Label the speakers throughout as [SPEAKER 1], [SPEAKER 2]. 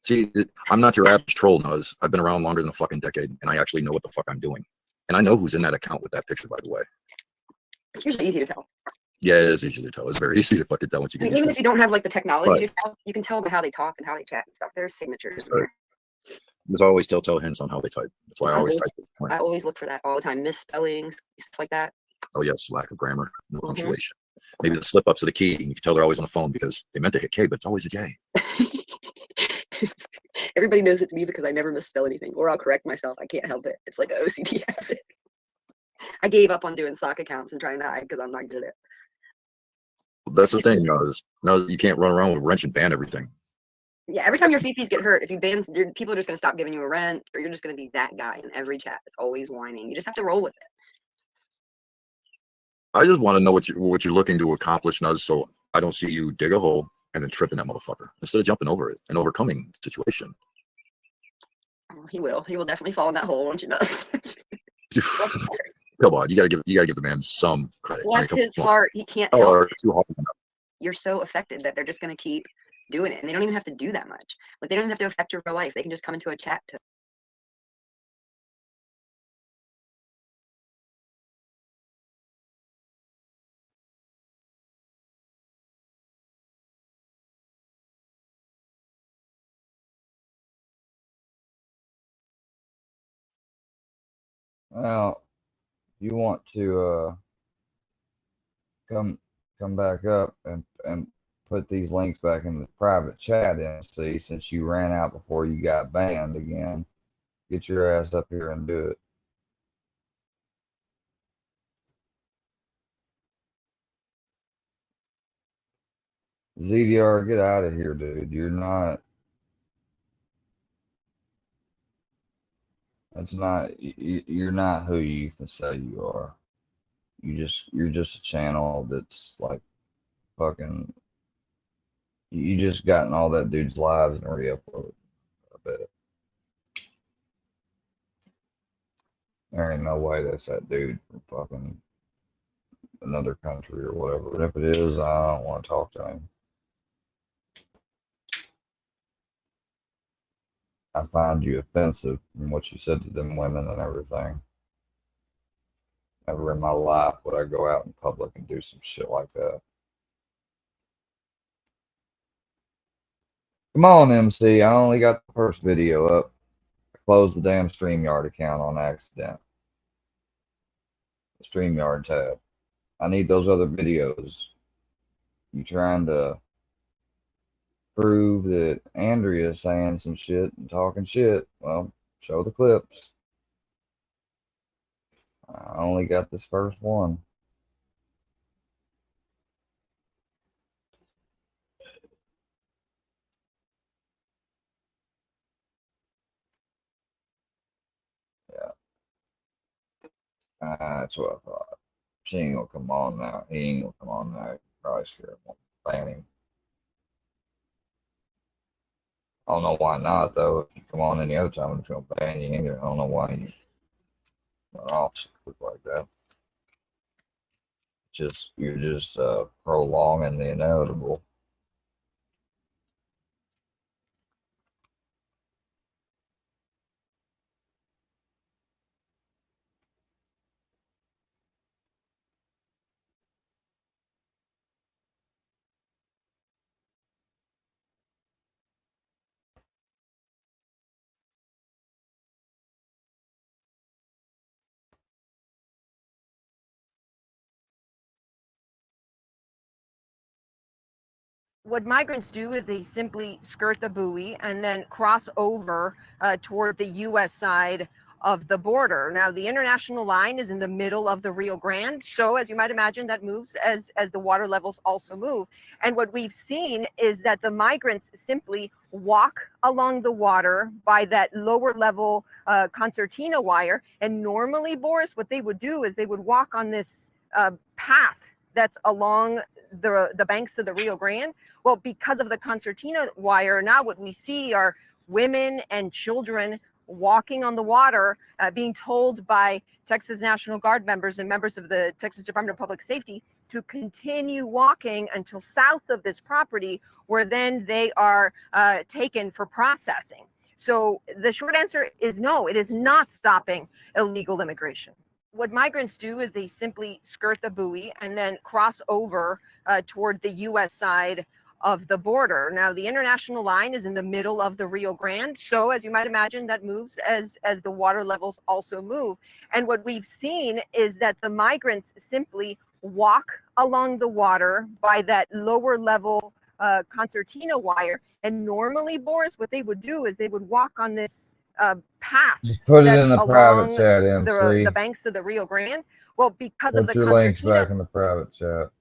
[SPEAKER 1] See, I'm not your average troll, Nuz. I've been around longer than a fucking decade, and I actually know what the fuck I'm doing. And I know who's in that account with that picture, by the way.
[SPEAKER 2] It's usually easy to tell.
[SPEAKER 1] Yeah, it is easy to tell. It's very easy to fucking tell once you get used to it.
[SPEAKER 2] Even if you don't have like the technology to tell, you can tell by how they talk and how they chat and stuff. There's signatures in there.
[SPEAKER 1] There's always telltale hints on how they type. That's why I always type.
[SPEAKER 2] I always look for that all the time. Misspellings, stuff like that.
[SPEAKER 1] Oh yes, lack of grammar, no punctuation. Maybe the slip ups of the key. You can tell they're always on the phone because they meant to hit K, but it's always a J.
[SPEAKER 2] Everybody knows it's me because I never misspell anything, or I'll correct myself. I can't help it. It's like an OCD habit. I gave up on doing stock accounts and trying to hide because I'm not good at it.
[SPEAKER 1] That's the thing, no, you can't run around with a wrench and ban everything.
[SPEAKER 2] Yeah, every time your VPs get hurt, if you ban, people are just going to stop giving you a rent, or you're just going to be that guy in every chat. It's always whining. You just have to roll with it.
[SPEAKER 1] I just want to know what you're looking to accomplish, Nuz, so I don't see you dig a hole and then tripping that motherfucker instead of jumping over it and overcoming the situation.
[SPEAKER 2] Oh, he will. He will definitely fall in that hole, won't you know?
[SPEAKER 1] Come on, you gotta give the man some credit.
[SPEAKER 2] Bless his heart. He can't help it. You're so affected that they're just going to keep doing it, and they don't even have to do that much. Like, they don't even have to affect your real life. They can just come into a chat to
[SPEAKER 3] Well, you want to come back up and put these links back in the private chat, MC, since you ran out before you got banned again. Get your ass up here and do it. ZDR, get out of here, dude. You're not. That's not. You're not who you can say you are. You're just a channel that's like fucking. You just gotten all that dude's lives and re-uploaded. I bet. There ain't no way that's that dude from fucking another country or whatever. And if it is, I don't want to talk to him. I find you offensive in what you said to them women and everything. Never in my life would I go out in public and do some shit like that. Come on, MC. I only got the first video up. I closed the damn StreamYard account on accident. The StreamYard tab. I need those other videos. You trying to prove that Andrea's saying some shit and talking shit? Well, show the clips. I only got this first one. Yeah. That's what I thought. She ain't gonna come on now. He ain't gonna come on now. Probably scared him. Ban him. I don't know why not, though. If you come on any other time, I'm gonna ban you either. I don't know why you run off look like that. You're just prolonging the inevitable.
[SPEAKER 4] What migrants do is they simply skirt the buoy and then cross over toward the U.S. side of the border. Now, the international line is in the middle of the Rio Grande. So as you might imagine, that moves as the water levels also move. And what we've seen is that the migrants simply walk along the water by that lower level concertina wire. And normally, Boris, what they would do is they would walk on this path that's along the banks of the Rio Grande. Well, because of the concertina wire, now what we see are women and children walking on the water, being told by Texas National Guard members and members of the Texas Department of Public Safety to continue walking until south of this property, where then they are taken for processing. So the short answer is no, it is not stopping illegal immigration. What migrants do is they simply skirt the buoy and then cross over toward the U.S. side of the border. Now, the international line is in the middle of the Rio Grande. So as you might imagine, that moves as the water levels also move. And what we've seen is that the migrants simply walk along the water by that lower level concertina wire. And normally, Boris, what they would do is they would walk on this path.
[SPEAKER 3] Just put it in the private
[SPEAKER 4] along
[SPEAKER 3] chat, MC.
[SPEAKER 4] the banks of the Rio Grande. Well, because of
[SPEAKER 3] Put
[SPEAKER 4] the
[SPEAKER 3] your links
[SPEAKER 4] concertina.
[SPEAKER 3] back in the private chat.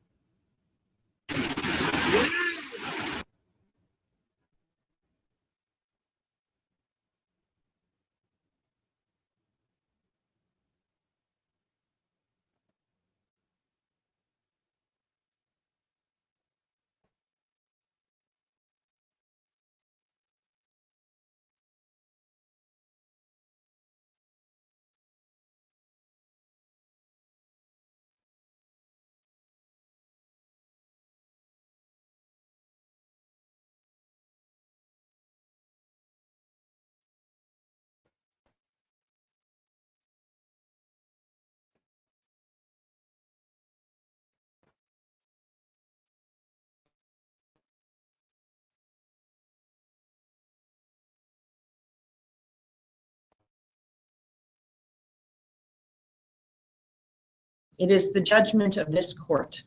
[SPEAKER 5] It is the judgment of this court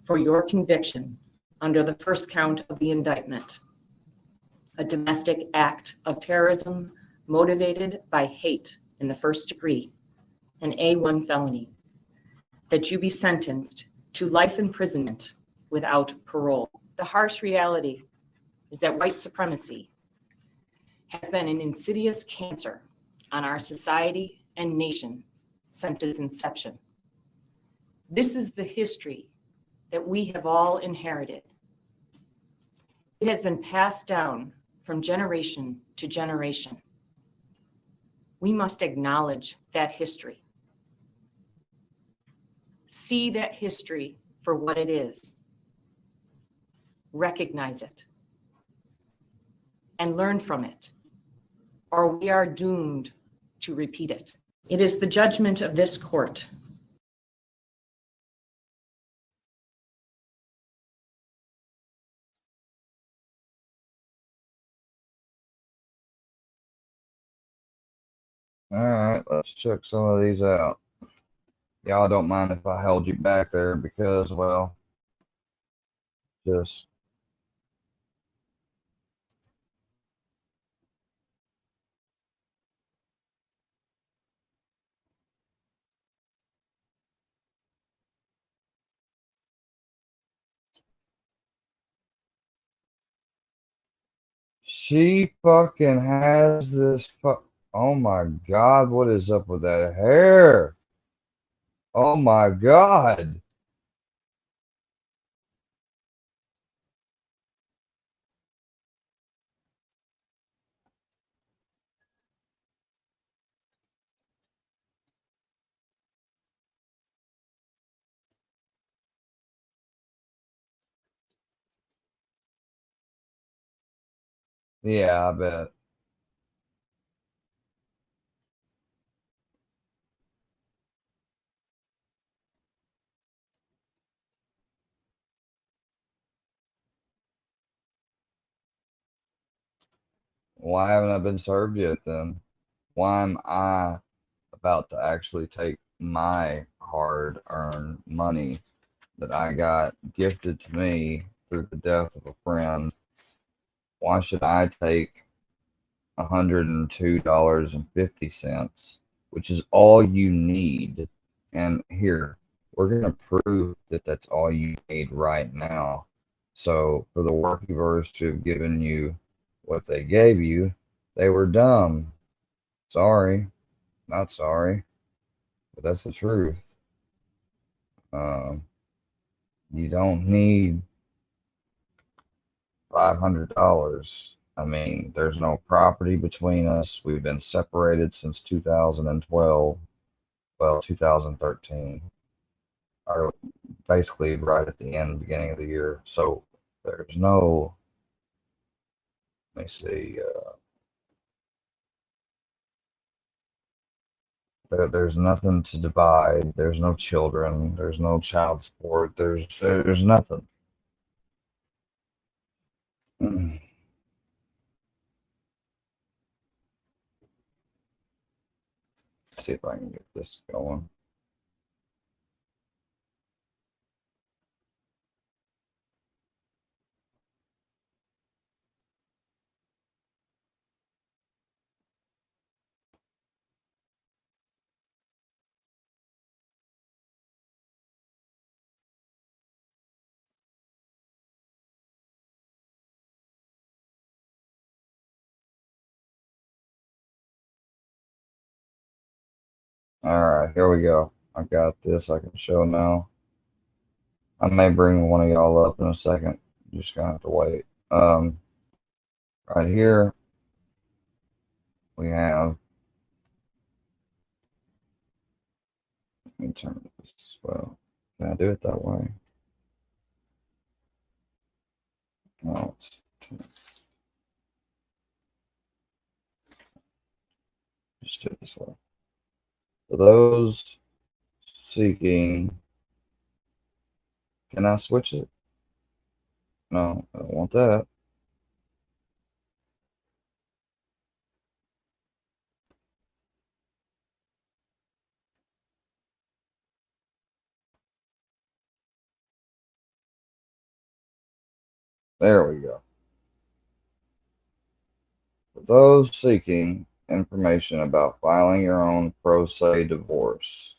[SPEAKER 5] for your conviction under the first count of the indictment, a domestic act of terrorism motivated by hate in the first degree, an A1 felony, that you be sentenced to life imprisonment without parole. The harsh reality is that white supremacy has been an insidious cancer on our society and nation since its inception. This is the history that we have all inherited. It has been passed down from generation to generation. We must acknowledge that history. See that history for what it is. Recognize it and learn from it, or we are doomed to repeat it. It is the judgment of this court.
[SPEAKER 3] All right, let's check some of these out. Y'all don't mind if I held you back there because, well, just she fucking has this oh my God, what is up with that hair? Oh my God. Yeah, I bet. Why haven't I been served yet then? Why am I about to actually take my hard-earned money that I got gifted to me through the death of a friend? Why should I take $102.50, which is all you need? And here, we're going to prove that that's all you need right now. So for the workers to have given you what they gave you, they were dumb. Sorry, not sorry, but that's the truth. You don't need $500. I mean, there's no property between us. We've been separated since 2012. Well, 2013. Or basically right at the end, beginning of the year. So there's no, let me see, there's nothing to divide. There's no children. There's no child support. There's nothing. See if I can get this going. All right, here we go. I got this. I can show now. I may bring one of y'all up in a second. You're just gonna have to wait. Right here we have. Let me turn this. Well, can I do it that way? No. Just do it this way. For those seeking, can I switch it? No, I don't want that. There we go. For those seeking information about filing your own pro se divorce,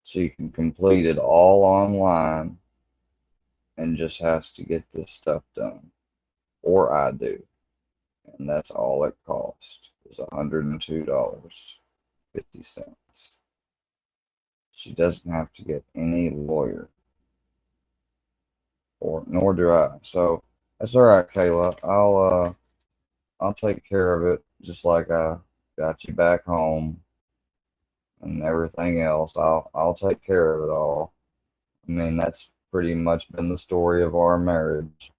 [SPEAKER 3] so you can complete it all online and just has to get this stuff done, or I do, and that's all it costs is $102.50. She doesn't have to get any lawyer, or nor do I. So that's all right, Kayla. I'll take care of it, just like I got you back home and everything else. I'll take care of it all. I mean, that's pretty much been the story of our marriage.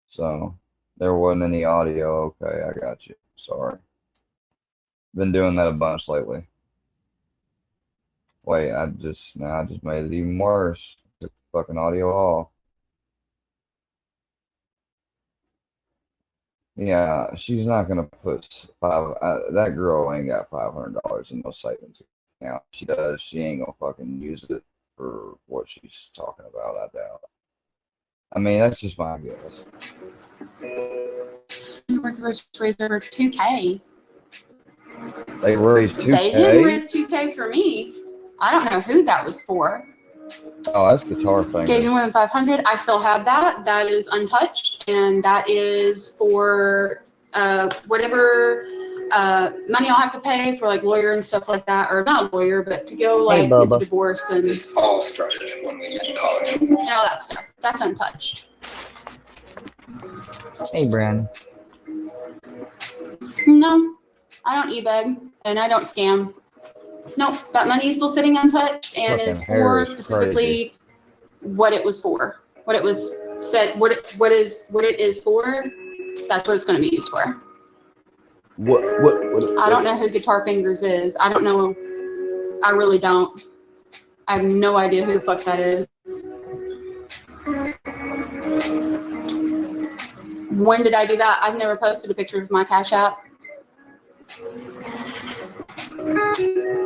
[SPEAKER 3] So there wasn't any audio. Okay, I got you. Sorry. Been doing that a bunch lately. Wait, I just made it even worse. Took the fucking audio off. Yeah, she's not gonna put that girl ain't got $500 in no savings account. She does. She ain't gonna fucking use it for what she's talking about. I doubt. I mean, that's just my guess.
[SPEAKER 6] Workers raised over 2K.
[SPEAKER 3] They raised 2K.
[SPEAKER 6] They didn't raise 2K for me. I don't know who that was for.
[SPEAKER 3] Oh, that's Guitar Finger.
[SPEAKER 6] Gave me more than 500. I still have that. That is untouched, and that is for whatever money I'll have to pay for like lawyer and stuff like that, or not a lawyer, but to go like get the divorce and
[SPEAKER 7] This all started when we met in college.
[SPEAKER 6] you know that stuff. That's untouched.
[SPEAKER 3] Hey, Brandon.
[SPEAKER 6] No, I don't e-beg and I don't scam. Nope, that money is still sitting untouched and
[SPEAKER 3] Fucking
[SPEAKER 6] is
[SPEAKER 3] hair
[SPEAKER 6] for
[SPEAKER 3] is
[SPEAKER 6] specifically
[SPEAKER 3] crazy.
[SPEAKER 6] what it was for. What it was said, what it is for, that's what it's going to be used for.
[SPEAKER 3] What?
[SPEAKER 6] I don't know who Guitar Fingers is. I don't know. I really don't. I have no idea who the fuck that is. When did I do that? I've never posted a picture of my Cash App.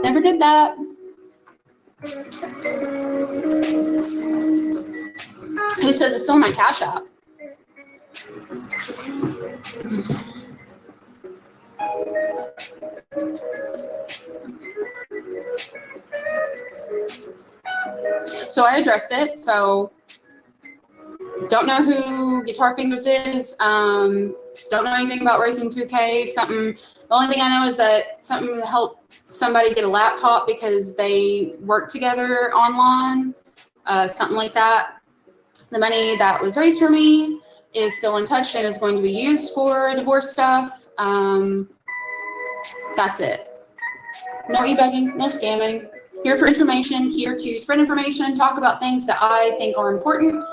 [SPEAKER 6] Never did that. Who says it's still my Cash App? So I addressed it. So don't know who Guitar Fingers is. Don't know anything about raising 2K. Something. The only thing I know is that something helped somebody get a laptop because they work together online. Something like that. The money that was raised for me is still untouched and is going to be used for divorce stuff. That's it. No e-begging, no scamming. Here for information, here to spread information, talk about things that I think are important,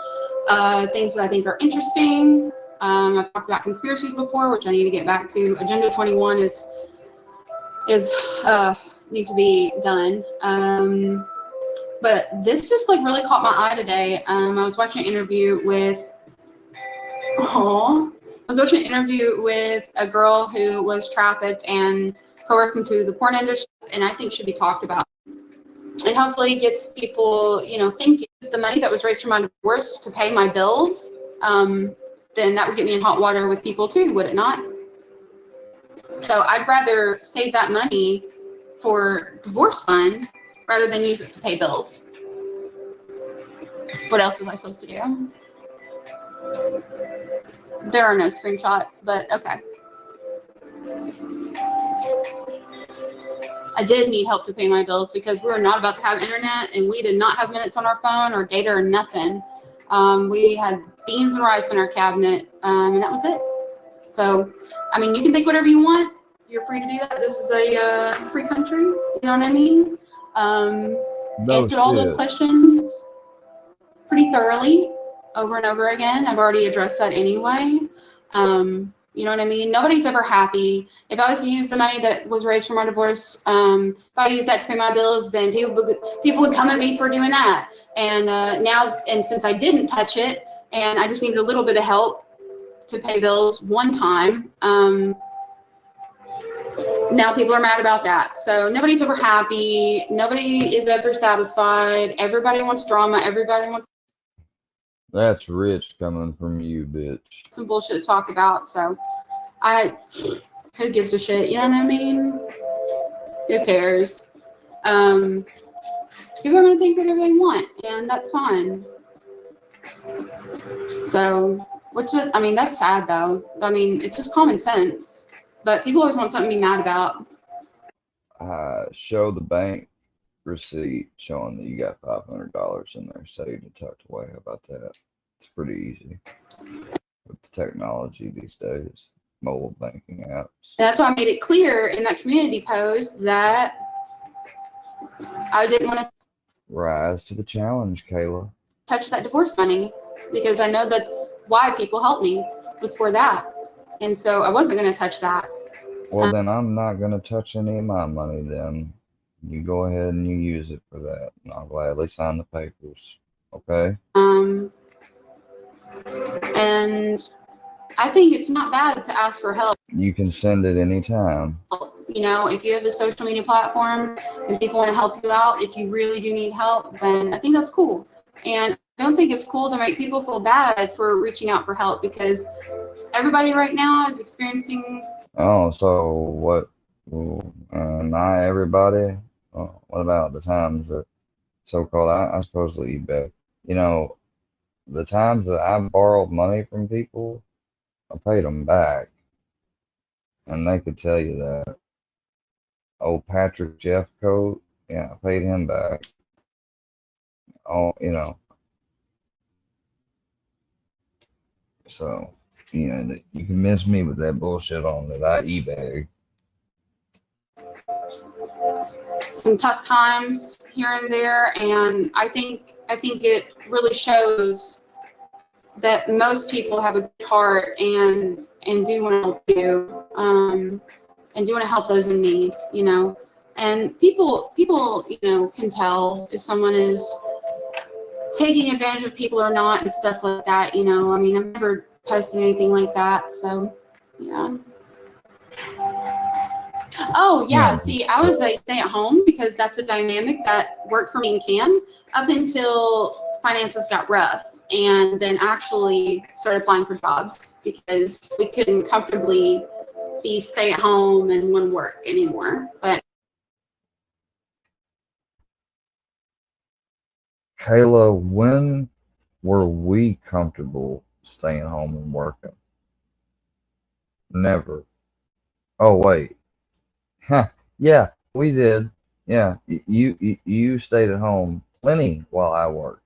[SPEAKER 6] things that I think are interesting. I've talked about conspiracies before, which I need to get back to. Agenda 21 is needs to be done. But this just like really caught my eye today. I was watching an interview with a girl who was trafficked and coerced into the porn industry, and I think should be talked about. And hopefully gets people, thinking. The money that was raised from my divorce to pay my bills, then that would get me in hot water with people too, would it not? So I'd rather save that money for divorce fund rather than use it to pay bills. What else was I supposed to do? There are no screenshots, but okay. I did need help to pay my bills because we were not about to have internet and we did not have minutes on our phone or data or nothing. We had beans and rice in our cabinet, and that was it. So, I mean, you can think whatever you want. You're free to do that. This is a free country. You know what I mean? Answered all those questions pretty thoroughly over and over again. I've already addressed that anyway. You know what I mean? Nobody's ever happy. If I was to use the money that was raised from our divorce, if I used that to pay my bills, then people would come at me for doing that. And and since I didn't touch it, and I just needed a little bit of help to pay bills one time, now people are mad about that. So nobody's ever happy. Nobody is ever satisfied. Everybody wants drama. Everybody wants.
[SPEAKER 3] That's rich coming from you, bitch.
[SPEAKER 6] Some bullshit to talk about. So who gives a shit? You know what I mean? Who cares? People are going to think whatever they want, and that's fine. So, that's sad though. I mean, it's just common sense. But people always want something to be mad about.
[SPEAKER 3] Show the bank receipt showing that you got $500 in there saved and tucked away. How about that? It's pretty easy with the technology these days, mobile banking apps.
[SPEAKER 6] And that's why I made it clear in that community post that I didn't want to
[SPEAKER 3] rise to the challenge, Kayla.
[SPEAKER 6] Touch that divorce money, because I know that's why people helped me, was for that. And so I wasn't going to touch that.
[SPEAKER 3] Well, then I'm not going to touch any of my money then. You go ahead and you use it for that, and I'll gladly sign the papers. Okay?
[SPEAKER 6] And I think it's not bad to ask for help.
[SPEAKER 3] You can send it anytime.
[SPEAKER 6] If you have a social media platform and people want to help you out, if you really do need help, then I think that's cool. And I don't think it's cool to make people feel bad for reaching out for help, because everybody right now is experiencing.
[SPEAKER 3] Oh, so what? Not everybody. What about the times that so-called I supposedly eBay? The times that I borrowed money from people, I paid them back, and they could tell you that. Old Patrick Jeffcoat, yeah, I paid him back. So, you can miss me with that bullshit on that I eBay.
[SPEAKER 6] Some tough times here and there, and I think it really shows that most people have a good heart and do want to help you, and do want to help those in need, and people can tell if someone is taking advantage of people or not and stuff like that. I've never posted anything like that, so yeah. Oh yeah, see, I was like stay at home because that's a dynamic that worked for me and Cam up until finances got rough, and then actually started applying for jobs because we couldn't comfortably be stay at home and want to work anymore. But
[SPEAKER 3] Kayla, when were we comfortable staying home and working? Never. Oh wait. Huh. Yeah, we did. Yeah, you stayed at home plenty while I worked.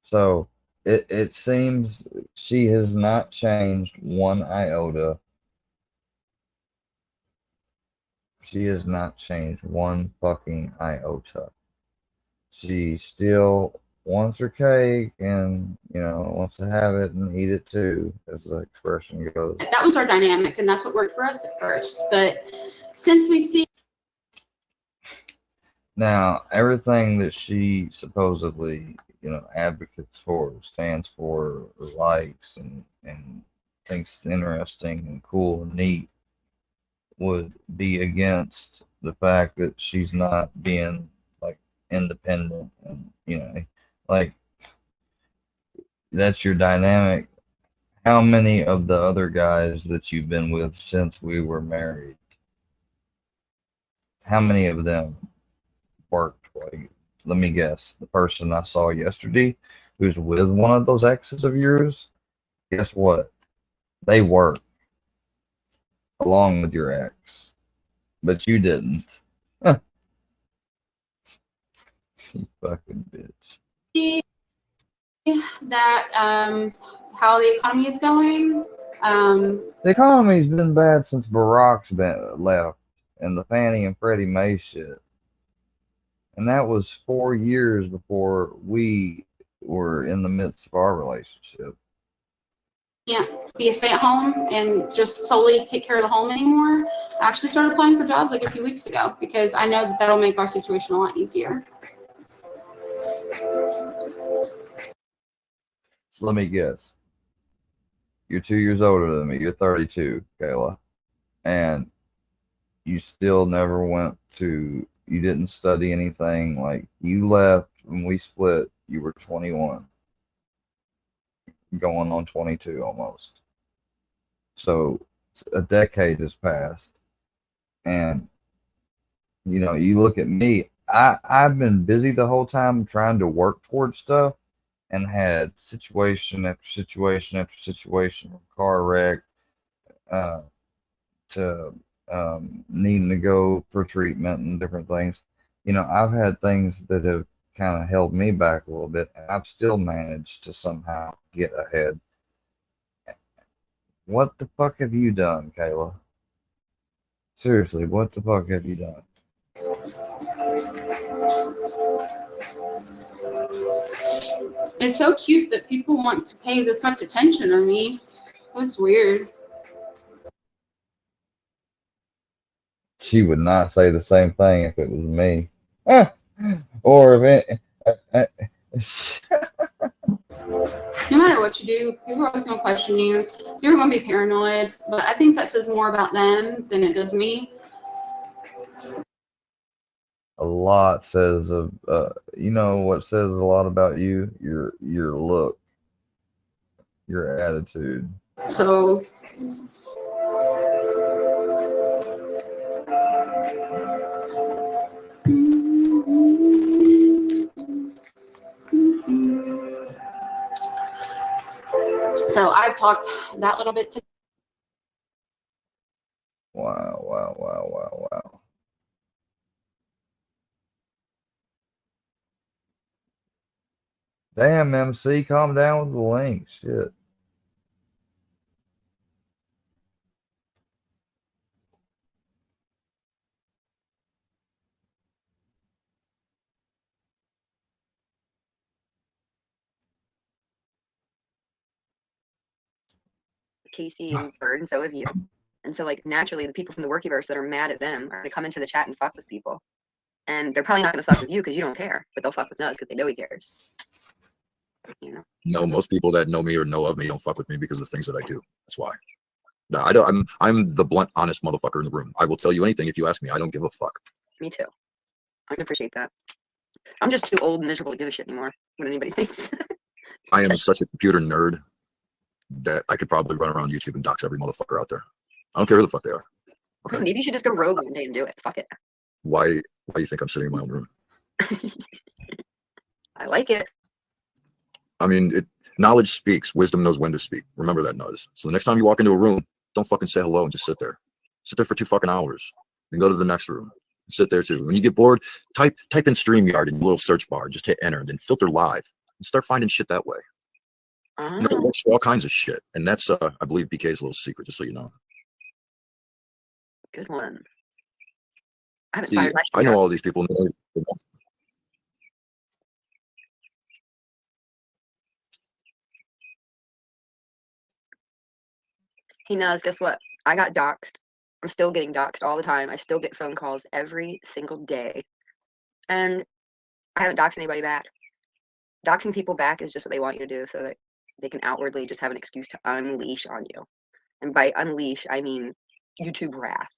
[SPEAKER 3] So it seems she has not changed one iota. She has not changed one fucking iota. She still wants her cake and, you know, wants to have it and eat it too, as the expression goes.
[SPEAKER 6] That was our dynamic, and that's what worked for us at first. But since we see
[SPEAKER 3] Now, everything that she supposedly, you know, advocates for, stands for, or likes, and thinks interesting and cool and neat, would be against the fact that she's not being like independent and, you know, like that's your dynamic. How many of the other guys that you've been with since we were married, how many of them worked? Like, let me guess, the person I saw yesterday who's with one of those exes of yours, guess what? They work along with your ex, but you didn't. You fucking bitch.
[SPEAKER 6] that how the economy is going,
[SPEAKER 3] The economy's been bad since Barack's been left and the Fannie and Freddie Mae shit. And that was 4 years before we were in the midst of our relationship.
[SPEAKER 6] can't be a stay-at-home and just solely take care of the home anymore. I actually started applying for jobs like a few weeks ago because I know that that'll make our situation a lot easier.
[SPEAKER 3] So let me guess. You're 2 years older than me. You're 32, Kayla. And you still never went to, you didn't study anything. Like, you left when we split, you were 21. Going on 22 almost. So a decade has passed. And, you know, you look at me, I've been busy the whole time trying to work towards stuff and had situation after situation after situation, from car wreck to needing to go for treatment and different things. You know, I've had things that have kind of held me back a little bit, and I've still managed to somehow get ahead. What the fuck have you done, Kayla? Seriously, what the fuck have you done?
[SPEAKER 6] It's so cute that people want to pay this much attention to me. It was weird.
[SPEAKER 3] She would not say the same thing if it was me. Or if it.
[SPEAKER 6] No matter what you do, people are always going to question you. You're going to be paranoid, but I think that says more about them than it does me.
[SPEAKER 3] A lot says of you know what says a lot about you? Your look, your attitude.
[SPEAKER 6] So I've talked that little bit to
[SPEAKER 3] Wow. Damn, MC, calm down with the link. Shit.
[SPEAKER 2] Casey and Bird, and so have you. And so, like, naturally, the people from the Workyverse that are mad at them are going to come into the chat and fuck with people. And they're probably not going to fuck with you because you don't care, but they'll fuck with Nuz because they know he cares. You know?
[SPEAKER 1] No, most people that know me or know of me don't fuck with me because of the things that I do. That's why. No, I don't. I'm the blunt, honest motherfucker in the room. I will tell you anything if you ask me. I don't give a fuck.
[SPEAKER 2] Me too. I can appreciate that. I'm just too old and miserable to give a shit anymore what anybody thinks.
[SPEAKER 1] I am such a computer nerd that I could probably run around YouTube and dox every motherfucker out there. I don't care who the fuck they are. Okay.
[SPEAKER 2] Maybe you should just go rogue one day and do it. Fuck it.
[SPEAKER 1] Why do you think I'm sitting in my own room?
[SPEAKER 2] I like it.
[SPEAKER 1] I mean, knowledge speaks. Wisdom knows when to speak. Remember that, Nuz. So the next time you walk into a room, don't fucking say hello and just sit there. Sit there for 2 fucking hours. Then go to the next room. Sit there too. When you get bored, type in StreamYard in your little search bar. Just hit enter and then filter live and start finding shit that way. You know, it works for all kinds of shit. And that's, I believe, BK's little secret, just so you know.
[SPEAKER 2] Good one. I haven't
[SPEAKER 1] See,
[SPEAKER 2] fired my
[SPEAKER 1] I
[SPEAKER 2] shit
[SPEAKER 1] know
[SPEAKER 2] yet.
[SPEAKER 1] all these people.
[SPEAKER 2] He knows. Guess what? I got doxxed. I'm still getting doxxed all the time. I still get phone calls every single day. And I haven't doxed anybody back. Doxing people back is just what they want you to do so that they can outwardly just have an excuse to unleash on you. And by unleash, I mean YouTube wrath.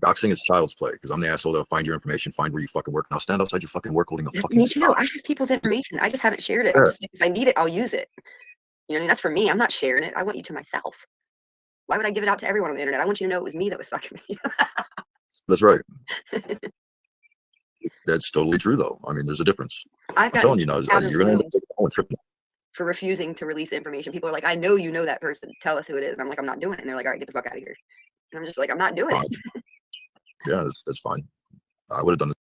[SPEAKER 1] Doxing is child's play because I'm the asshole that'll find your information, find where you fucking work. Now stand outside your fucking work holding a fucking
[SPEAKER 2] Me too.
[SPEAKER 1] sign.
[SPEAKER 2] I have people's information. I just haven't shared it.
[SPEAKER 1] Yeah.
[SPEAKER 2] I'm just like, if I need it, I'll use it. You know what I mean? That's for me. I'm not sharing it. I want you to myself. Why would I give it out to everyone on the internet? I want you to know it was me that was fucking with you.
[SPEAKER 1] That's right. That's totally true, though. I mean, there's a difference.
[SPEAKER 2] I've
[SPEAKER 1] I'm telling you
[SPEAKER 2] gotten
[SPEAKER 1] now, you're gonna end up
[SPEAKER 2] thousands
[SPEAKER 1] tripping.
[SPEAKER 2] for refusing to release information. People are like, I know you know that person. Tell us who it is. And I'm like, I'm not doing it. And they're like, all right, get the fuck out of here. And I'm just like, I'm not doing it.
[SPEAKER 1] Yeah, that's fine. I would have done it.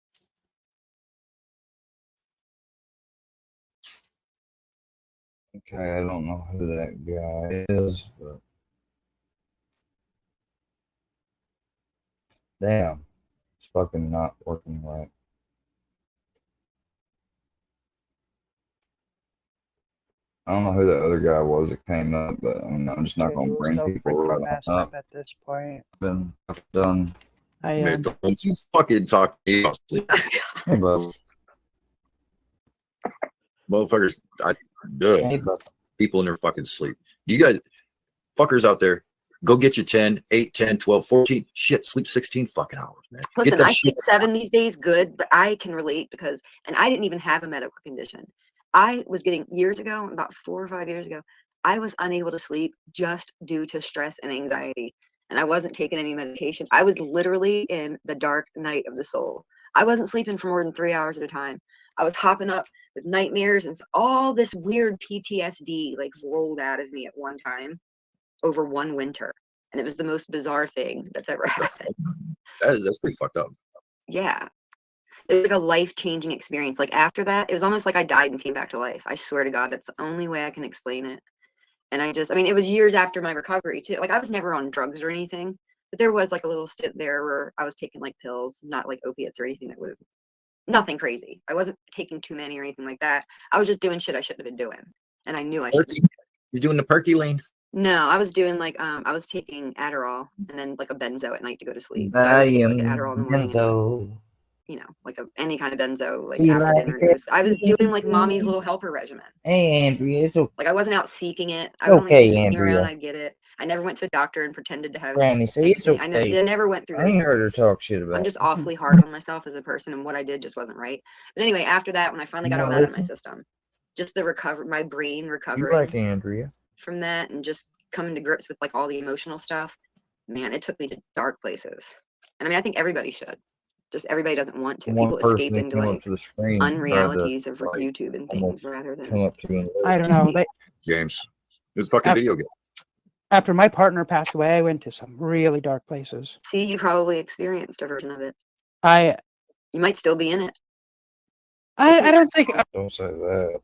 [SPEAKER 3] Okay, I don't know who that guy is, but damn, it's fucking not working right. I don't know who the other guy was that came up, but I mean, I'm just not
[SPEAKER 8] Okay,
[SPEAKER 3] gonna
[SPEAKER 8] we'll
[SPEAKER 3] bring
[SPEAKER 8] still
[SPEAKER 3] people
[SPEAKER 8] bring
[SPEAKER 3] right
[SPEAKER 8] messed
[SPEAKER 3] up.
[SPEAKER 8] up at this point.
[SPEAKER 3] I've done.
[SPEAKER 8] I
[SPEAKER 1] Man, don't you fucking talk to me about sleep.
[SPEAKER 3] Hey, bub.
[SPEAKER 1] Motherfuckers,
[SPEAKER 3] Hey, bub.
[SPEAKER 1] people in their fucking sleep. You guys, fuckers out there, go get your 10, 8, 10, 12, 14. Shit, sleep 16 fucking hours, man.
[SPEAKER 2] Listen,
[SPEAKER 1] Get that
[SPEAKER 2] I
[SPEAKER 1] shit.
[SPEAKER 2] sleep 7 these days, good, but I can relate because, and I didn't even have a medical condition. I was getting years ago, about 4 or 5 years ago, I was unable to sleep just due to stress and anxiety. And I wasn't taking any medication. I was literally in the dark night of the soul. I wasn't sleeping for more than 3 hours at a time. I was hopping up with nightmares and all this weird PTSD like rolled out of me at one time over one winter. And it was the most bizarre thing that's ever happened.
[SPEAKER 1] That's pretty fucked up.
[SPEAKER 2] Yeah. It was like a life-changing experience. Like after that, it was almost like I died and came back to life. I swear to God, that's the only way I can explain it. And I mean, it was years after my recovery too. Like I was never on drugs or anything, but there was like a little stint there where I was taking like pills, not like opiates or anything that would have, nothing crazy. I wasn't taking too many or anything like that. I was just doing shit I shouldn't have been doing. And I knew I shouldn't.
[SPEAKER 1] You're doing the perky lane.
[SPEAKER 2] No, I was doing like I was taking Adderall and then like a benzo at night to go to sleep. So I would take like Adderall in the morning. And, you know, like any kind of benzo, like after dinner. And I was doing like mommy's little helper regimen.
[SPEAKER 3] Hey, Andrea, it's okay.
[SPEAKER 2] Like I wasn't out seeking it. I was
[SPEAKER 3] Okay,
[SPEAKER 2] only sitting around.
[SPEAKER 3] Andrea.
[SPEAKER 2] I'd get it. I never went to the doctor and pretended to have.
[SPEAKER 3] Granny, say it's
[SPEAKER 2] anything.
[SPEAKER 3] okay.
[SPEAKER 2] I never went through
[SPEAKER 3] I ain't
[SPEAKER 2] those
[SPEAKER 3] heard her
[SPEAKER 2] things.
[SPEAKER 3] talk shit about
[SPEAKER 2] I'm
[SPEAKER 3] it.
[SPEAKER 2] just awfully hard on myself as a person, and what I did just wasn't right. But anyway, after that, when I finally got all that out of my system, just the my brain
[SPEAKER 3] You
[SPEAKER 2] recovering
[SPEAKER 3] like Andrea.
[SPEAKER 2] from that, and just coming to grips with like all the emotional stuff, man, it took me to dark places. And I mean, I think everybody should. Just everybody doesn't want to.
[SPEAKER 3] One
[SPEAKER 2] People
[SPEAKER 3] person
[SPEAKER 2] escape
[SPEAKER 3] that
[SPEAKER 2] into
[SPEAKER 3] came
[SPEAKER 2] like
[SPEAKER 3] up to the screen tried to,
[SPEAKER 2] unrealities of
[SPEAKER 3] like,
[SPEAKER 2] YouTube and
[SPEAKER 3] almost
[SPEAKER 2] things rather
[SPEAKER 3] come
[SPEAKER 2] than.
[SPEAKER 3] up to me and
[SPEAKER 8] I don't know.
[SPEAKER 1] Games. It was a fucking video game.
[SPEAKER 8] After my partner passed away, I went to some really dark places.
[SPEAKER 2] See, you probably experienced a version of it.
[SPEAKER 8] I
[SPEAKER 2] You might still be in it.
[SPEAKER 8] don't think
[SPEAKER 3] Don't say that.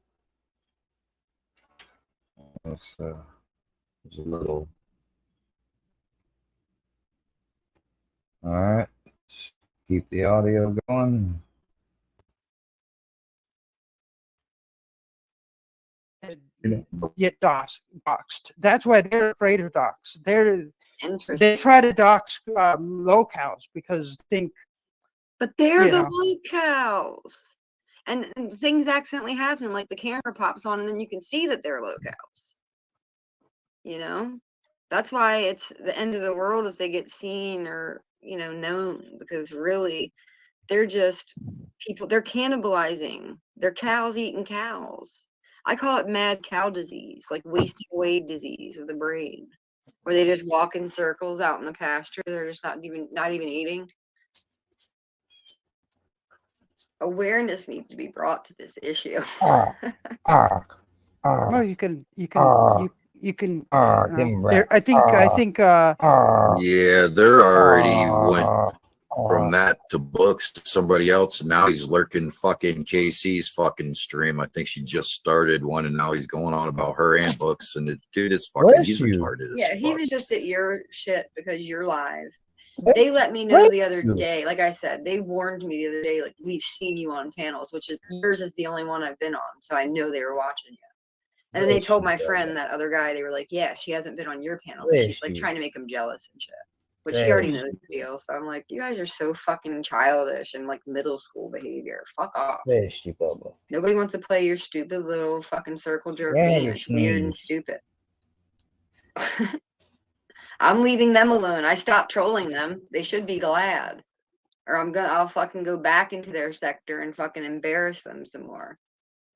[SPEAKER 3] It's a little. All right. Let's keep the audio going.
[SPEAKER 8] get doxed. That's why they're afraid of dox. They
[SPEAKER 2] Interesting.
[SPEAKER 8] try to dox locales because think.
[SPEAKER 2] But they're
[SPEAKER 8] you
[SPEAKER 2] the
[SPEAKER 8] know.
[SPEAKER 2] locales. And things accidentally happen, like the camera pops on and then you can see that they're locales. You know? That's why it's the end of the world if they get seen or, you know, known, because really they're just people, they're cannibalizing. They're cows eating cows. I call it mad cow disease, like wasting away disease of the brain, where they just walk in circles out in the pasture. They're just not even eating. Awareness needs to be brought to this issue.
[SPEAKER 8] Well, you can.
[SPEAKER 3] Give me back.
[SPEAKER 8] I think.
[SPEAKER 1] Yeah, they're already went. from that to books to somebody else, and now he's lurking fucking Casey's fucking stream. I think she just started one, and now he's going on about her and books. And the dude is fucking,
[SPEAKER 3] Bless
[SPEAKER 1] he's
[SPEAKER 3] you.
[SPEAKER 1] retarded.
[SPEAKER 2] Yeah,
[SPEAKER 1] as
[SPEAKER 2] he
[SPEAKER 1] fuck.
[SPEAKER 2] was just at your shit because you're live.
[SPEAKER 3] Bless
[SPEAKER 2] They let me know the other
[SPEAKER 3] you.
[SPEAKER 2] day, like I said, they warned me the other day, like, we've seen you on panels, which is yours is the only one I've been on, so I know they were watching you. And then they
[SPEAKER 3] Bless
[SPEAKER 2] told
[SPEAKER 3] you,
[SPEAKER 2] my
[SPEAKER 3] brother.
[SPEAKER 2] friend, that other guy, they were like, yeah, she hasn't been on your panel.
[SPEAKER 3] Bless
[SPEAKER 2] She's like
[SPEAKER 3] you.
[SPEAKER 2] trying to make him jealous and shit. Which he already
[SPEAKER 3] Bless
[SPEAKER 2] knows the deal. So I'm like, you guys are so fucking childish and like middle school behavior. Fuck off.
[SPEAKER 3] Bless you, Bubba.
[SPEAKER 2] Nobody wants to play your stupid little fucking circle jerk
[SPEAKER 3] Yeah,
[SPEAKER 2] game.
[SPEAKER 3] your
[SPEAKER 2] It's weird and
[SPEAKER 3] sneeze.
[SPEAKER 2] stupid. I'm leaving them alone. I stopped trolling them. They should be glad. Or I'll fucking go back into their sector and fucking embarrass them some more.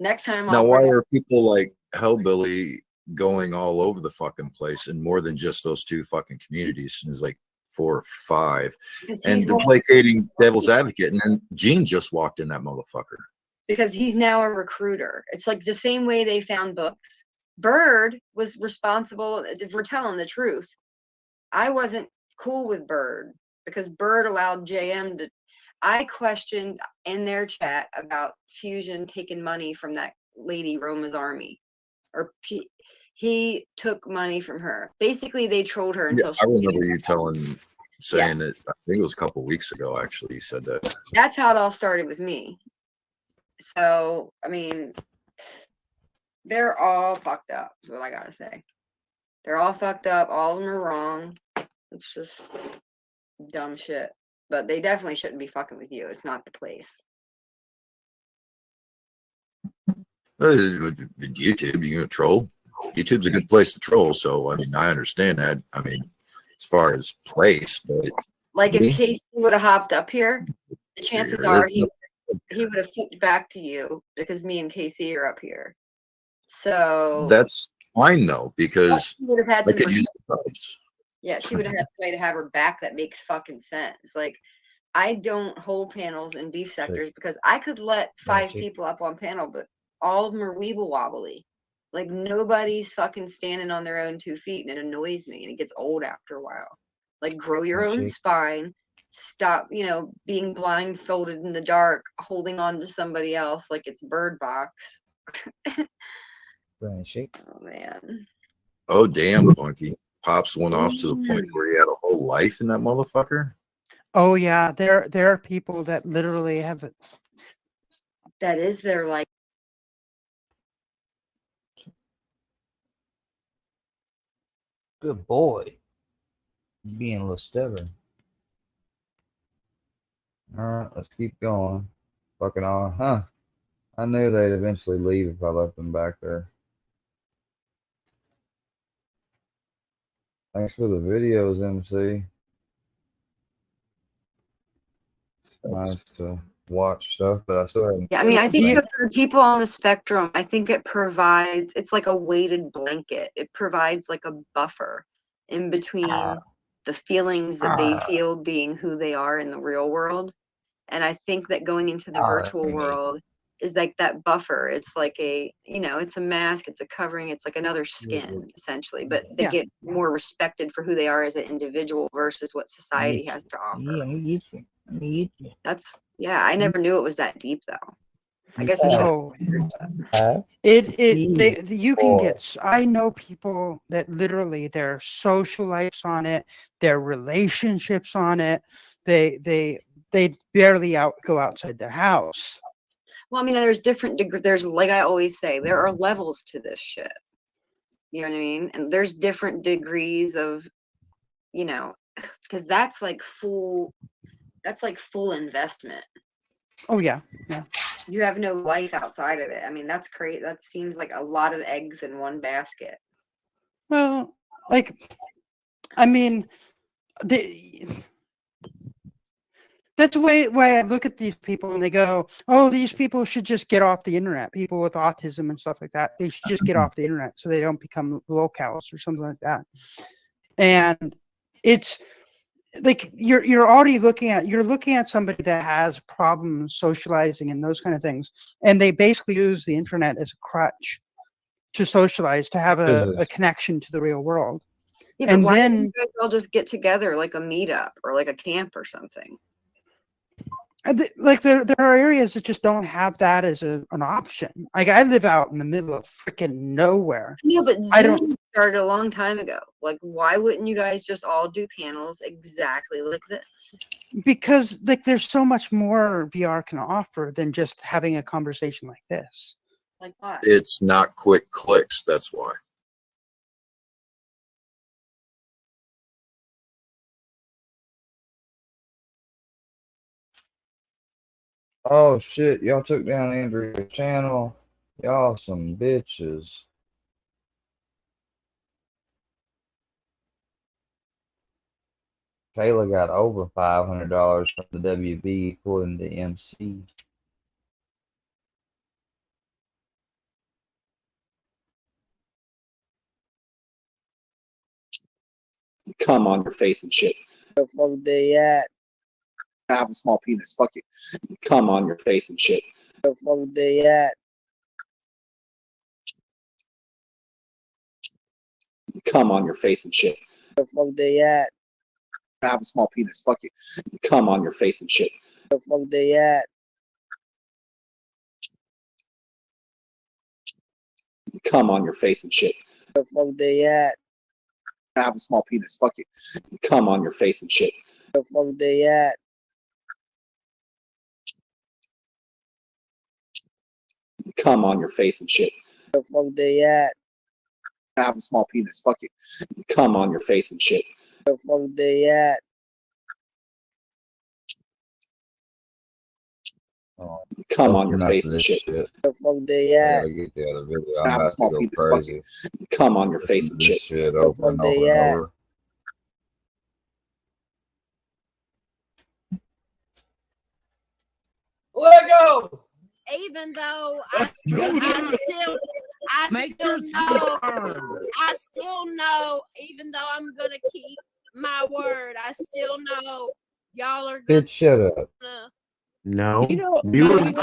[SPEAKER 2] Next time
[SPEAKER 1] Now,
[SPEAKER 2] I'll
[SPEAKER 1] why
[SPEAKER 2] bring
[SPEAKER 1] are people like Hellbilly going all over the fucking place and more than just those two fucking communities? And there's like 4 or 5. And the placating devil's advocate. And then Gene just walked in that motherfucker.
[SPEAKER 2] because he's now a recruiter. It's like the same way they found books. Bird was responsible for telling the truth. I wasn't cool with Bird because Bird allowed JM to. I questioned in their chat about Fusion taking money from that lady Roma's army, or he took money from her. Basically, they trolled her until
[SPEAKER 1] Yeah, I
[SPEAKER 2] she.
[SPEAKER 1] remember you saying it. I think it was a couple weeks ago. Actually, you said that.
[SPEAKER 2] That's how it all started with me. So I mean, they're all fucked up. Is what I gotta say. They're all fucked up. All of them are wrong. It's just dumb shit. But they definitely shouldn't be fucking with you. It's not the place.
[SPEAKER 1] YouTube, you gonna troll? YouTube's a good place to troll. So I mean, I understand that. I mean, as far as place, but
[SPEAKER 2] Like if
[SPEAKER 1] me?
[SPEAKER 2] Casey would have hopped up here, the chances
[SPEAKER 1] There
[SPEAKER 2] are
[SPEAKER 1] is
[SPEAKER 2] he would have flipped back to you because me and Casey are up here. So
[SPEAKER 1] that's fine though, because
[SPEAKER 2] she would have had
[SPEAKER 1] I
[SPEAKER 2] some.
[SPEAKER 1] could use the price.
[SPEAKER 2] Yeah, she would have had a way to have her back that makes fucking sense. Like, I don't hold panels in beef sectors because I could let 5 people up on panel, but all of them are weeble wobbly. Like, nobody's fucking standing on their own 2 feet, and it annoys me, and it gets old after a while. Like, grow your own spine. Stop, being blindfolded in the dark, holding on to somebody else like it's Bird Box. Oh, man.
[SPEAKER 1] Oh damn, Punky. Pops went off to the point where he had a whole life in that motherfucker.
[SPEAKER 8] Oh yeah, there are people that literally have it.
[SPEAKER 2] That is their like.
[SPEAKER 3] Good boy. Being a little stubborn. Alright, let's keep going. Fucking on, huh? I knew they'd eventually leave if I left them back there. Thanks for the videos, MC. Nice to watch stuff, but I still haven't.
[SPEAKER 2] Yeah, I mean, I think for people on the spectrum, I think it's like a weighted blanket. It provides like a buffer in between the feelings that they feel being who they are in the real world. And I think that going into the virtual world is like that buffer. It's like it's a mask, it's a covering, it's like another skin, essentially. But they get more respected for who they are as an individual versus what society has to offer. I never knew it was that deep though. I guess
[SPEAKER 8] No. You can get. I know people that literally their social lives on it, their relationships on it. They barely go outside their house.
[SPEAKER 2] Well, I mean, there's different degrees. There's, like I always say, there are levels to this shit. You know what I mean? And there's different degrees of, because that's like full investment.
[SPEAKER 8] Oh yeah.
[SPEAKER 2] You have no life outside of it. I mean, that's great. That seems like a lot of eggs in one basket.
[SPEAKER 8] Well, I mean, that's the way I look at these people, and they go, "Oh, these people should just get off the internet. People with autism and stuff like that, they should just get off the internet so they don't become locals or something like that." And it's like you're already looking at somebody that has problems socializing and those kind of things, and they basically use the internet as a crutch to socialize, to have a connection to the real world.
[SPEAKER 2] Yeah, and then you guys all just get together like a meetup or like a camp or something.
[SPEAKER 8] Like there are areas that just don't have that as an option. Like I live out in the middle of freaking nowhere.
[SPEAKER 2] Yeah, but
[SPEAKER 8] I don't-
[SPEAKER 2] Zoom started a long time ago. Like, why wouldn't you guys just all do panels exactly like this?
[SPEAKER 8] Because like there's so much more VR can offer than just having a conversation like this.
[SPEAKER 2] Like what?
[SPEAKER 1] It's not quick clicks. That's why.
[SPEAKER 3] Oh shit, y'all took down Andrea's channel. Y'all some bitches. Kayla got over $500 from the WB according to MC.
[SPEAKER 7] Cum on your face and shit.
[SPEAKER 9] The fuck they at?
[SPEAKER 7] I have a small penis. Fuck you. Cum on your face and shit.
[SPEAKER 9] The fuck they at?
[SPEAKER 7] Cum on your face and shit.
[SPEAKER 9] The fuck they at?
[SPEAKER 7] I have a small penis. Fuck you. Cum on your face and shit.
[SPEAKER 9] The fuck they at?
[SPEAKER 7] Cum on your face and shit.
[SPEAKER 9] The fuck they at?
[SPEAKER 7] I have a small penis. Fuck you. Cum on your face and shit.
[SPEAKER 9] The fuck they at?
[SPEAKER 7] Cum on your face and shit.
[SPEAKER 9] The fuck they at?
[SPEAKER 7] I have a small penis. Fuck you. Cum on your face and shit.
[SPEAKER 9] The fuck they at?
[SPEAKER 3] Oh,
[SPEAKER 7] Cum on your
[SPEAKER 3] enough
[SPEAKER 7] face
[SPEAKER 3] of
[SPEAKER 7] and
[SPEAKER 3] this
[SPEAKER 7] shit.
[SPEAKER 9] The fuck they
[SPEAKER 3] I
[SPEAKER 9] at?
[SPEAKER 3] gotta get the other video.
[SPEAKER 7] I
[SPEAKER 3] I'm
[SPEAKER 7] have a
[SPEAKER 3] about to
[SPEAKER 7] small
[SPEAKER 3] go
[SPEAKER 7] penis. Fuck
[SPEAKER 3] crazy.
[SPEAKER 7] you. Cum on your face
[SPEAKER 3] Listen
[SPEAKER 7] and
[SPEAKER 3] to this
[SPEAKER 7] shit.
[SPEAKER 3] shit over and over
[SPEAKER 9] they
[SPEAKER 3] and
[SPEAKER 9] at?
[SPEAKER 3] over.
[SPEAKER 10] Let go.
[SPEAKER 11] Even though I still know, even though I'm gonna keep my word, I still know y'all are
[SPEAKER 3] Bitch, shut up.
[SPEAKER 11] gonna.
[SPEAKER 10] No,
[SPEAKER 11] You know,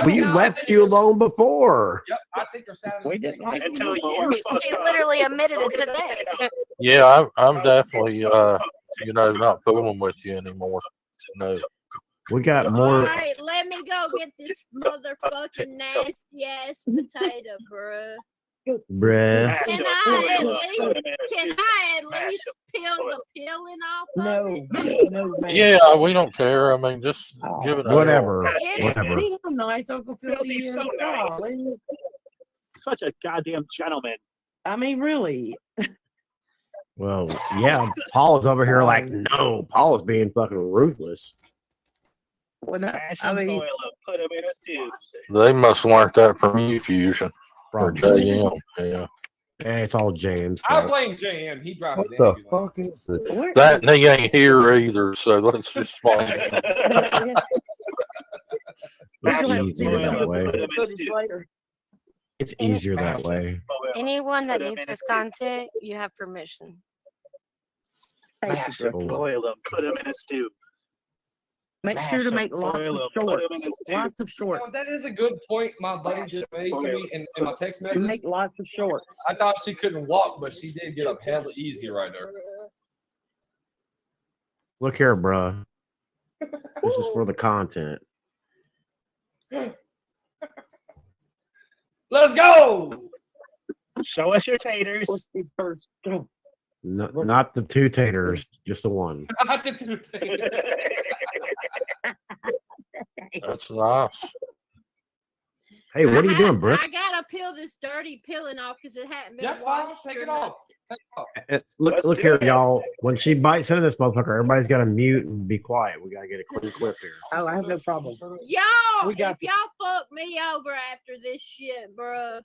[SPEAKER 10] we left you alone before.
[SPEAKER 12] Yep, I think you're sounding
[SPEAKER 11] We didn't like
[SPEAKER 12] until
[SPEAKER 11] you
[SPEAKER 12] you
[SPEAKER 11] before. She literally admitted it today.
[SPEAKER 13] Yeah, I'm definitely not fooling with you anymore. No.
[SPEAKER 10] We got
[SPEAKER 11] All
[SPEAKER 10] more.
[SPEAKER 11] right, let me go get this motherfucking nasty ass potato, bruh.
[SPEAKER 10] Bruh.
[SPEAKER 11] Can I at least peel the peeling off of it?
[SPEAKER 13] Yeah, we don't care. I mean, just give it a
[SPEAKER 10] Whatever.
[SPEAKER 11] Whatever.
[SPEAKER 10] Whatever.
[SPEAKER 11] how nice Uncle Philly is.
[SPEAKER 12] so nice. Such a goddamn gentleman.
[SPEAKER 11] I mean, really.
[SPEAKER 10] Well, yeah, Paul's over here like, no, Paul's being fucking ruthless.
[SPEAKER 12] Mash and boil him, put him in a stew.
[SPEAKER 13] They must have learned that from you, Fusion. Or
[SPEAKER 10] Probably.
[SPEAKER 13] JM. Yeah.
[SPEAKER 10] Yeah, it's all James.
[SPEAKER 12] I blame JM. He drives
[SPEAKER 3] What
[SPEAKER 12] it
[SPEAKER 3] the
[SPEAKER 12] in.
[SPEAKER 3] fuck is this?
[SPEAKER 13] That and he ain't here either, so let's just find him.
[SPEAKER 10] It's
[SPEAKER 12] Mash him,
[SPEAKER 10] easier
[SPEAKER 12] boil
[SPEAKER 10] that
[SPEAKER 12] him,
[SPEAKER 10] way.
[SPEAKER 12] put him in a stew.
[SPEAKER 10] It's easier that way.
[SPEAKER 14] Anyone that
[SPEAKER 12] Put 'em
[SPEAKER 14] needs
[SPEAKER 12] in a
[SPEAKER 14] this
[SPEAKER 12] stew.
[SPEAKER 14] content, you have permission.
[SPEAKER 12] Mash him, boil him, put him in a stew.
[SPEAKER 11] Make
[SPEAKER 12] Mash
[SPEAKER 11] sure to
[SPEAKER 12] him,
[SPEAKER 11] make lots
[SPEAKER 12] boil
[SPEAKER 11] of
[SPEAKER 12] him, put
[SPEAKER 11] shorts.
[SPEAKER 12] him in a stew.
[SPEAKER 11] Lots of shorts.
[SPEAKER 12] No,
[SPEAKER 15] That is a good point my buddy just made to me in my text message.
[SPEAKER 11] Make lots of shorts.
[SPEAKER 15] I thought she couldn't walk, but she did get up hella easy right there.
[SPEAKER 10] Look here, bruh. This is for the content.
[SPEAKER 15] Let's go.
[SPEAKER 12] Show us your taters.
[SPEAKER 11] Let's be first. Go.
[SPEAKER 10] No, not the two taters, just the one.
[SPEAKER 15] Not the two things.
[SPEAKER 13] That's nice.
[SPEAKER 10] Hey, what are you doing, Brooke?
[SPEAKER 11] I gotta peel this dirty peeling off because it hadn't been
[SPEAKER 15] That's fine.
[SPEAKER 11] washed.
[SPEAKER 15] Take
[SPEAKER 11] or
[SPEAKER 15] it off.
[SPEAKER 11] nothing.
[SPEAKER 15] Take it off.
[SPEAKER 10] Look,
[SPEAKER 12] Let's
[SPEAKER 10] look
[SPEAKER 12] do
[SPEAKER 10] here,
[SPEAKER 12] it.
[SPEAKER 10] y'all. When she bites into this motherfucker, everybody's got to mute and be quiet. We got to get a clean clip here.
[SPEAKER 11] Oh, I have no problem. Y'all,
[SPEAKER 15] We got
[SPEAKER 11] if y'all fuck me over after this shit, bruh.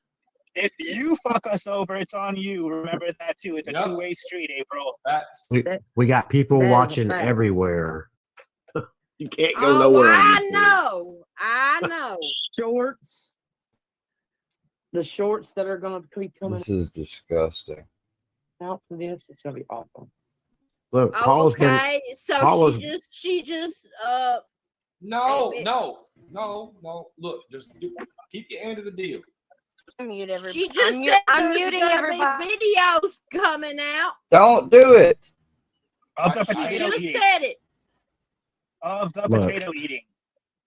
[SPEAKER 12] If you fuck us over, it's on you. Remember that too. It's a
[SPEAKER 15] Yep.
[SPEAKER 12] two-way street, April.
[SPEAKER 15] Facts.
[SPEAKER 10] We got people
[SPEAKER 11] that is a
[SPEAKER 10] watching
[SPEAKER 11] fact.
[SPEAKER 10] everywhere. You can't go
[SPEAKER 11] Oh,
[SPEAKER 10] nowhere. on
[SPEAKER 11] I
[SPEAKER 10] YouTube.
[SPEAKER 11] know. I know. Shorts. The shorts that are gonna be coming
[SPEAKER 3] This is disgusting.
[SPEAKER 11] out for this, it's gonna be awesome.
[SPEAKER 10] Look, Paul's getting.
[SPEAKER 11] Okay, so
[SPEAKER 10] Paula's-
[SPEAKER 11] she just
[SPEAKER 15] No,
[SPEAKER 11] Hey,
[SPEAKER 15] no. Look, just keep your end of the deal.
[SPEAKER 14] Mute everybody.
[SPEAKER 11] she just
[SPEAKER 14] I'm,
[SPEAKER 11] said
[SPEAKER 14] I'm
[SPEAKER 11] there's
[SPEAKER 14] muting
[SPEAKER 11] gonna
[SPEAKER 14] everybody.
[SPEAKER 11] be videos coming out.
[SPEAKER 3] Don't do it.
[SPEAKER 12] Of the
[SPEAKER 15] She
[SPEAKER 11] She
[SPEAKER 12] potato
[SPEAKER 11] just
[SPEAKER 12] eating.
[SPEAKER 11] said it.
[SPEAKER 12] Of the
[SPEAKER 10] Look.
[SPEAKER 12] potato eating.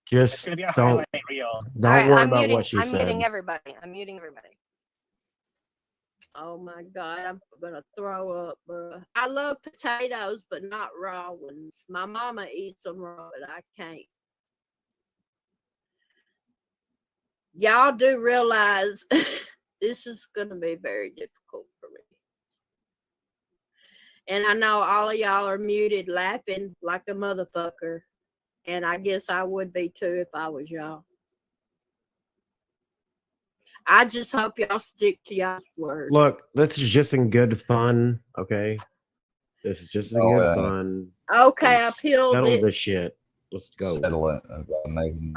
[SPEAKER 10] Just
[SPEAKER 12] gonna be a
[SPEAKER 10] don't
[SPEAKER 12] highlight reel.
[SPEAKER 14] All
[SPEAKER 10] don't
[SPEAKER 14] right,
[SPEAKER 10] worry
[SPEAKER 14] I'm
[SPEAKER 10] about
[SPEAKER 14] muting.
[SPEAKER 10] what she
[SPEAKER 14] I'm
[SPEAKER 10] said.
[SPEAKER 14] muting everybody. I'm muting everybody. Oh my God, I'm gonna throw up, bro. I love potatoes, but not raw ones. My mama eats them raw, but I can't. Y'all do realize this is gonna be very difficult for me. And I know all of y'all are muted laughing like a motherfucker. And I guess I would be too if I was y'all. I just hope y'all stick to y'all's word.
[SPEAKER 10] Look, this is just in good fun, okay? This is just in
[SPEAKER 3] No,
[SPEAKER 10] good
[SPEAKER 3] it ain't.
[SPEAKER 10] fun.
[SPEAKER 14] Okay, I
[SPEAKER 10] Let's
[SPEAKER 14] peeled
[SPEAKER 10] settle
[SPEAKER 14] it.
[SPEAKER 10] this shit. Let's go.
[SPEAKER 3] Settle it.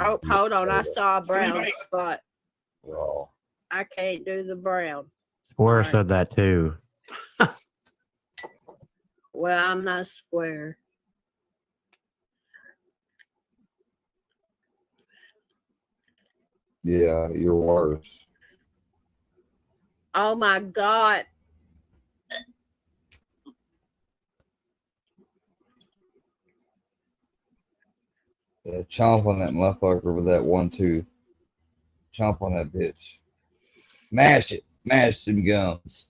[SPEAKER 14] Oh, hold on. I saw a brown
[SPEAKER 12] Somebody-
[SPEAKER 14] spot.
[SPEAKER 3] Raw.
[SPEAKER 14] I can't do the brown.
[SPEAKER 10] Square
[SPEAKER 14] Alright.
[SPEAKER 10] said that too.
[SPEAKER 14] Well, I'm not square.
[SPEAKER 3] Yeah, you're worse.
[SPEAKER 14] Oh my God.
[SPEAKER 3] Yeah, chomp on that motherfucker with that 1 2. Chomp on that bitch. Mash it. Mash them gums.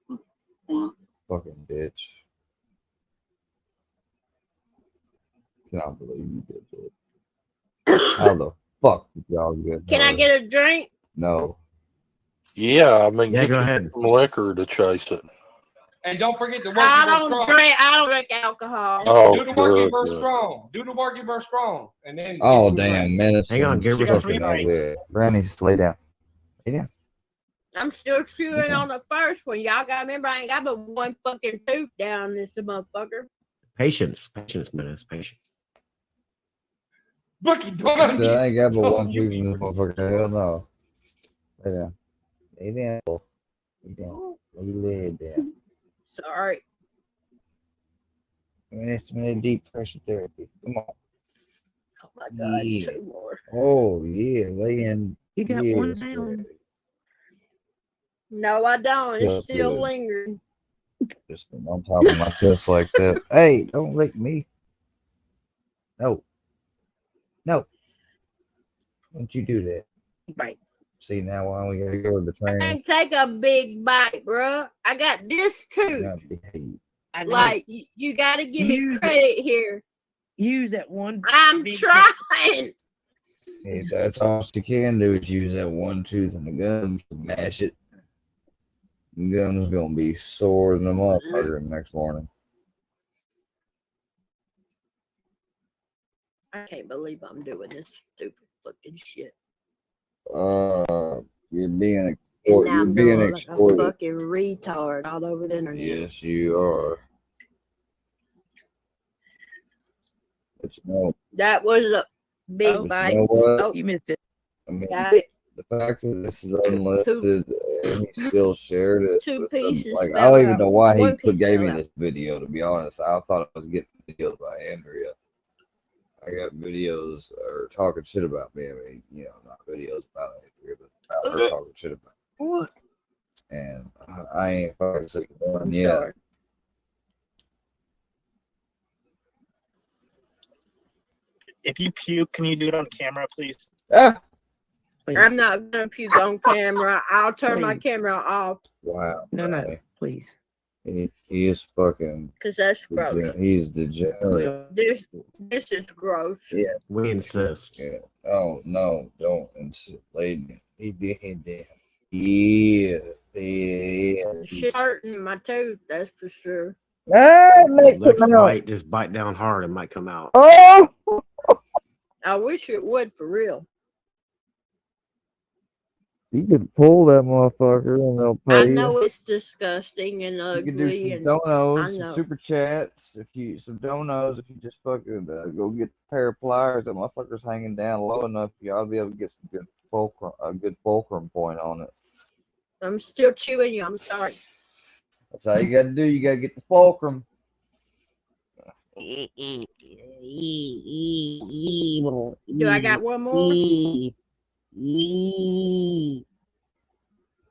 [SPEAKER 3] Fucking bitch. Cannot believe you did that. How the fuck did y'all get
[SPEAKER 14] Can I
[SPEAKER 3] her?
[SPEAKER 14] get a drink?
[SPEAKER 3] No.
[SPEAKER 13] Yeah, I mean,
[SPEAKER 10] Yeah,
[SPEAKER 13] get
[SPEAKER 10] go
[SPEAKER 13] you
[SPEAKER 10] ahead.
[SPEAKER 13] some liquor to chase it.
[SPEAKER 15] And don't forget to work
[SPEAKER 14] I
[SPEAKER 15] your
[SPEAKER 14] don't
[SPEAKER 15] strong.
[SPEAKER 14] drink. I don't drink alcohol.
[SPEAKER 13] Oh,
[SPEAKER 15] Do the work
[SPEAKER 13] good,
[SPEAKER 15] verse
[SPEAKER 13] good.
[SPEAKER 15] strong. Do the work verse strong. And then
[SPEAKER 3] Oh,
[SPEAKER 15] get you a drink.
[SPEAKER 3] damn, man.
[SPEAKER 10] Hang on, give her some
[SPEAKER 3] fucking
[SPEAKER 12] drinks.
[SPEAKER 3] ugly. Granny, just lay down. Lay down.
[SPEAKER 14] I'm still chewing
[SPEAKER 3] Yeah.
[SPEAKER 14] on the first one. Y'all gotta remember I ain't got but one fucking tooth down this motherfucker.
[SPEAKER 10] Patience, Menace, patience.
[SPEAKER 15] Bucky, don't
[SPEAKER 3] I said,
[SPEAKER 15] get.
[SPEAKER 3] I ain't got but
[SPEAKER 15] don't
[SPEAKER 3] one
[SPEAKER 15] get-
[SPEAKER 3] tooth in this motherfucker. Hell no. Lay down. Lay down. Lay down. Lay head down.
[SPEAKER 14] Sorry.
[SPEAKER 3] I mean, it's been deep pressure therapy. Come on.
[SPEAKER 14] Oh my God,
[SPEAKER 3] Yeah.
[SPEAKER 14] 2 more.
[SPEAKER 3] Oh, yeah. Lay in.
[SPEAKER 11] You got
[SPEAKER 3] Yeah,
[SPEAKER 11] one
[SPEAKER 3] it's
[SPEAKER 11] down.
[SPEAKER 3] good.
[SPEAKER 14] No, I don't.
[SPEAKER 3] Feels
[SPEAKER 14] It's still
[SPEAKER 3] good.
[SPEAKER 14] lingering.
[SPEAKER 3] Just on top of my chest like that. Hey, don't lick me. No. No. Don't you do that.
[SPEAKER 11] Right.
[SPEAKER 3] See, now why we gotta go to the
[SPEAKER 14] I
[SPEAKER 3] train?
[SPEAKER 14] can't take a big bite, bruh. I got this tooth.
[SPEAKER 3] Not behave.
[SPEAKER 11] I know.
[SPEAKER 14] Like, you gotta give me
[SPEAKER 11] Use it.
[SPEAKER 14] credit here.
[SPEAKER 11] Use that one.
[SPEAKER 14] I'm
[SPEAKER 11] big
[SPEAKER 14] trying.
[SPEAKER 3] Hey, that's all she can do is use that one tooth and the gums to mash it. The gums gonna be sore than a motherfucker the next morning.
[SPEAKER 14] I can't believe I'm doing this stupid fucking shit.
[SPEAKER 3] You're being
[SPEAKER 14] And
[SPEAKER 3] exploited.
[SPEAKER 14] now
[SPEAKER 3] You're
[SPEAKER 14] I'm
[SPEAKER 3] being
[SPEAKER 14] doing like a
[SPEAKER 3] exploited.
[SPEAKER 14] fucking retard all over the internet.
[SPEAKER 3] Yes, you are. But you know,
[SPEAKER 14] That was a big
[SPEAKER 11] Oh,
[SPEAKER 3] but
[SPEAKER 14] bite.
[SPEAKER 3] you know what?
[SPEAKER 14] Oh,
[SPEAKER 11] You missed it.
[SPEAKER 3] I mean,
[SPEAKER 14] got it.
[SPEAKER 3] the fact that this is unlisted and he still shared it.
[SPEAKER 14] 2
[SPEAKER 3] with
[SPEAKER 14] pieces
[SPEAKER 3] like, I
[SPEAKER 14] fell
[SPEAKER 3] don't even
[SPEAKER 14] out.
[SPEAKER 3] know why he
[SPEAKER 14] 1 piece
[SPEAKER 3] gave
[SPEAKER 14] fell
[SPEAKER 3] me
[SPEAKER 14] out.
[SPEAKER 3] this video, to be honest. I thought I was getting videos by Andrea. I got videos or talking shit about me. I mean, you know, not videos about Andrea, but about her talking shit about me.
[SPEAKER 14] What?
[SPEAKER 3] And I ain't fucking sick of one
[SPEAKER 14] I'm
[SPEAKER 3] yet.
[SPEAKER 14] sorry.
[SPEAKER 12] If you puke, can you do it on camera, please?
[SPEAKER 3] Ah!
[SPEAKER 11] Please.
[SPEAKER 14] I'm not gonna puke on camera. I'll turn my
[SPEAKER 11] Please.
[SPEAKER 14] camera off
[SPEAKER 3] Wow.
[SPEAKER 11] No, no,
[SPEAKER 3] Ronnie.
[SPEAKER 11] please.
[SPEAKER 3] He is fucking.
[SPEAKER 14] because that's gross.
[SPEAKER 3] He's degenerate.
[SPEAKER 14] This is gross.
[SPEAKER 3] Yeah.
[SPEAKER 10] We insist.
[SPEAKER 3] Yeah. Oh no! Don't insist, lady. He did that. Yeah. Yeah.
[SPEAKER 14] Shit's hurting my tooth, that's for sure.
[SPEAKER 3] Ah, make
[SPEAKER 10] Next
[SPEAKER 3] come out.
[SPEAKER 10] bite, just bite down hard. It might come out.
[SPEAKER 3] Oh!
[SPEAKER 14] I wish it would for real.
[SPEAKER 3] You could pull that motherfucker and they'll
[SPEAKER 14] I
[SPEAKER 3] pay you.
[SPEAKER 14] know it's disgusting and
[SPEAKER 3] You could do
[SPEAKER 14] ugly,
[SPEAKER 3] some
[SPEAKER 14] and I
[SPEAKER 3] donos, some
[SPEAKER 14] know.
[SPEAKER 3] super chats. If you if you just fucking go get a pair of pliers, that motherfucker's hanging down low enough, you ought to be able to get some good fulcrum point on it.
[SPEAKER 14] I'm still chewing you. I'm sorry.
[SPEAKER 3] That's how you got to do. You got to get the fulcrum.
[SPEAKER 14] Do I got one more?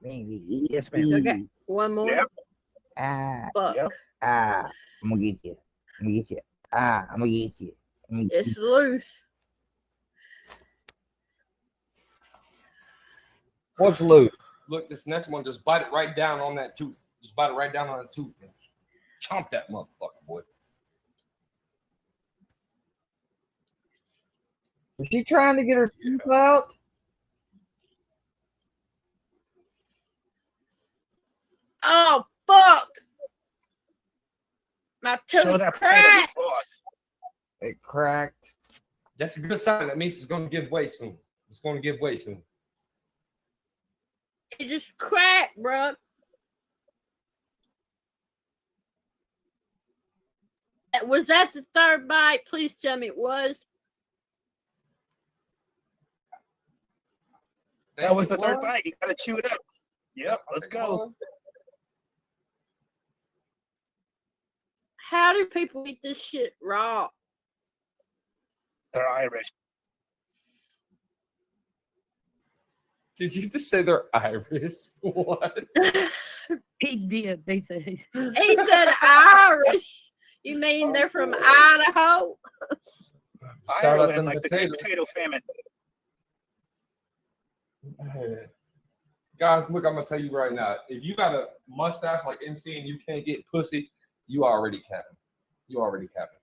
[SPEAKER 11] Yes, ma'am.
[SPEAKER 14] Okay, one more.
[SPEAKER 12] Yep.
[SPEAKER 14] Fuck.
[SPEAKER 12] Yep.
[SPEAKER 3] I'm gonna get you. I'm gonna get you. I'm gonna get you.
[SPEAKER 14] It's loose.
[SPEAKER 3] What's loose?
[SPEAKER 15] Look, this next one, just bite it right down on that tooth. Just bite it right down on the tooth. And chomp that motherfucker, boy.
[SPEAKER 3] Is she trying to get her teeth out?
[SPEAKER 14] Oh fuck! My
[SPEAKER 12] Show
[SPEAKER 14] tooth
[SPEAKER 12] that potato
[SPEAKER 14] cracked.
[SPEAKER 12] boss.
[SPEAKER 3] It cracked.
[SPEAKER 15] That's a good sign. That means it's going to give way soon. It's going to give way soon.
[SPEAKER 14] It just cracked, bro. Was that the third bite? Please tell me it was.
[SPEAKER 12] That was the third bite. You gotta chew it up. Yep, let's go.
[SPEAKER 14] How do people eat this shit raw?
[SPEAKER 12] They're Irish.
[SPEAKER 15] Did you just say they're Irish? What?
[SPEAKER 11] He did. They said.
[SPEAKER 14] He said Irish. You mean they're from Idaho?
[SPEAKER 15] Shout out
[SPEAKER 12] Ireland,
[SPEAKER 15] them
[SPEAKER 12] like the great
[SPEAKER 15] potatoes.
[SPEAKER 12] potato famine.
[SPEAKER 15] Guys, look, I'm gonna tell you right now. If you got a mustache like MC and you can't get pussy, you already capping. You already capping.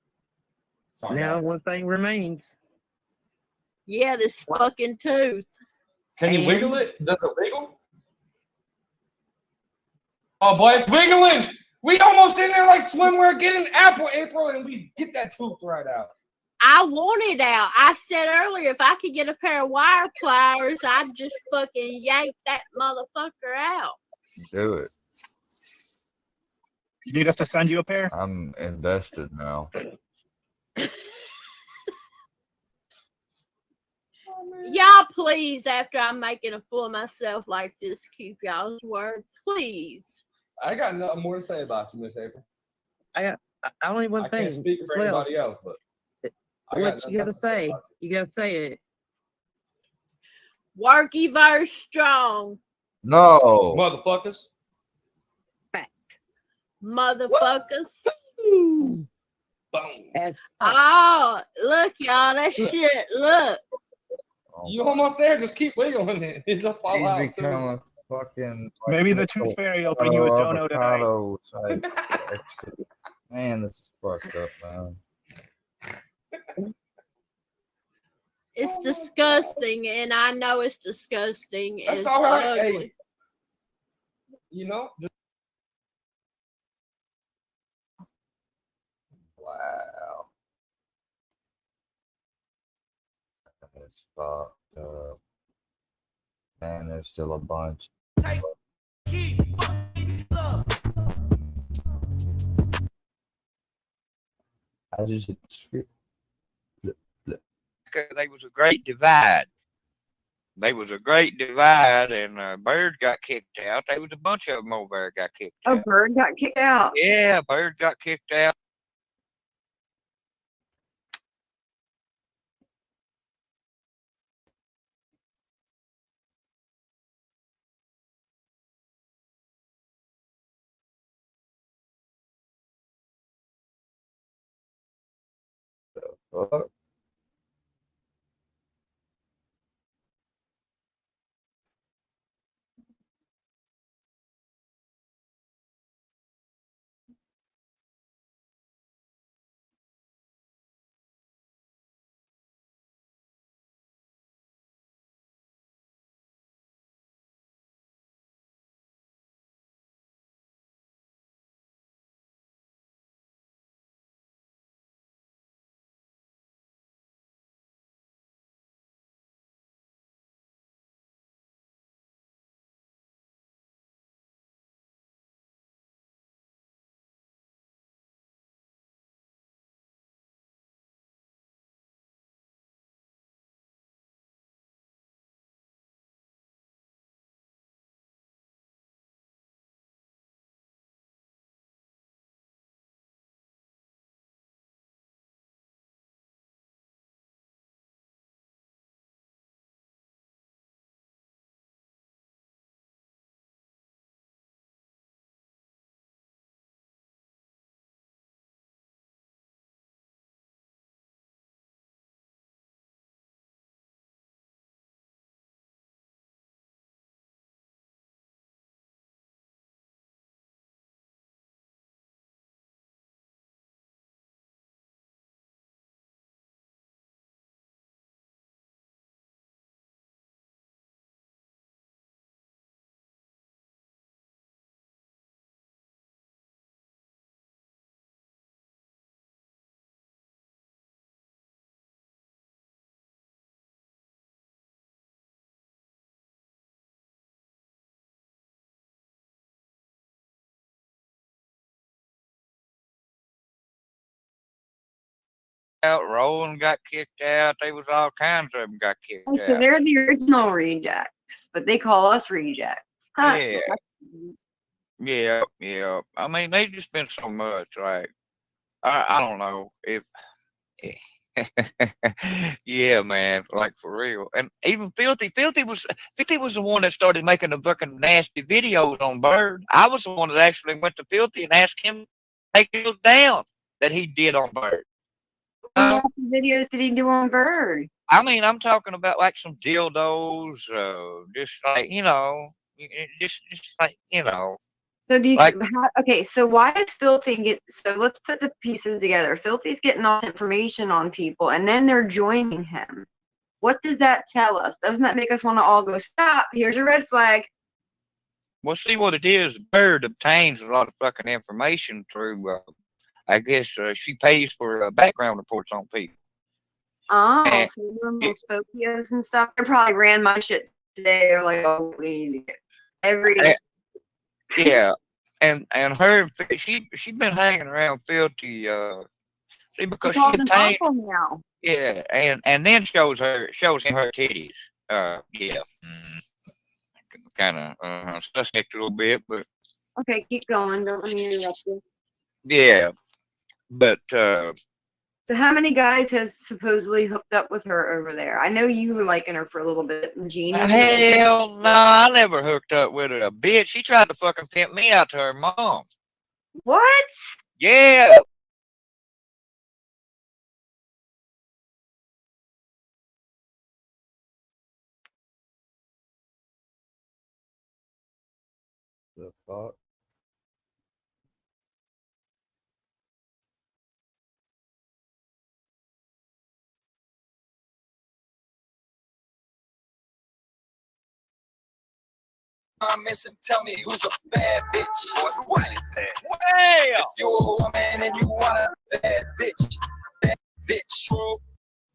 [SPEAKER 15] Sorry,
[SPEAKER 11] Now
[SPEAKER 15] guys.
[SPEAKER 11] one thing remains.
[SPEAKER 14] Yeah, this fucking tooth.
[SPEAKER 15] Can you
[SPEAKER 11] And-
[SPEAKER 15] wiggle it? Does it wiggle? Oh boy, it's wiggling. We almost in there like swimwear getting apple April, and we get that tooth right out.
[SPEAKER 14] I want it out. I said earlier, if I could get a pair of wire pliers, I'd just fucking yank that motherfucker out.
[SPEAKER 3] Do it.
[SPEAKER 12] You need us to send you a pair?
[SPEAKER 3] I'm invested now.
[SPEAKER 14] Y'all, please, after I'm making a fool of myself like this, keep y'all's word, please.
[SPEAKER 15] I got nothing more to say about you, Miss April.
[SPEAKER 11] I only one
[SPEAKER 15] I
[SPEAKER 11] thing.
[SPEAKER 15] can't speak for
[SPEAKER 11] Well,
[SPEAKER 15] anybody else, but I got
[SPEAKER 11] what
[SPEAKER 15] nothing
[SPEAKER 11] you gotta
[SPEAKER 15] else to say
[SPEAKER 11] say?
[SPEAKER 15] about
[SPEAKER 11] You gotta say it.
[SPEAKER 14] Worky verse strong.
[SPEAKER 3] No.
[SPEAKER 15] Motherfuckers.
[SPEAKER 14] Motherfuckers.
[SPEAKER 15] Boom.
[SPEAKER 14] Oh, look, y'all, that shit, look.
[SPEAKER 15] You almost there. Just keep wiggling it. It'll fall out
[SPEAKER 3] He's
[SPEAKER 15] soon.
[SPEAKER 3] become a fucking.
[SPEAKER 12] Maybe the Tooth Fairy will bring you a dono tonight.
[SPEAKER 3] avocado type exit. Man, this is fucked up, man.
[SPEAKER 14] It's disgusting, and I know it's disgusting.
[SPEAKER 15] That's
[SPEAKER 14] It's
[SPEAKER 15] all right.
[SPEAKER 14] ugly.
[SPEAKER 15] Hey, you know,
[SPEAKER 3] Wow. That's fucked up. Man, there's still a bunch. I just hit the script.
[SPEAKER 16] They was a great divide. They was a great divide, and Bird got kicked out. There was a bunch of them over there got kicked out.
[SPEAKER 2] Oh, Bird got kicked out.
[SPEAKER 16] Yeah, Bird got kicked out.
[SPEAKER 3] Fuck.
[SPEAKER 16] out. Roland got kicked out. They was all kinds of them got kicked
[SPEAKER 2] Oh, so
[SPEAKER 16] out.
[SPEAKER 2] they're the original rejects, but they call us rejects. Huh.
[SPEAKER 16] Yeah. Yeah, yeah. I mean, they just been so much. Like, I don't know if. Yeah, man, like for real. And even Filthy was the one that started making the fucking nasty videos on Bird. I was the one that actually went to Filthy and asked him to take those down that he did on Bird.
[SPEAKER 2] What videos did he do on Bird?
[SPEAKER 16] I mean, I'm talking about like some dildos, just like just like
[SPEAKER 2] So do you
[SPEAKER 16] like
[SPEAKER 2] okay, so why is Filthy so let's put the pieces together. Filthy's getting all this information on people and then they're joining him. What does that tell us? Doesn't that make us want to all go, stop, here's a red flag?
[SPEAKER 16] Well, see what it is. Bird obtains a lot of fucking information through. I guess she pays for background reports on people.
[SPEAKER 2] Oh,
[SPEAKER 16] And
[SPEAKER 2] so normal Spokios and stuff. They probably ran my shit today. They're like, oh, we need to get every.
[SPEAKER 16] Yeah, and her she been hanging around Filthy. See, because she obtained.
[SPEAKER 2] Now.
[SPEAKER 16] Yeah, and then shows him her titties. Yeah, kind of suspect a little bit, but
[SPEAKER 2] Okay, keep going. Don't let me interrupt you.
[SPEAKER 16] yeah, but
[SPEAKER 2] So how many guys has supposedly hooked up with her over there? I know you were liking her for a little bit. Gene.
[SPEAKER 16] hell no, I never hooked up with her. A bitch. She tried to fucking pimp me out to her mom.
[SPEAKER 2] What?
[SPEAKER 16] Yeah.
[SPEAKER 3] The fuck?
[SPEAKER 17] Comments and tell me who's a bad bitch. Boy, who is bad?
[SPEAKER 16] Well.
[SPEAKER 17] If you're a woman and you want a bad bitch, true.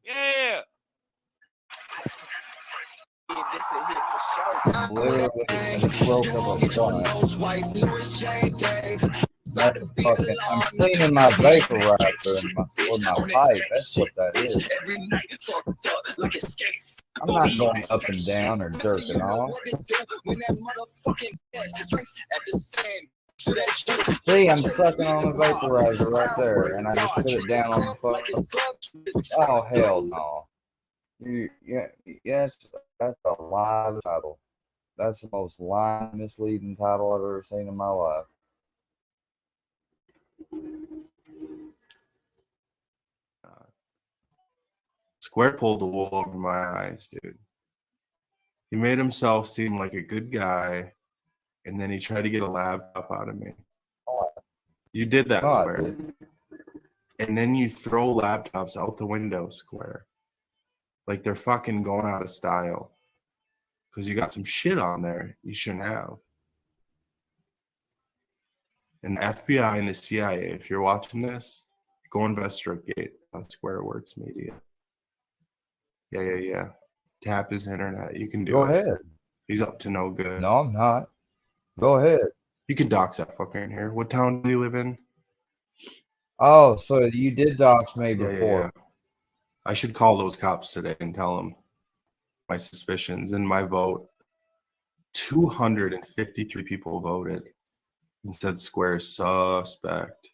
[SPEAKER 16] Yeah.
[SPEAKER 17] This a hit for sure.
[SPEAKER 3] Literally, I just broke up a fucking, I'm cleaning my vaporizer with my pipe. That's what that is. I'm not going up and down or jerking off. See, I'm sucking on the vaporizer right there, and I just put it down on the fucking. Oh hell no! Yes, that's a lie title. That's the most lying, misleading title I've ever seen in my life.
[SPEAKER 18] Square pulled the wool over my eyes, dude. He made himself seem like a good guy, and then he tried to get a laptop out of me. You did that, Square. And then you throw laptops out the window, Square. Like they're fucking going out of style. Because you got some shit on there you shouldn't have. And the FBI and the CIA, if you're watching this, go investigate on Squareworks Media. Yeah. Tap his internet. You can do it.
[SPEAKER 3] Go ahead.
[SPEAKER 18] He's up to no good.
[SPEAKER 3] No, I'm not. Go ahead.
[SPEAKER 18] You can dox that fucker in here. What town do you live in?
[SPEAKER 3] Oh, so you did dox me before.
[SPEAKER 18] Yeah. I should call those cops today and tell them my suspicions and my vote. 253 people voted and said Square suspect.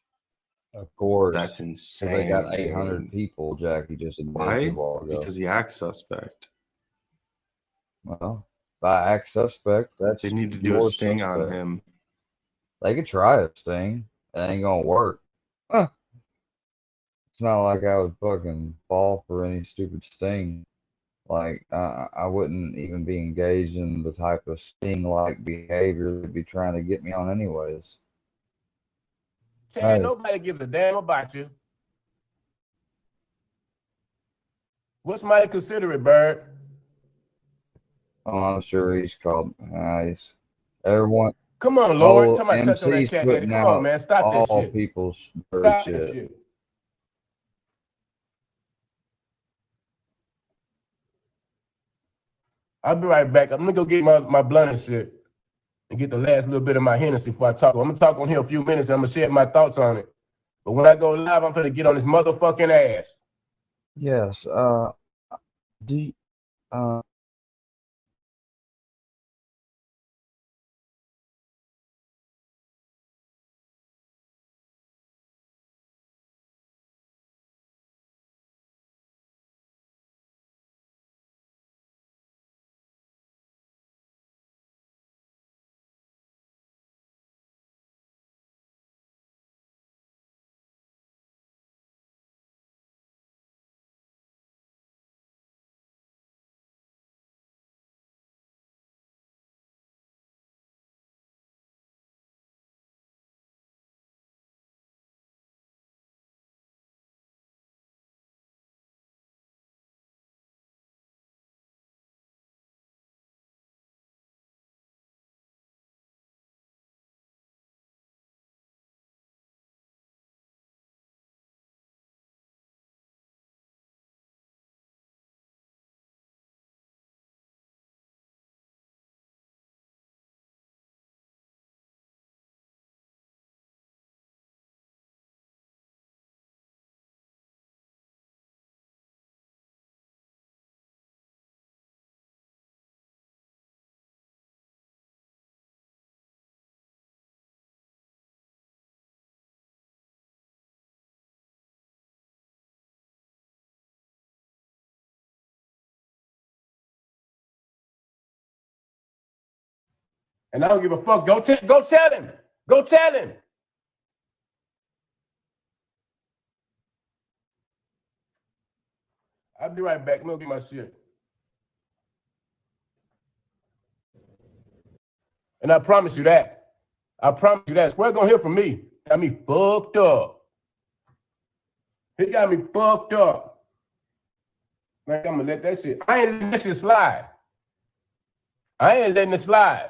[SPEAKER 3] Of course.
[SPEAKER 18] That's insane.
[SPEAKER 3] They got 800 people, Jackie just admitted
[SPEAKER 18] Why?
[SPEAKER 3] a while ago.
[SPEAKER 18] Because he acts suspect.
[SPEAKER 3] Well, if I act suspect, that's
[SPEAKER 18] they need to do a sting on him.
[SPEAKER 3] They could try a sting. It ain't gonna work. Huh. It's not like I would fucking fall for any stupid sting. Like, I wouldn't even be engaged in the type of sting-like behavior they'd be trying to get me on anyways.
[SPEAKER 19] Chad, nobody gives a damn about you. What's mighty considerate, Bird?
[SPEAKER 3] Oh, I'm sure he's called. Nice. Everyone.
[SPEAKER 19] Come on, Lord.
[SPEAKER 3] Oh,
[SPEAKER 19] Somebody touch on that
[SPEAKER 3] MC's
[SPEAKER 19] cat.
[SPEAKER 3] putting
[SPEAKER 19] Come on,
[SPEAKER 3] out
[SPEAKER 19] man. Stop this
[SPEAKER 3] all
[SPEAKER 19] shit.
[SPEAKER 3] people's bird
[SPEAKER 19] Stop this
[SPEAKER 3] shit.
[SPEAKER 19] shit. I'll be right back. I'm gonna go get my blunt and shit and get the last little bit of my Hennessy before I talk. I'm gonna talk on here a few minutes and I'm gonna share my thoughts on it. But when I go live, I'm gonna get on this motherfucking ass.
[SPEAKER 3] Yes. Do you,
[SPEAKER 19] And I don't give a fuck. Go tell him. Go tell him. I'll be right back. I'm gonna get my shit. And I promise you that. I promise you that. Square gonna hear from me. Got me fucked up. He got me fucked up. Like I'm gonna let that shit. I ain't letting that shit slide. I ain't letting it slide.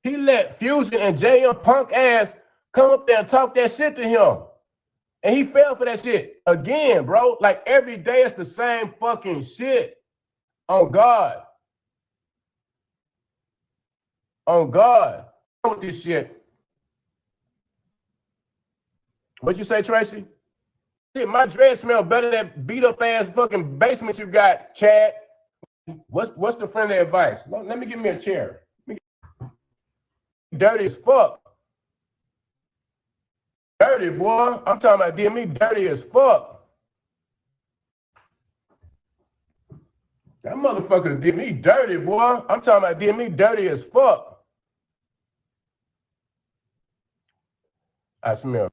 [SPEAKER 19] He let Fusion and JM punk ass come up there and talk that shit to him. And he fell for that shit. Again, bro. Like every day it's the same fucking shit. On God. On God. With this shit. What you say, Tracy? Shit, my dread smell better than beat up ass fucking basement you got, Chad. What's the friendly advice? Let me give me a chair. Dirty as fuck. Dirty, boy. I'm talking about did me dirty as fuck. That motherfucker did me dirty, boy. I'm talking about did me dirty as fuck. I smell.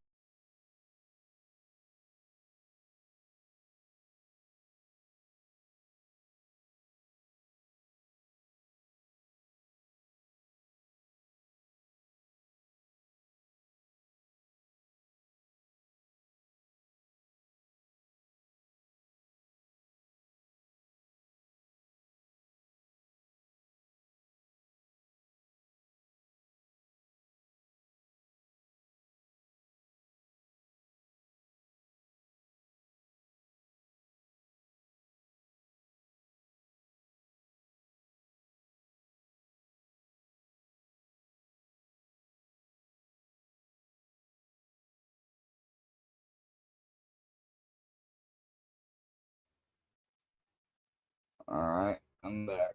[SPEAKER 3] all right, I'm back.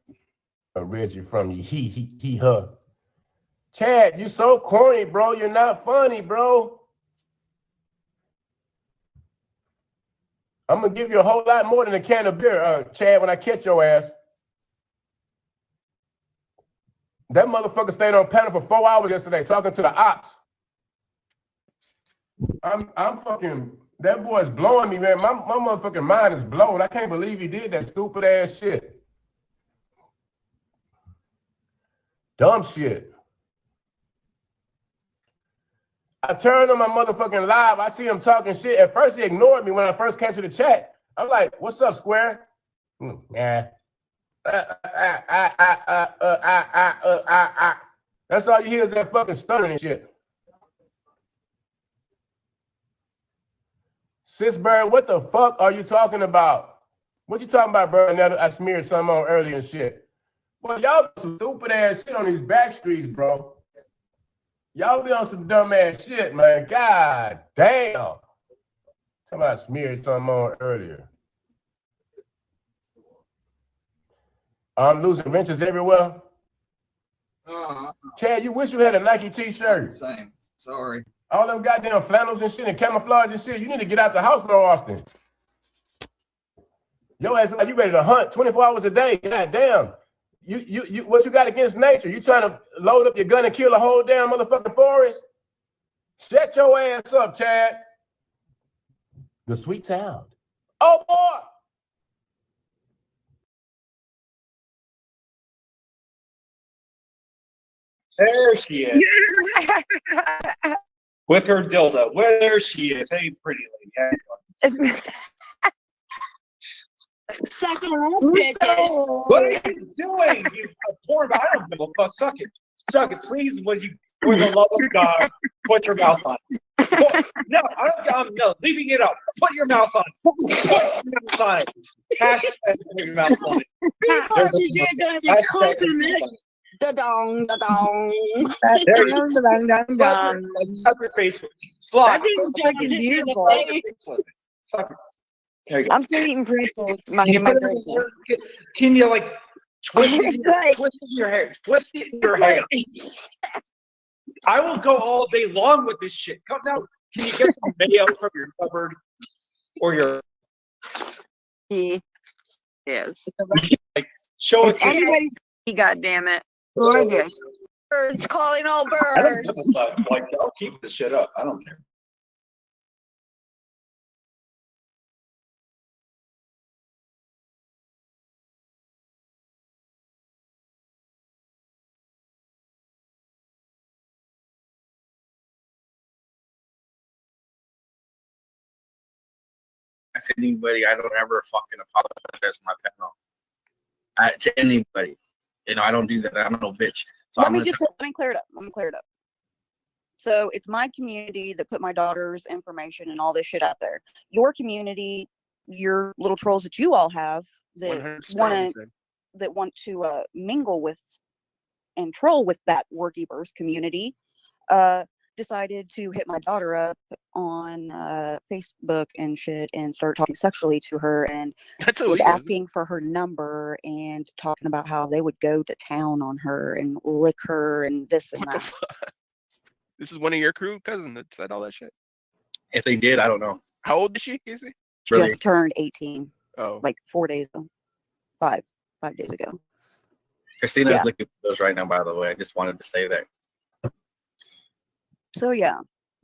[SPEAKER 19] Reggie from you, he, her. Chad, you so corny, bro. You're not funny, bro. I'm gonna give you a whole lot more than a can of beer, Chad, when I catch your ass. That motherfucker stayed on panel for 4 hours yesterday talking to the ops. I'm fucking, that boy's blowing me, man. My motherfucking mind is blown. I can't believe he did that stupid ass shit. Dumb shit. I turned on my motherfucking live. I see him talking shit. At first, he ignored me when I first came to the chat. I'm like, what's up, Square? Yeah. That's all you hear is that fucking stuttering shit. Sis Bird, what the fuck are you talking about? What you talking about, bro? Now I smeared something on earlier and shit. Well, y'all do some stupid ass shit on these back streets, bro. Y'all be on some dumb ass shit, man. God damn. Somebody smeared something on earlier. I'm losing ventures everywhere. Chad, you wish you had a Nike t-shirt.
[SPEAKER 3] Same. Sorry.
[SPEAKER 19] All them goddamn flannels and shit and camouflage and shit. You need to get out the house more often. Your ass like you ready to hunt 24 hours a day. God damn. You what you got against nature? You trying to load up your gun and kill a whole damn motherfucking forest? Shut your ass up, Chad. The sweet sound. Oh boy.
[SPEAKER 7] There she is. With her dildo. There she is. Hey, pretty lady.
[SPEAKER 14] Sucking up, bitches.
[SPEAKER 7] What are you doing? You poor I don't give a fuck. Suck it. Suck it, please. For the love of God, put your mouth on it. No, I don't. I'm no, leaving it up.Ut your mouth on it. Put your mouth on it. Hashtag put your mouth on it.
[SPEAKER 14] You're gonna be clipping it. Da-dong, da-dong.
[SPEAKER 7] There you go. Suck your face. Slot.
[SPEAKER 14] That thing's fucking beautiful.
[SPEAKER 7] Suck it. There you go.
[SPEAKER 14] I'm still eating pretzels. My
[SPEAKER 7] Can you like twist it in your hair? Twist it in your hair. I will go all day long with this shit. Come now. Can you get some mayo from your cupboard or your?
[SPEAKER 2] Yes.
[SPEAKER 7] Like, show it to me.
[SPEAKER 2] Anybody's God damn it. Gorgeous. Birds calling all
[SPEAKER 7] I don't
[SPEAKER 2] birds.
[SPEAKER 7] give a fuck. Like, I'll keep this shit up. I don't care.
[SPEAKER 20] I said anybody, I don't ever fucking apologize to my panel. To anybody. You know, I don't do that. I'm no bitch. So
[SPEAKER 21] Let me clear it up. Let me clear it up. So it's my community that put my daughter's information and all this shit out there. Your community, your little trolls that you all have that want to mingle with and troll with that Workyverse community, decided to hit my daughter up on Facebook and shit and start talking sexually to her and was asking for her number and talking about how they would go to town on her and lick her and this and that.
[SPEAKER 22] This is one of your crew cousins that said all that shit.
[SPEAKER 20] If they did, I don't know.
[SPEAKER 22] How old is she, Casey?
[SPEAKER 21] Just turned 18.
[SPEAKER 22] Oh.
[SPEAKER 21] Like 4 days ago. 5 days ago.
[SPEAKER 20] Christina's
[SPEAKER 21] Yeah.
[SPEAKER 20] looking for those right now, by the way. I just wanted to say that.
[SPEAKER 21] So yeah,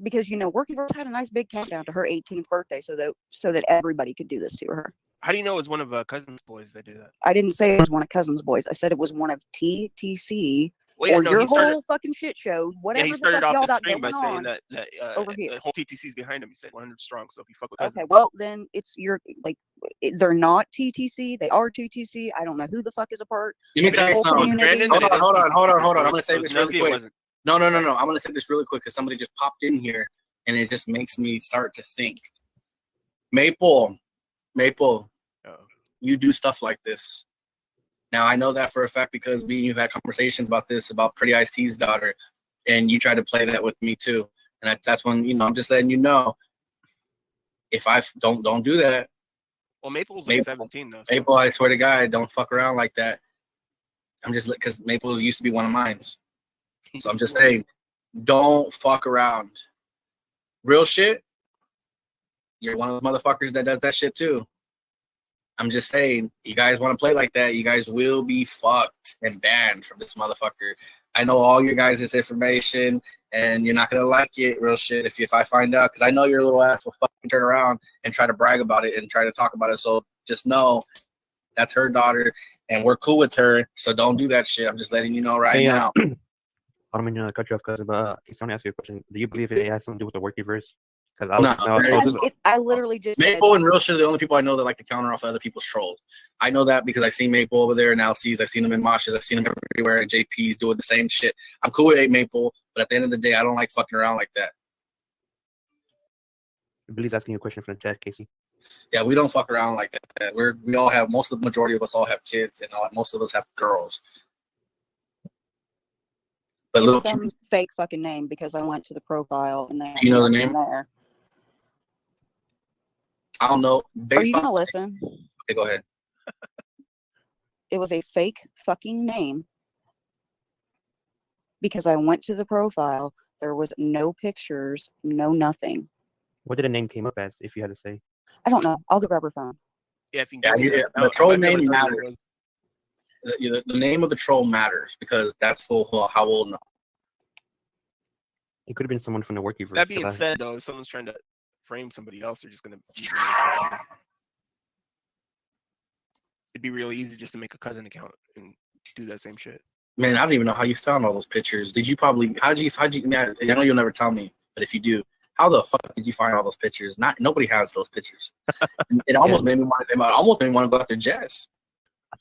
[SPEAKER 21] because Workyverse had a nice big countdown to her 18th birthday, so that everybody could do this to her.
[SPEAKER 22] How do you know it was one of Cousin's boys that do that?
[SPEAKER 21] I didn't say it was one of Cousin's boys. I said it was one of TTC
[SPEAKER 22] Well, yeah,
[SPEAKER 21] or
[SPEAKER 22] no,
[SPEAKER 21] your
[SPEAKER 22] he started-
[SPEAKER 21] whole fucking shit show. Whatever
[SPEAKER 22] he
[SPEAKER 21] the
[SPEAKER 22] started
[SPEAKER 21] fuck y'all
[SPEAKER 22] off the
[SPEAKER 21] got
[SPEAKER 22] stream by
[SPEAKER 21] going
[SPEAKER 22] saying
[SPEAKER 21] on
[SPEAKER 22] that
[SPEAKER 21] over here.
[SPEAKER 22] the whole TTC's behind him. He said 100 strong. So if you fuck with Cousin,
[SPEAKER 21] Okay, well then they're not TTC. They are TTC. I don't know who the fuck is a part.
[SPEAKER 20] Let me
[SPEAKER 21] of the
[SPEAKER 20] tell you
[SPEAKER 21] whole
[SPEAKER 20] something.
[SPEAKER 21] community.
[SPEAKER 20] Hold on. I'm going to say
[SPEAKER 22] It was
[SPEAKER 20] this really
[SPEAKER 22] Nosy, it
[SPEAKER 20] quick.
[SPEAKER 22] wasn't.
[SPEAKER 20] No. I'm going to say this really quick because somebody just popped in here and it just makes me start to think. Maple, you do stuff like this. Now, I know that for a fact because me and you had conversations about this, about Pretty Ice-T's daughter, and you tried to play that with me too. And that's when, I'm just letting you know, if I don't do that.
[SPEAKER 22] Well, Maple's like 17 though. So.
[SPEAKER 20] Maple, I swear to God, don't fuck around like that. I'm just because Maple used to be one of mine. So I'm just saying, don't fuck around. Real shit, you're one of the motherfuckers that does that shit too. I'm just saying, you guys want to play like that, you guys will be fucked and banned from this motherfucker. I know all your guys' information, and you're not gonna like it, real shit, if I find out, because I know your little ass will fucking turn around and try to brag about it and try to talk about it. So just know that's her daughter, and we're cool with her. So don't do that shit. I'm just letting you know right now.
[SPEAKER 23] I don't mean to cut you off, cousin, but he's trying to ask you a question. Do you believe it has something to do with the Workyverse? Because
[SPEAKER 21] I literally just
[SPEAKER 20] Maple and Real Shit are the only people I know that like to counter off other people's trolls. I know that because I seen Maple over there in LC's. I've seen him in Moshes. I've seen him everywhere, and JP's doing the same shit. I'm cool with Maple, but at the end of the day, I don't like fucking around like that.
[SPEAKER 23] Billy's asking you a question from the chat, Casey.
[SPEAKER 20] Yeah, we don't fuck around like that. We all have, most of the majority of us all have kids, and most of us have girls. But little
[SPEAKER 21] some fake fucking name because I went to the profile and then
[SPEAKER 20] you know the name?
[SPEAKER 21] there.
[SPEAKER 20] I don't know.
[SPEAKER 21] Are
[SPEAKER 20] Based
[SPEAKER 21] you
[SPEAKER 20] on
[SPEAKER 21] gonna listen?
[SPEAKER 20] okay, go ahead.
[SPEAKER 21] It was a fake fucking name because I went to the profile. There was no pictures, no nothing.
[SPEAKER 23] What did the name came up as? If you had to say.
[SPEAKER 21] I don't know. I'll go grab her phone.
[SPEAKER 22] Yeah, if you
[SPEAKER 20] Yeah,
[SPEAKER 22] can give me that
[SPEAKER 20] the
[SPEAKER 22] account, I
[SPEAKER 20] troll
[SPEAKER 22] might be able
[SPEAKER 20] name
[SPEAKER 22] to tell you what it
[SPEAKER 20] matters.
[SPEAKER 22] was.
[SPEAKER 20] The name of the troll matters because that's how we'll know.
[SPEAKER 23] It could have been someone from the workiverse.
[SPEAKER 22] That being said, though, if someone's trying to frame somebody else, they're just gonna. It'd be really easy just to make a cousin account and do that same shit.
[SPEAKER 20] Man, I don't even know how you found all those pictures. Did you probably? How'd you? Man, I know you'll never tell me, but if you do, how the fuck did you find all those pictures? Nobody has those pictures. It almost made me want. It almost made me want to go after Jess.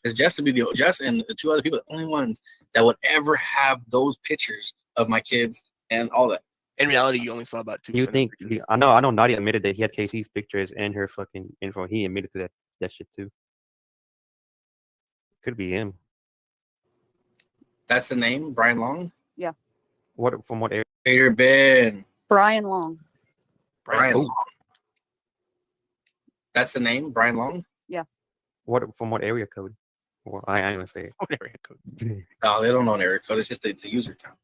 [SPEAKER 20] Because Jess would be Jess and the two other people, the only ones that would ever have those pictures of my kids and all that.
[SPEAKER 22] In reality, you only saw about 2%.
[SPEAKER 23] You think? I know. Nadia admitted that he had Casey's pictures and her fucking info. He admitted to that shit too. Could be him.
[SPEAKER 20] That's the name, Brian Long.
[SPEAKER 21] Yeah.
[SPEAKER 23] What from what area?
[SPEAKER 20] Peter Ben.
[SPEAKER 21] Brian Long.
[SPEAKER 20] Brian Long. That's the name, Brian Long.
[SPEAKER 21] Yeah.
[SPEAKER 23] What from what area code? Well, I ain't gonna say it.
[SPEAKER 22] What area code?
[SPEAKER 20] No, they don't know an area code. It's just the user count.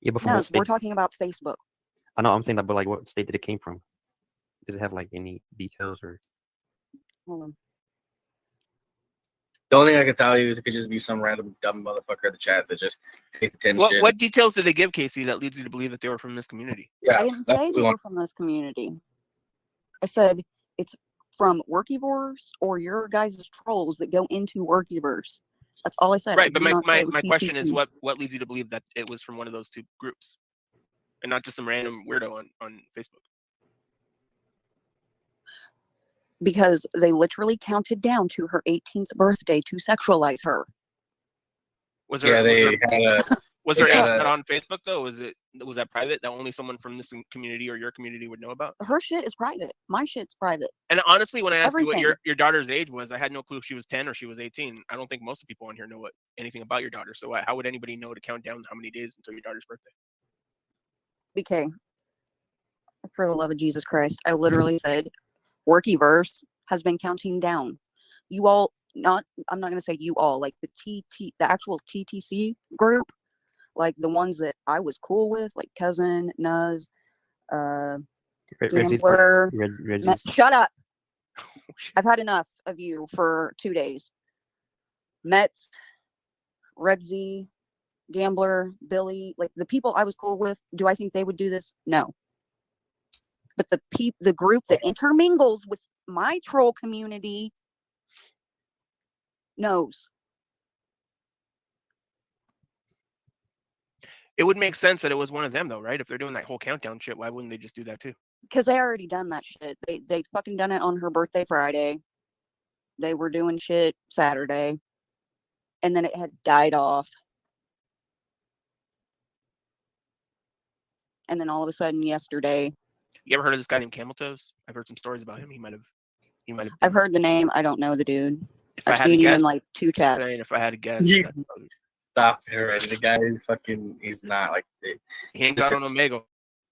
[SPEAKER 23] Yeah, but from
[SPEAKER 21] No,
[SPEAKER 23] what state?
[SPEAKER 21] we're talking about Facebook.
[SPEAKER 23] I know. I'm saying that, but like, what state did it came from? Does it have like any details or?
[SPEAKER 21] Hold on.
[SPEAKER 20] The only thing I can tell you is it could just be some random dumb motherfucker in the chat that just takes attention.
[SPEAKER 22] What details did they give Casey that leads you to believe that they were from this community?
[SPEAKER 20] Yeah,
[SPEAKER 21] I didn't say they were from this community. I said it's from Workiverse or your guys' trolls that go into Workiverse. That's all I said.
[SPEAKER 22] Right,
[SPEAKER 21] I
[SPEAKER 22] but
[SPEAKER 21] did not say
[SPEAKER 22] my
[SPEAKER 21] it was
[SPEAKER 22] question is
[SPEAKER 21] PTT.
[SPEAKER 22] what leads you to believe that it was from one of those two groups, and not just some random weirdo on Facebook?
[SPEAKER 21] Because they literally counted down to her 18th birthday to sexualize her.
[SPEAKER 22] Was there?
[SPEAKER 20] Yeah, they had a.
[SPEAKER 22] Was
[SPEAKER 20] they
[SPEAKER 22] there
[SPEAKER 20] had
[SPEAKER 22] anything
[SPEAKER 20] a-
[SPEAKER 22] on Facebook though? Was that private that only someone from this community or your community would know about?
[SPEAKER 21] Her shit is private. My shit's private.
[SPEAKER 22] And honestly, when I asked you
[SPEAKER 21] Everything.
[SPEAKER 22] what your daughter's age was, I had no clue if she was 10 or she was 18. I don't think most people on here know anything about your daughter. So how would anybody know to count down how many days until your daughter's birthday?
[SPEAKER 21] BK, for the love of Jesus Christ, I literally said Workiverse has been counting down. You all, I'm not going to say you all, like the actual TTC group, like the ones that I was cool with, like Cousin, Nuz, Gambler. Shut up. I've had enough of you for 2 days. Mets, Red Z, Gambler, Billy, like the people I was cool with, do I think they would do this? No. But the group that intermingles with my troll community knows.
[SPEAKER 22] It would make sense that it was one of them though, right? If they're doing that whole countdown shit, why wouldn't they just do that too?
[SPEAKER 21] Because they already done that shit. They fucking done it on her birthday Friday. They were doing shit Saturday. And then it had died off. And then all of a sudden yesterday.
[SPEAKER 22] You ever heard of this guy named Camel Toes? I've heard some stories about him. He might have.
[SPEAKER 21] I've heard the name. I don't know the dude.
[SPEAKER 22] I
[SPEAKER 21] I've
[SPEAKER 22] had to
[SPEAKER 21] seen him
[SPEAKER 22] guess-
[SPEAKER 21] in like 2 chats.
[SPEAKER 22] Saying if I had to guess,
[SPEAKER 20] You stop it already. The guy is fucking. He's not like.
[SPEAKER 22] he ain't got on Omega.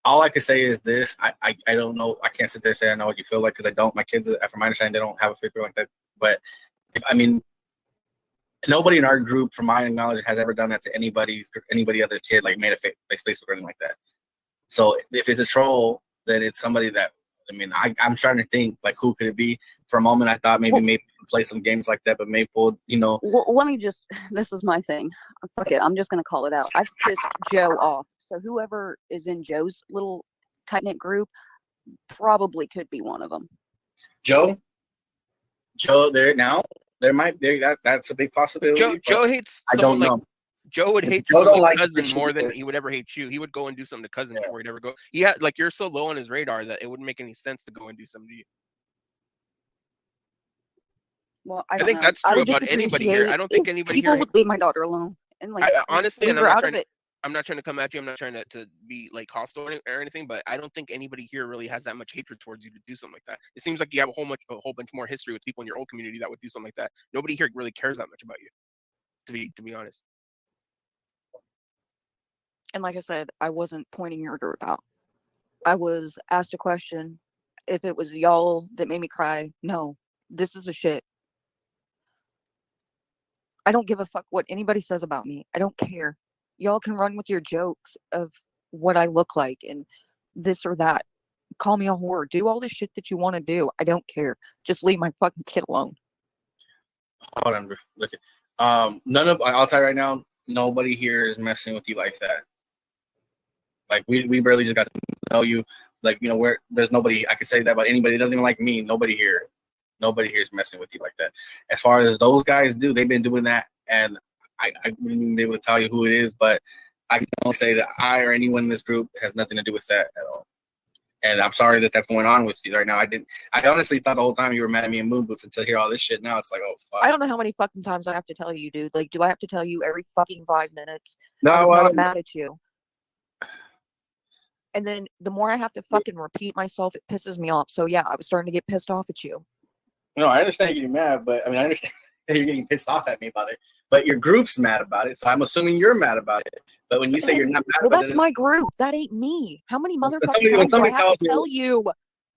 [SPEAKER 20] All I can say is this: I don't know. I can't sit there and say I know what you feel like because I don't. My kids, from my understanding, they don't have a figure like that. But nobody in our group, from my knowledge, has ever done that to anybody other kid, like made a fake Facebook or anything like that. So if it's a troll, then it's somebody that. I'm trying to think like who could it be. For a moment, I thought maybe play some games like that, but Maple,
[SPEAKER 21] Well, let me just. This is my thing. Fuck it. I'm just gonna call it out. I've pissed Joe off. So whoever is in Joe's little tight knit group probably could be one of them.
[SPEAKER 20] Joe, there now. There might be that's a big possibility.
[SPEAKER 22] Joe hates.
[SPEAKER 20] I don't know.
[SPEAKER 22] Joe would hate
[SPEAKER 20] Joe don't
[SPEAKER 22] someone like
[SPEAKER 20] like
[SPEAKER 22] Cousin
[SPEAKER 20] this
[SPEAKER 22] more
[SPEAKER 20] shit
[SPEAKER 22] than
[SPEAKER 20] there.
[SPEAKER 22] he would ever hate you. He would go and do something to Cousin before he'd ever go. You're so low on his radar that it wouldn't make any sense to go and do something to you.
[SPEAKER 21] Well,
[SPEAKER 22] I
[SPEAKER 21] don't
[SPEAKER 22] think
[SPEAKER 21] know.
[SPEAKER 22] that's
[SPEAKER 21] I
[SPEAKER 22] true
[SPEAKER 21] would
[SPEAKER 22] about
[SPEAKER 21] just
[SPEAKER 22] anybody here. I
[SPEAKER 21] appreciate
[SPEAKER 22] don't think
[SPEAKER 21] if
[SPEAKER 22] anybody
[SPEAKER 21] people
[SPEAKER 22] here.
[SPEAKER 21] would leave my daughter alone and like
[SPEAKER 22] Honestly,
[SPEAKER 21] leave
[SPEAKER 22] and
[SPEAKER 21] her out of it.
[SPEAKER 22] I'm not trying to come at you. I'm not trying to be like hostile or anything, but I don't think anybody here really has that much hatred towards you to do something like that. It seems like you have a whole bunch more history with people in your old community that would do something like that. Nobody here really cares that much about you, to be honest.
[SPEAKER 21] And like I said, I wasn't pointing your group out. I was asked a question. if it was y'all that made me cry. No, this is the shit. I don't give a fuck what anybody says about me. I don't care. Y'all can run with your jokes of what I look like and this or that. Call me a whore. Do all the shit that you want to do. I don't care. Just leave my fucking kid alone.
[SPEAKER 20] Hold on, look at. I'll tell you right now, nobody here is messing with you like that. Like we barely just got to know you. Like, you know, there's nobody, I could say that about anybody that doesn't even like me. Nobody here is messing with you like that. As far as those guys do, they've been doing that, and I wouldn't even be able to tell you who it is, but I can only say that I or anyone in this group has nothing to do with that at all. And I'm sorry that that's going on with you right now. I honestly thought the whole time you were mad at me in moon boots until I hear all this shit. Now it's like, oh fuck.
[SPEAKER 21] I don't know how many fucking times I have to tell you, dude. Like, do I have to tell you every fucking 5 minutes?
[SPEAKER 20] No,
[SPEAKER 21] I was
[SPEAKER 20] I
[SPEAKER 21] not
[SPEAKER 20] don't.
[SPEAKER 21] mad at you. And then the more I have to fucking repeat myself, it pisses me off. So yeah, I was starting to get pissed off at you.
[SPEAKER 20] No, I understand you're getting mad, but I mean, I understand that you're getting pissed off at me about it. But your group's mad about it, so I'm assuming you're mad about it. But when you say you're not mad
[SPEAKER 21] Well,
[SPEAKER 20] about
[SPEAKER 21] that's
[SPEAKER 20] it,
[SPEAKER 21] my group. That ain't me. How many
[SPEAKER 20] when
[SPEAKER 21] motherfucking times do I have to tell you?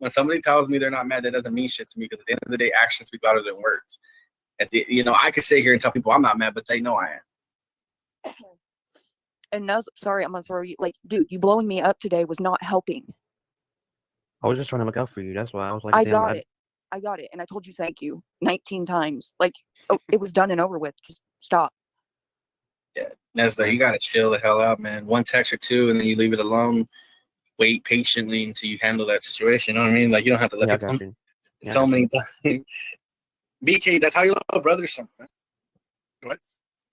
[SPEAKER 20] when somebody tells me they're not mad, that doesn't mean shit to me, because at the end of the day, actions speak louder than words. I could sit here and tell people I'm not mad, but they know I am.
[SPEAKER 21] And no, sorry, I'm gonna throw you. Like, dude, you blowing me up today was not helping.
[SPEAKER 23] I was just trying to look out for you. That's why I was like,
[SPEAKER 21] I
[SPEAKER 23] damn,
[SPEAKER 21] got it. I got it. And I told you thank you 19 times. Like, oh, it was done and over with. Just stop.
[SPEAKER 20] Yeah, Nesda, you gotta chill the hell out, man. One text or two, and then you leave it alone. Wait patiently until you handle that situation. You know what I mean? Like, you don't have to let people so many times. BK, that's how your little brother's something.
[SPEAKER 22] What?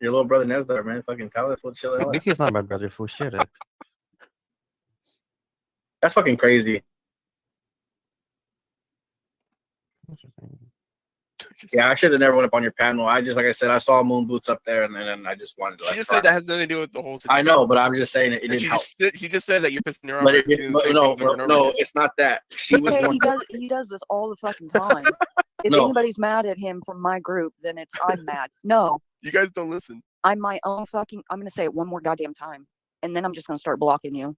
[SPEAKER 20] Your little brother Nesda, man. Fucking tell us what chill out.
[SPEAKER 23] BK's not my brother for shit.
[SPEAKER 20] That's fucking crazy. Yeah, I should have never went up on your panel. Like I said, I saw Moon Boots up there, and then I just wanted to.
[SPEAKER 22] She just said that has nothing to do with the whole situation.
[SPEAKER 20] I know, but I'm just saying it didn't help.
[SPEAKER 22] She just said that you're pissing her off.
[SPEAKER 20] But no, it's not that. She was
[SPEAKER 21] Hey,
[SPEAKER 20] more.
[SPEAKER 21] he does this all the fucking time. If
[SPEAKER 20] No.
[SPEAKER 21] anybody's mad at him from my group, then it's I'm mad. No,
[SPEAKER 22] You guys don't listen.
[SPEAKER 21] I'm my own fucking. I'm gonna say it one more goddamn time, and then I'm just gonna start blocking you.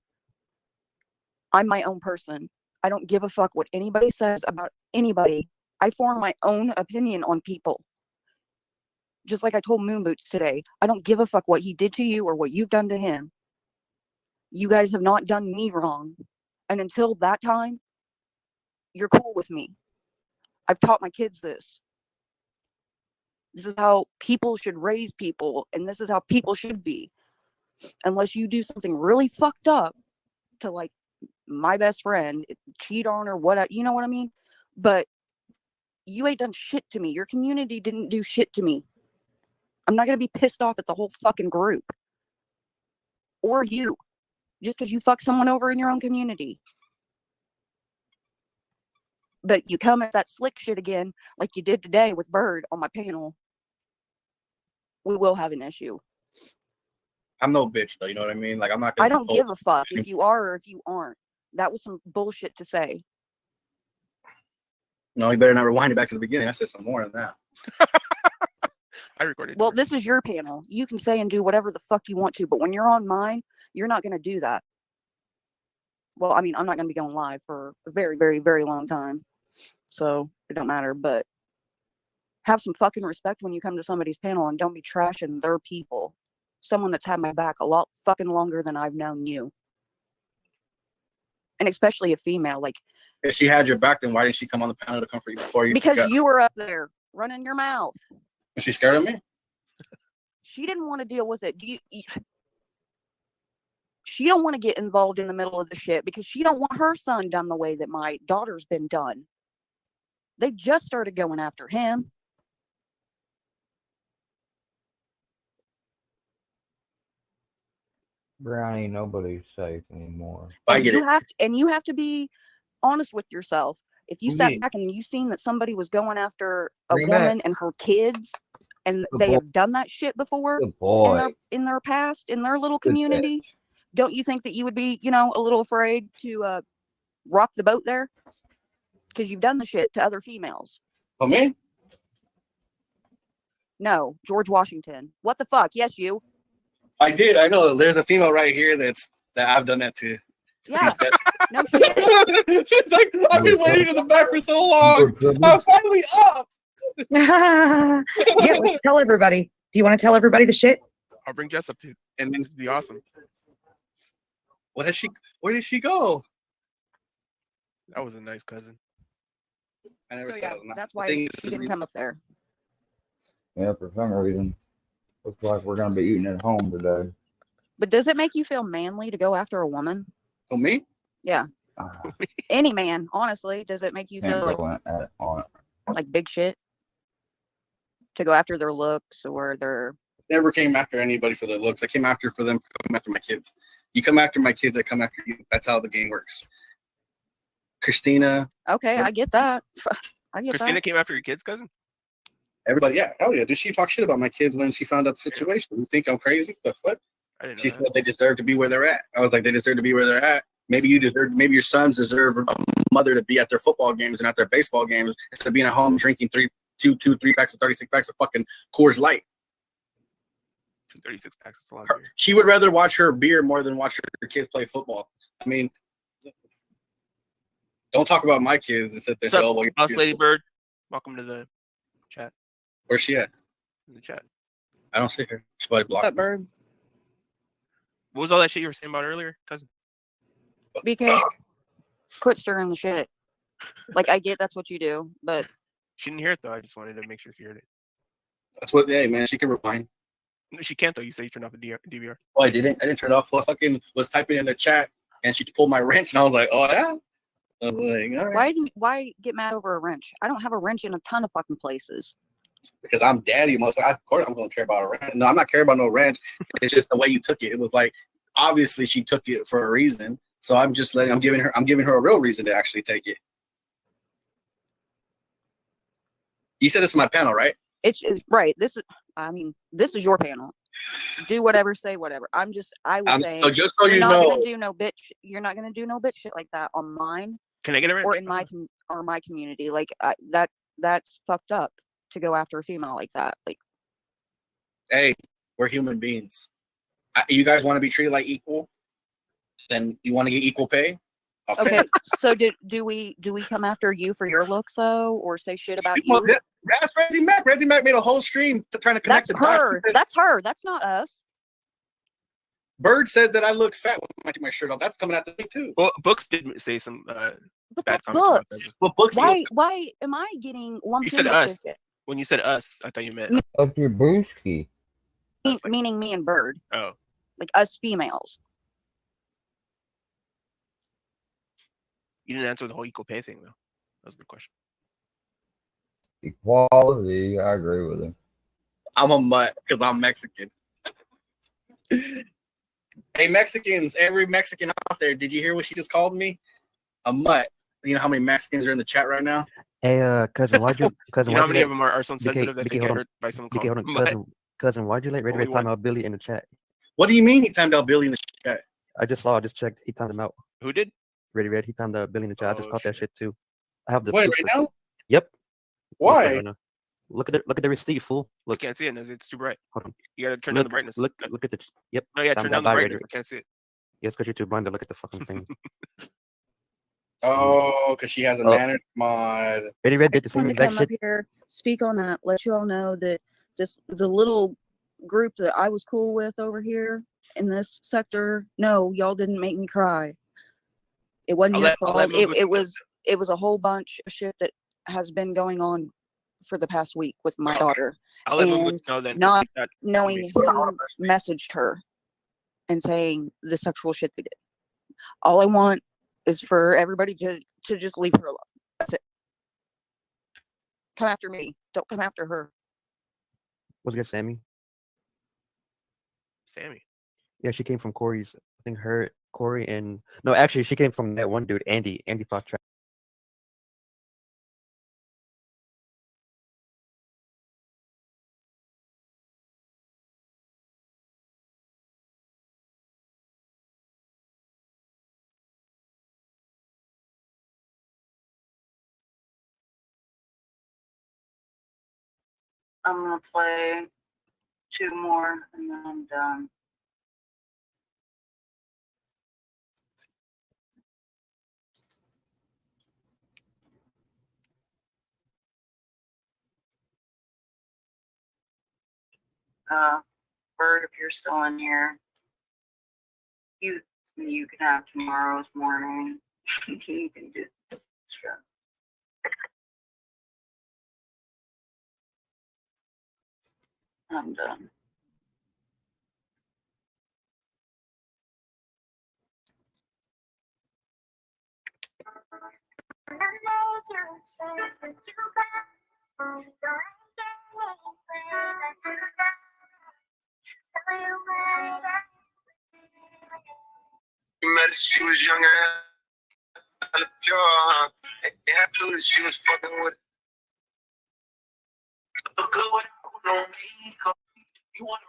[SPEAKER 21] I'm my own person. I don't give a fuck what anybody says about anybody. I form my own opinion on people. Just like I told Moon Boots today, I don't give a fuck what he did to you or what you've done to him. You guys have not done me wrong. And until that time, you're cool with me. I've taught my kids this. This is how people should raise people, and this is how people should be. Unless you do something really fucked up to, like, my best friend, cheat on her, what, you know what I mean? But you ain't done shit to me. Your community didn't do shit to me. I'm not going to be pissed off at the whole fucking group. Or you. Just because you fuck someone over in your own community. But you come at that slick shit again, like you did today with Bird on my panel, we will have an issue.
[SPEAKER 20] I'm no bitch, though. You know what I mean? Like, I'm not.
[SPEAKER 21] I don't give a fuck if you are or if you aren't. That was some bullshit to say.
[SPEAKER 20] No, you better not rewind it back to the beginning. I said some more than that.
[SPEAKER 22] I recorded.
[SPEAKER 21] Well, this is your panel. You can say and do whatever the fuck you want to, but when you're on mine, you're not going to do that. Well, I mean, I'm not going to be going live for a very, very, very long time. So it don't matter, but have some fucking respect when you come to somebody's panel and don't be trashing their people. Someone that's had my back a lot fucking longer than I've known you. And especially a female. Like,
[SPEAKER 20] if she had your back, then why didn't she come on the panel to comfort you before you?
[SPEAKER 21] Because you were up there running your mouth.
[SPEAKER 20] Was she scared of me?
[SPEAKER 21] She didn't want to deal with it. She don't want to get involved in the middle of the shit because she don't want her son done the way that my daughter's been done. They just started going after him.
[SPEAKER 3] Brownie, nobody's safe anymore.
[SPEAKER 21] And you have to be honest with yourself. If you sat back and you seen that somebody was going after a woman and her kids, and they have done that shit before in their past, in their little community, don't you think that you would be, a little afraid to rock the boat there? Because you've done the shit to other females.
[SPEAKER 20] Oh, me?
[SPEAKER 21] No, George Washington. What the fuck? Yes, you.
[SPEAKER 20] I did. I know. There's a female right here that I've done that to.
[SPEAKER 21] Yeah. No shit.
[SPEAKER 15] She's like, I've been waiting in the back for so long. I'm finally up.
[SPEAKER 4] Yeah, let's tell everybody. Do you want to tell everybody the shit?
[SPEAKER 22] I'll bring Jess up too.
[SPEAKER 20] And then
[SPEAKER 22] It'd be awesome.
[SPEAKER 20] Where did she go?
[SPEAKER 22] That was a nice cousin.
[SPEAKER 20] I never
[SPEAKER 21] So
[SPEAKER 20] said
[SPEAKER 21] yeah,
[SPEAKER 20] it was not.
[SPEAKER 21] that's
[SPEAKER 20] The
[SPEAKER 21] why
[SPEAKER 20] thing
[SPEAKER 21] she didn't come up there.
[SPEAKER 3] Yeah, for some reason. Looks like we're gonna be eating at home today.
[SPEAKER 21] But does it make you feel manly to go after a woman?
[SPEAKER 20] Oh, me?
[SPEAKER 21] Yeah. Any man, honestly, does it make you
[SPEAKER 3] Can't
[SPEAKER 21] feel like
[SPEAKER 3] go on it.
[SPEAKER 21] like big shit to go after their looks or their?
[SPEAKER 20] Never came after anybody for their looks. I came after for them. Come after my kids. You come after my kids, I come after you. That's how the game works. Christina.
[SPEAKER 21] Okay, I get that. I get
[SPEAKER 22] Christina
[SPEAKER 21] that.
[SPEAKER 22] came after your kids, cousin?
[SPEAKER 20] Everybody, yeah, hell yeah. Did she talk shit about my kids when she found out the situation? You think I'm crazy? The fuck?
[SPEAKER 22] I didn't know
[SPEAKER 20] She
[SPEAKER 22] that.
[SPEAKER 20] said they deserve to be where they're at. I was like, they deserve to be where they're at. Maybe your sons deserve a mother to be at their football games and at their baseball games instead of being at home drinking three packs of 36 packs of fucking Coors Light.
[SPEAKER 22] 236 packs is a lot of beer.
[SPEAKER 20] She would rather watch her beer more than watch her kids play football. I mean, don't talk about my kids and sit there and
[SPEAKER 22] What's
[SPEAKER 20] say,
[SPEAKER 22] up,
[SPEAKER 20] oh, well, your
[SPEAKER 22] Boss
[SPEAKER 20] kids-
[SPEAKER 22] Lady Bird? Welcome to the chat.
[SPEAKER 20] Where's she at?
[SPEAKER 22] In the chat.
[SPEAKER 20] I don't see her. She's probably blocked.
[SPEAKER 21] What, Bird?
[SPEAKER 22] What was all that shit you were saying about earlier, cousin?
[SPEAKER 21] BK, quit stirring the shit. Like, I get that's what you do, but
[SPEAKER 22] She didn't hear it though. I just wanted to make sure she heard it.
[SPEAKER 20] That's what, hey, man, she can rewind.
[SPEAKER 22] No, she can't though. You say you turned off the DVR.
[SPEAKER 20] Oh, I didn't turn it off. Well, I fucking was typing in the chat and she pulled my wrench and I was like, oh, yeah? I was like, all right.
[SPEAKER 21] why get mad over a wrench? I don't have a wrench in a ton of fucking places.
[SPEAKER 20] Because I'm daddy, motherfucker. Of course I'm going to care about a wrench. No, I'm not caring about no wrench. It's just the way you took it. It was like, obviously she took it for a reason. So I'm just I'm giving her a real reason to actually take it. You said this is my panel, right?
[SPEAKER 21] It's right. This is your panel. Do whatever, say whatever. I was saying.
[SPEAKER 20] So just so
[SPEAKER 21] you're
[SPEAKER 20] you
[SPEAKER 21] not
[SPEAKER 20] know,
[SPEAKER 21] gonna do no bitch. You're not gonna do no bitch shit like that on mine.
[SPEAKER 22] Can I get a wrench?
[SPEAKER 21] Or in my community, like that's fucked up to go after a female like that. Like,
[SPEAKER 20] hey, we're human beings. You guys want to be treated like equal? Then you want to get equal pay?
[SPEAKER 21] okay. So do we come after you for your looks though, or say shit about you?
[SPEAKER 20] That's Reggie Mack. Reggie Mack made a whole stream trying to connect
[SPEAKER 21] That's
[SPEAKER 20] the dots.
[SPEAKER 21] her. That's her. That's not us.
[SPEAKER 20] Bird said that I look fat when I take my shirt off. That's coming out to me too.
[SPEAKER 22] Well, Books did say some bad comments about
[SPEAKER 21] Books.
[SPEAKER 22] that.
[SPEAKER 20] Well, Books.
[SPEAKER 21] Why am I getting lumped
[SPEAKER 22] You said
[SPEAKER 21] in with
[SPEAKER 22] us.
[SPEAKER 21] this shit?
[SPEAKER 22] When you said us, I thought you meant.
[SPEAKER 3] Up your booski.
[SPEAKER 21] Meaning me and Bird.
[SPEAKER 22] Oh.
[SPEAKER 21] Like us females.
[SPEAKER 22] You didn't answer the whole equal pay thing though. That was the question.
[SPEAKER 3] Equality, I agree with him.
[SPEAKER 20] I'm a mutt because I'm Mexican. Hey, Mexicans, every Mexican out there, did you hear what she just called me? A mutt. You know how many Mexicans are in the chat right now?
[SPEAKER 23] Hey, cousin, why'd you
[SPEAKER 22] You know how many of them are so
[SPEAKER 23] BK,
[SPEAKER 22] sensitive that they
[SPEAKER 23] hold
[SPEAKER 22] get
[SPEAKER 23] on.
[SPEAKER 22] hurt by someone
[SPEAKER 23] BK,
[SPEAKER 22] calling
[SPEAKER 23] hold
[SPEAKER 22] them
[SPEAKER 23] on.
[SPEAKER 22] mutt?
[SPEAKER 23] Cousin, why'd you let Red
[SPEAKER 22] Only
[SPEAKER 23] Red time
[SPEAKER 22] one.
[SPEAKER 23] out Billy in the chat?
[SPEAKER 20] What do you mean he timed out Billy in the chat?
[SPEAKER 23] I just checked. He timed him out.
[SPEAKER 22] Who did?
[SPEAKER 23] Red, he timed out Billy in the chat. I just caught that shit too. I have the
[SPEAKER 20] Wait,
[SPEAKER 23] proof
[SPEAKER 20] right
[SPEAKER 23] for it.
[SPEAKER 20] now?
[SPEAKER 23] Yep.
[SPEAKER 20] Why?
[SPEAKER 23] Right now. Look at the receipt, fool.
[SPEAKER 22] I
[SPEAKER 23] Look.
[SPEAKER 22] can't see it. It's too bright.
[SPEAKER 23] Hold on.
[SPEAKER 22] You gotta turn down the brightness.
[SPEAKER 23] Look at the. Yep.
[SPEAKER 22] No, yeah,
[SPEAKER 23] timed
[SPEAKER 22] turn
[SPEAKER 23] out
[SPEAKER 22] down the
[SPEAKER 23] by
[SPEAKER 22] brightness.
[SPEAKER 23] Red.
[SPEAKER 22] I can't see it.
[SPEAKER 23] Yes, because you're too blind to look at the fucking thing.
[SPEAKER 20] Oh, because she has a managed mod.
[SPEAKER 23] Red did the
[SPEAKER 21] I
[SPEAKER 23] same
[SPEAKER 21] wanted to
[SPEAKER 23] exact
[SPEAKER 21] come up
[SPEAKER 23] shit.
[SPEAKER 21] here, speak on that, let you all know that the little group that I was cool with over here in this sector, no, y'all didn't make me cry. It wasn't your fault. It was a whole bunch of shit that has been going on for the past week with my daughter.
[SPEAKER 22] I'll let
[SPEAKER 21] And
[SPEAKER 22] Moonboots know then.
[SPEAKER 21] not knowing who messaged her and saying the sexual shit they did. All I want is for everybody to just leave her alone. That's it. Come after me. Don't come after her.
[SPEAKER 23] Was it Sammy?
[SPEAKER 22] Sammy.
[SPEAKER 23] Yeah, she came from Corey's. I think Corey and no, actually, she came from that one dude, Andy. Andy fought track.
[SPEAKER 21] I'm gonna play 2 more and then I'm done. Bird, if you're still in here, you can have tomorrow's morning. You can do sure. I'm done.
[SPEAKER 17] You met her, she was young and pure. Absolutely, she was fucking with. You want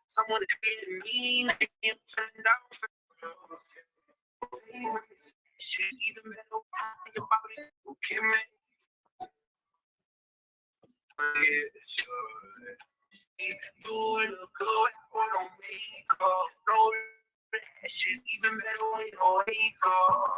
[SPEAKER 17] someone to be mean, and turn down. She's even better about it. Okay, man. Yeah, sure. You look good on makeup. No, she's even better when you wake up.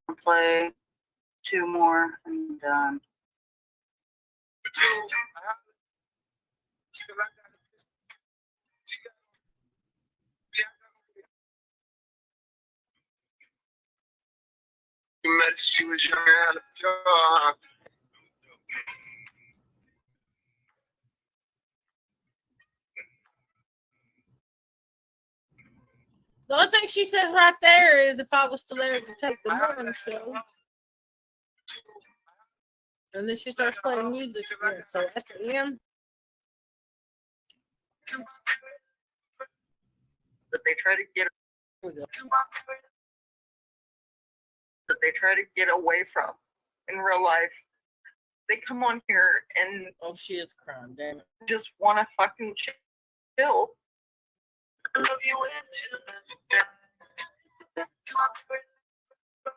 [SPEAKER 21] I'll play 2 more and done.
[SPEAKER 17] You met her, she was young and pure.
[SPEAKER 14] The only thing she says right there is if I was still there to take the morning show. And then she starts playing music again. So at the end,
[SPEAKER 21] That they try to get away from in real life. They come on here and
[SPEAKER 14] oh, she is crying, damn it.
[SPEAKER 21] just want to fucking chill.
[SPEAKER 17] I love you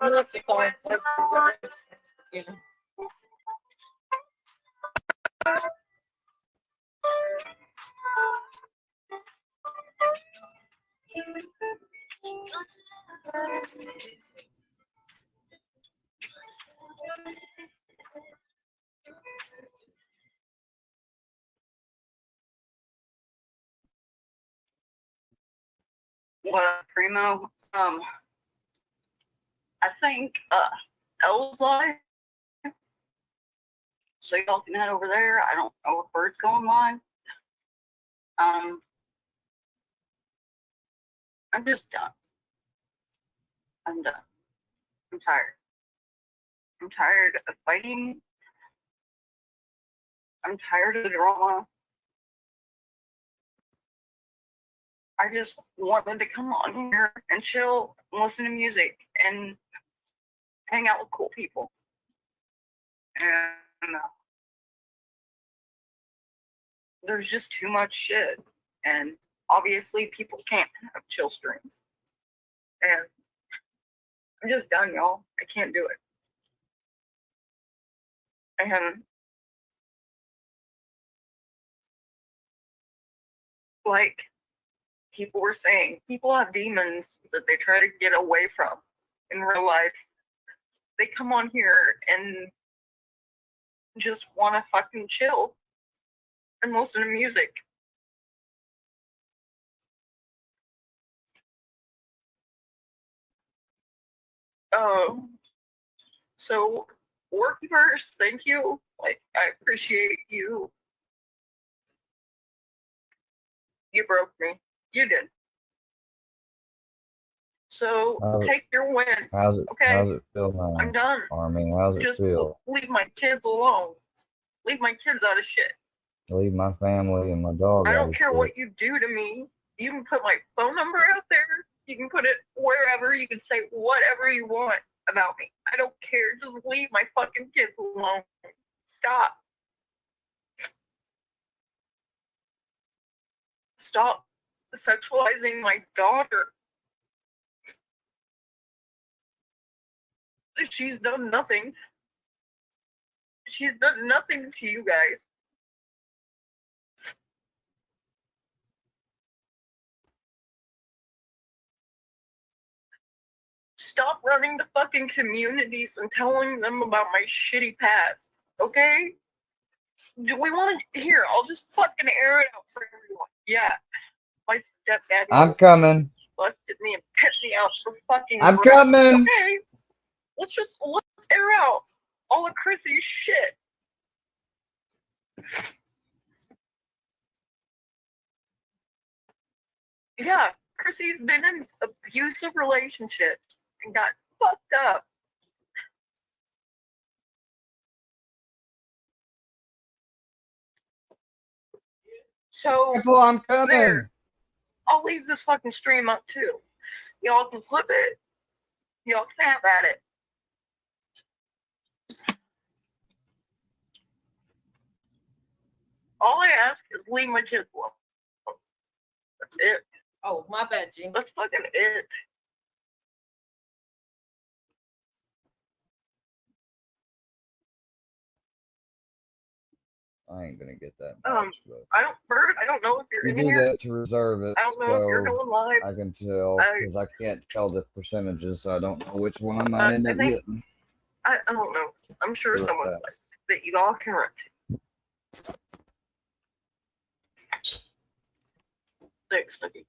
[SPEAKER 14] I love the song. You know.
[SPEAKER 21] What up, Primo? I think L's live. So y'all can head over there. I don't know if Bird's going live. I'm just done. I'm done. I'm tired. I'm tired of fighting. I'm tired of the drama. I just wanted to come on here and chill and listen to music and hang out with cool people. And there's just too much shit. And obviously people can't have chill streams. And I'm just done, y'all. I can't do it. And like people were saying, people have demons that they try to get away from in real life. They come on here and just want to fucking chill and listen to music. So Workiverse, thank you. Like, I appreciate you. You broke me. You did. So take your win.
[SPEAKER 3] How's it feel now?
[SPEAKER 21] I'm done.
[SPEAKER 3] Army, how's it
[SPEAKER 21] Just
[SPEAKER 3] feel?
[SPEAKER 21] leave my kids alone. Leave my kids out of shit.
[SPEAKER 3] Leave my family and my dog
[SPEAKER 21] I
[SPEAKER 3] out
[SPEAKER 21] don't
[SPEAKER 3] of
[SPEAKER 21] care
[SPEAKER 3] shit.
[SPEAKER 21] what you do to me. You can put my phone number out there. You can put it wherever. You can say whatever you want about me. I don't care. Just leave my fucking kids alone.
[SPEAKER 5] Stop. Stop sexualizing my daughter. She's done nothing. She's done nothing to you guys. Stop running the fucking communities and telling them about my shitty past, okay? Do we want to hear? I'll just fucking air it out for everyone. Yeah, my stepdad
[SPEAKER 3] I'm coming.
[SPEAKER 5] busted me and pissed me out for fucking.
[SPEAKER 3] I'm
[SPEAKER 5] murder.
[SPEAKER 3] coming.
[SPEAKER 5] Okay, let's air out all of Chrissy's shit. Yeah, Chrissy's been in abusive relationships and got fucked up. So
[SPEAKER 3] I'm coming.
[SPEAKER 5] there, I'll leave this fucking stream up too. Y'all can flip it. Y'all can have at it. All I ask is leave my kids alone. That's it.
[SPEAKER 14] Oh, my bad, Gene.
[SPEAKER 5] That's fucking it.
[SPEAKER 3] I ain't gonna get that.
[SPEAKER 5] I don't, Bird. I don't know if you're
[SPEAKER 3] You
[SPEAKER 5] in
[SPEAKER 3] do
[SPEAKER 5] here.
[SPEAKER 3] that to reserve it,
[SPEAKER 5] I don't know if you're
[SPEAKER 3] so
[SPEAKER 5] going live.
[SPEAKER 3] I can tell because I can't tell the percentages, so I don't know which one I might end
[SPEAKER 5] I
[SPEAKER 3] up
[SPEAKER 5] think
[SPEAKER 3] getting.
[SPEAKER 5] I don't know. I'm sure
[SPEAKER 3] Look at
[SPEAKER 5] someone's
[SPEAKER 3] that.
[SPEAKER 5] like that you all can run to. Thanks, Nikki.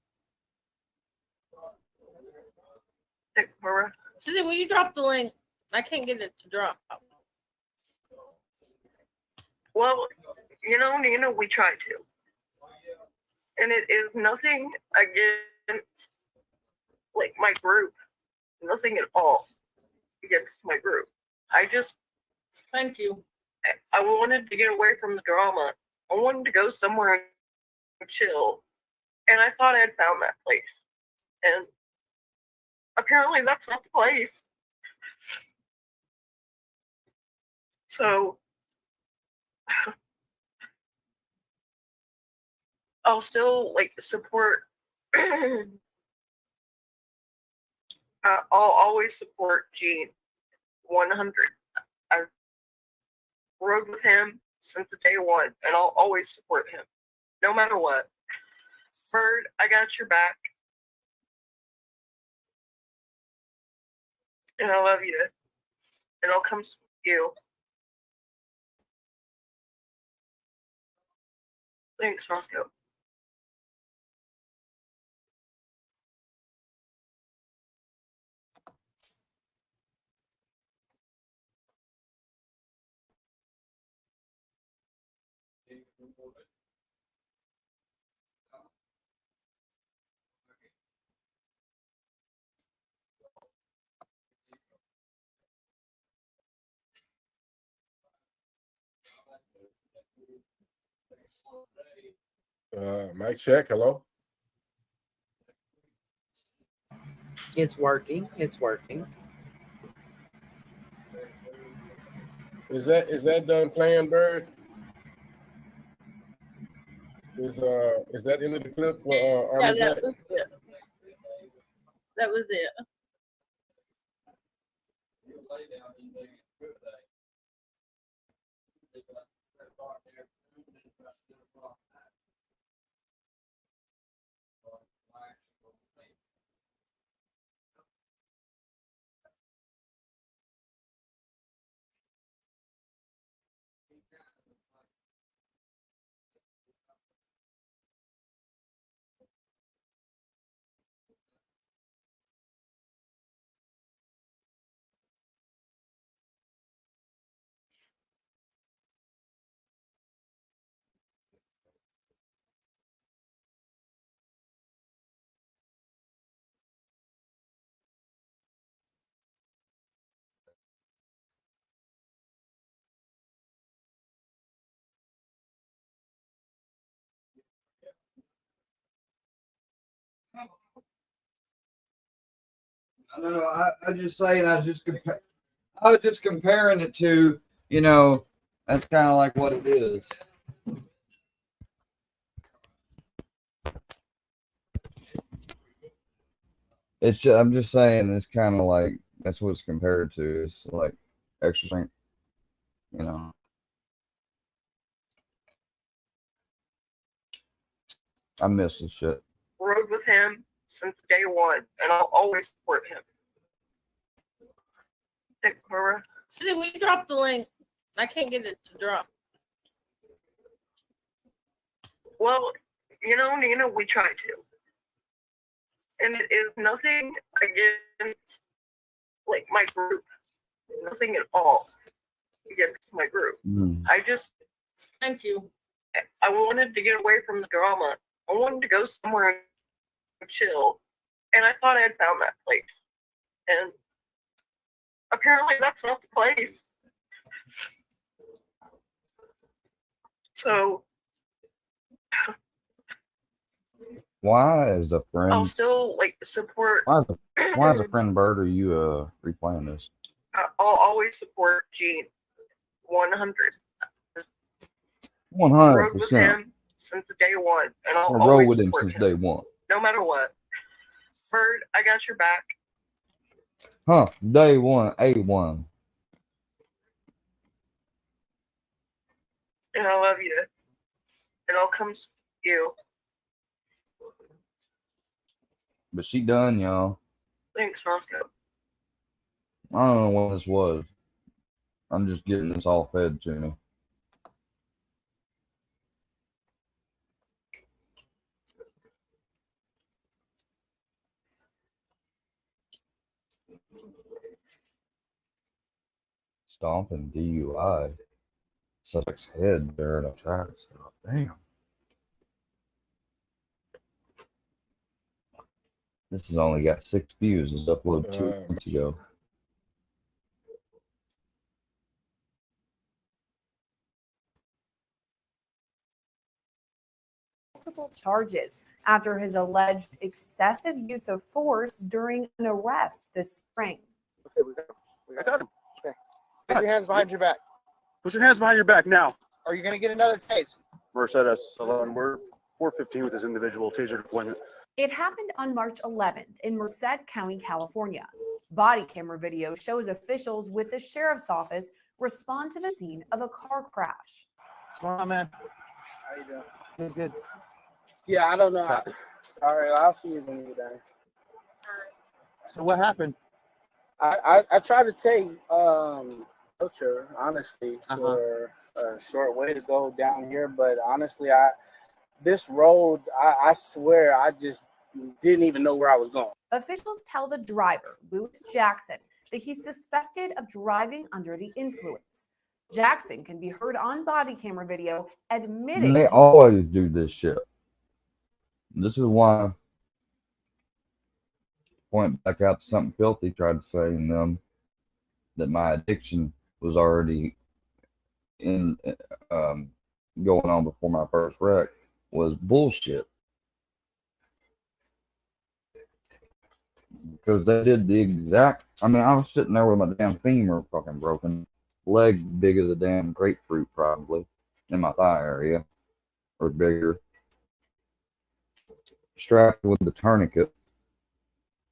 [SPEAKER 5] Thanks, Mara.
[SPEAKER 14] Susie, will you drop the link? I can't get it to drop.
[SPEAKER 5] Well, Nina, we try to. And it is nothing against, like, my group. Nothing at all against my group. I just...
[SPEAKER 14] Thank you.
[SPEAKER 5] I wanted to get away from the drama. I wanted to go somewhere and chill. And I thought I had found that place. And apparently that's not the place. So... I'll still support. I'll always support Gene, 100. I've rode with him since day one, and I'll always support him, no matter what. Bird, I got your back, and I love you, and I'll come support you. Thanks, Roscoe.
[SPEAKER 19] Mic check. Hello.
[SPEAKER 11] It's working. It's working.
[SPEAKER 19] Is that done playing, Bird? Is that into the clip for
[SPEAKER 14] Yeah,
[SPEAKER 19] Army
[SPEAKER 14] that
[SPEAKER 19] Black?
[SPEAKER 14] was it. That was it.
[SPEAKER 3] No, I just saying. I was just comparing it to, That's kind of like what it is. It's just, I'm just saying it's kind of like that's what it's compared to. It's like extra strength, you know. I miss this shit.
[SPEAKER 5] Rode with him since day one, and I'll always support him. Thanks, Cora.
[SPEAKER 14] See, we dropped the link. I can't get it to drop.
[SPEAKER 5] Well, you know, Nina, we try to. And it is nothing against, like, my group. Nothing at all against my group. I just...
[SPEAKER 14] Thank you.
[SPEAKER 5] I wanted to get away from the drama. I wanted to go somewhere and chill. And I thought I had found that place. And apparently that's not the place. So...
[SPEAKER 3] Why is a
[SPEAKER 5] I'll
[SPEAKER 3] friend?
[SPEAKER 5] still, like, support...
[SPEAKER 3] Why is a friend Bird? Are you replaying this?
[SPEAKER 5] I'll always support Gene. 100.
[SPEAKER 3] 100%.
[SPEAKER 5] Rode with him since day one, and I'll
[SPEAKER 3] I rode
[SPEAKER 5] always
[SPEAKER 3] with him
[SPEAKER 5] support
[SPEAKER 3] since
[SPEAKER 5] him,
[SPEAKER 3] day one.
[SPEAKER 5] no matter what. Bird, I got your back.
[SPEAKER 3] Huh? Day one, A1.
[SPEAKER 5] And I love you. And I'll come see you.
[SPEAKER 3] But she done, y'all.
[SPEAKER 5] Thanks, Roscoe.
[SPEAKER 3] I don't know what this was. I'm just getting this all fed to me. Stomping DUI. Suspect's head there in a track. Damn. This has only got 6 views. It was uploaded 2 weeks ago.
[SPEAKER 1] Multiple charges after his alleged excessive use of force during an arrest this spring.
[SPEAKER 12] Okay, I got him.
[SPEAKER 6] Okay. Put your hands behind your back.
[SPEAKER 12] Put your hands behind your back now.
[SPEAKER 6] Are you going to get another tase?
[SPEAKER 12] Mercedes alone. We're 415 with this individual taser deployment.
[SPEAKER 1] It happened on March 11th in Merced County, California. Body camera video shows officials with the sheriff's office respond to the scene of a car crash.
[SPEAKER 6] What's going on, man? How you doing? Good, good.
[SPEAKER 11] Yeah, I don't know. All right, I'll see you when you get down.
[SPEAKER 6] So what happened?
[SPEAKER 11] I tried to take Culture, honestly, for a short way to go down here, but honestly, this road, I swear, I just didn't even know where I was going.
[SPEAKER 1] Officials tell the driver, Louis Jackson, that he's suspected of driving under the influence. Jackson can be heard on body camera video admitting
[SPEAKER 3] They always do this shit. This is why point back out to something filthy tried to say in them that my addiction was already in going on before my first wreck was bullshit. Because they did the exact, I mean, I was sitting there with my damn femur fucking broken, leg big as a damn grapefruit probably, in my thigh area, or bigger, strapped with the tourniquet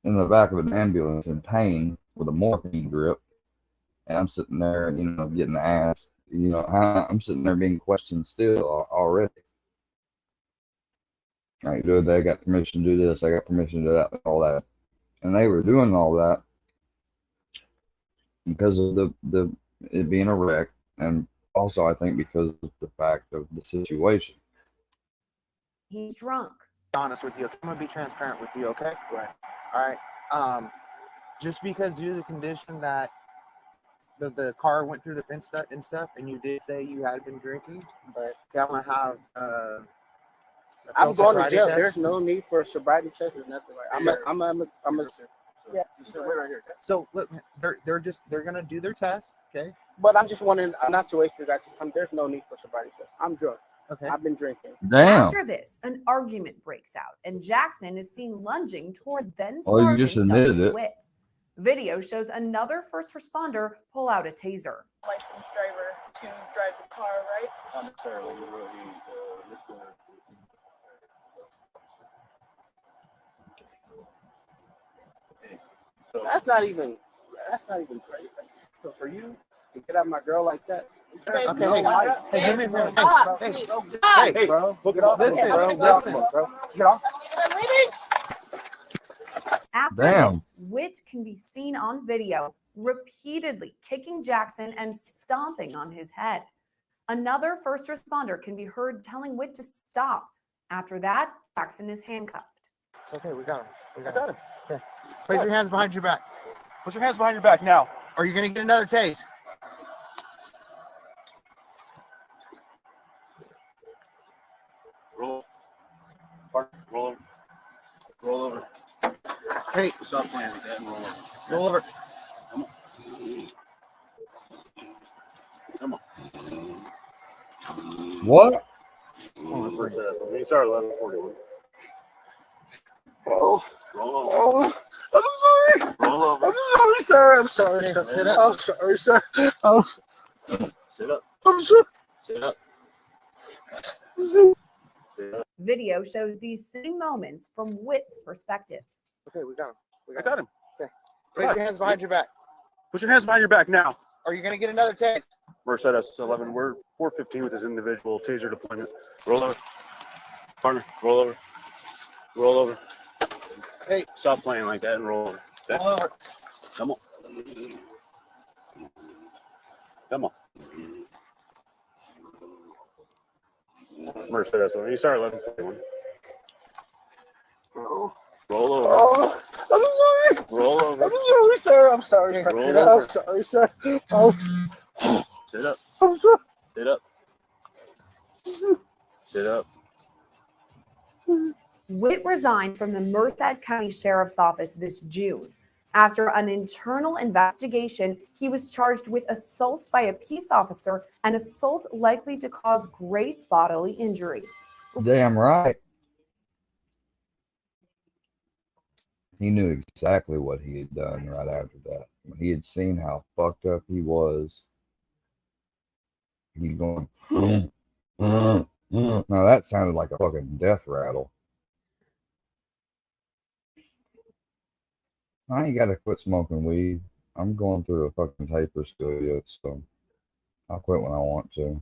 [SPEAKER 3] in the back of an ambulance in pain with a morphine drip, and I'm sitting there, you know, getting asked, you know, I'm sitting there being questioned still already. Like, do they got permission to do this? I got permission to do that, all that. And they were doing all that because of it being a wreck, and also I think because of the fact of the situation.
[SPEAKER 1] he's drunk.
[SPEAKER 6] Honest with you. I'm gonna be transparent with you, okay? Right. All right. Just because due to the condition that the car went through the fence and stuff, and you did say you had been drinking, but I'm gonna have
[SPEAKER 11] I'm going to jail.
[SPEAKER 6] test.
[SPEAKER 11] There's no need for a sobriety test or nothing like that. I'm a yeah.
[SPEAKER 6] So wait right here. So look, they're gonna do their test, okay?
[SPEAKER 11] But I'm just wanting not to waste your guys' time. There's no need for sobriety test. I'm drunk.
[SPEAKER 6] Okay.
[SPEAKER 11] I've been drinking.
[SPEAKER 3] Damn.
[SPEAKER 1] After this, an argument breaks out, and Jackson is seen lunging toward then
[SPEAKER 3] Oh, you just
[SPEAKER 1] Sergeant
[SPEAKER 3] admitted
[SPEAKER 1] Dusty
[SPEAKER 3] it.
[SPEAKER 1] Witt. Video shows another first responder pull out a taser.
[SPEAKER 5] Licensed driver.
[SPEAKER 11] to drive the car, right? Not necessarily. That's not even crazy. So for you to get at my girl like that,
[SPEAKER 6] Okay,
[SPEAKER 11] no,
[SPEAKER 6] hey,
[SPEAKER 11] Mike.
[SPEAKER 6] hey, come in, man.
[SPEAKER 11] Hey, bro. Get off
[SPEAKER 6] listen,
[SPEAKER 11] me, bro. Get off me, bro. Get off.
[SPEAKER 1] After
[SPEAKER 3] Damn.
[SPEAKER 1] this, Witt can be seen on video repeatedly kicking Jackson and stomping on his head. Another first responder can be heard telling Witt to stop. After that, Jackson is handcuffed.
[SPEAKER 6] It's okay, we got him. We got him. Okay. Place your hands behind your back.
[SPEAKER 11] Put your hands behind your back now.
[SPEAKER 6] Or you're gonna get another tase.
[SPEAKER 11] Roll. Roll over. Roll over.
[SPEAKER 6] Hey,
[SPEAKER 11] stop playing with that and roll over.
[SPEAKER 6] Roll over.
[SPEAKER 11] Come on. Come on.
[SPEAKER 3] What?
[SPEAKER 11] You start 11:41.
[SPEAKER 6] Oh.
[SPEAKER 11] Roll over.
[SPEAKER 6] Oh. I'm sorry.
[SPEAKER 11] Roll over.
[SPEAKER 6] I'm sorry, sir. I'm sorry.
[SPEAKER 11] Okay,
[SPEAKER 6] Sit up. I'm sorry, sir. Oh.
[SPEAKER 11] Sit up.
[SPEAKER 6] I'm sorry.
[SPEAKER 11] Sit up.
[SPEAKER 1] Video shows these same moments from Witt's perspective.
[SPEAKER 6] Okay, we got him.
[SPEAKER 11] I got him.
[SPEAKER 6] Okay. Place your hands behind your back.
[SPEAKER 11] Put your hands behind your back now.
[SPEAKER 6] Or you're gonna get another tase.
[SPEAKER 11] Mercedes 11. We're 415 with this individual taser deployment. Roll over. Partner, roll over. Roll over.
[SPEAKER 6] Hey.
[SPEAKER 11] Stop playing like that and roll over. Okay?
[SPEAKER 6] Roll over.
[SPEAKER 11] Come on. Come on. Mercedes 11. You start 11:41.
[SPEAKER 6] Oh.
[SPEAKER 11] Roll over.
[SPEAKER 6] Oh. I'm sorry.
[SPEAKER 11] Roll over.
[SPEAKER 6] I'm sorry, sir. I'm sorry, sir.
[SPEAKER 11] Roll
[SPEAKER 6] Sit
[SPEAKER 11] over.
[SPEAKER 6] up. I'm sorry, sir. Oh.
[SPEAKER 11] Sit up.
[SPEAKER 6] I'm sorry.
[SPEAKER 11] Sit up. Sit up.
[SPEAKER 1] Witt resigned from the Merced County Sheriff's Office this June. After an internal investigation, he was charged with assault by a peace officer and assault likely to cause great bodily injury.
[SPEAKER 3] Damn right. He knew exactly what he had done right after that. When he had seen how fucked up he was, he's going, now that sounded like a fucking death rattle. I ain't got to quit smoking weed. I'm going through a fucking taper still yet, so I'll quit when I want to.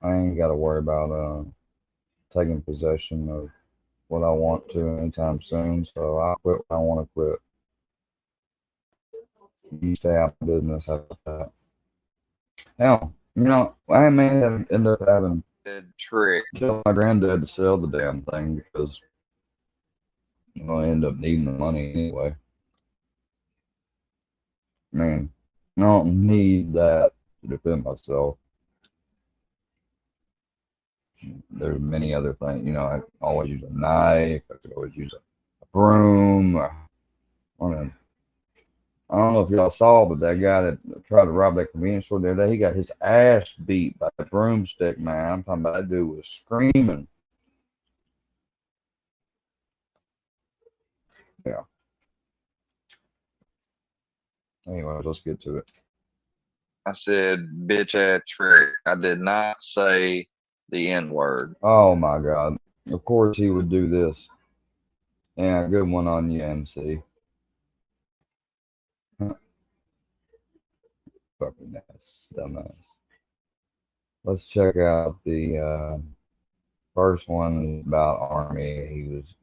[SPEAKER 3] I ain't got to worry about taking possession of what I want to anytime soon, so I'll quit when I want to quit. You stay out of business after that. Hell, you know, I may end up having
[SPEAKER 16] The trick.
[SPEAKER 3] tell my granddad to sell the damn thing because I end up needing the money anyway. I mean, I don't need that to defend myself. There's many other things, you know, I could always use a knife, I could always use a broom. I don't know if y'all saw, but that guy that tried to rob that convenience store the other day, he got his ass beat by a broomstick, man. I'm talking about that dude was screaming. Yeah. Anyway, let's get to it.
[SPEAKER 16] I said, bitch ass trick. I did not say the N word.
[SPEAKER 3] Oh my God. Of course he would do this. Yeah, good one on you, MC. Fucking ass, dumbass. Let's check out the first one about Army. He was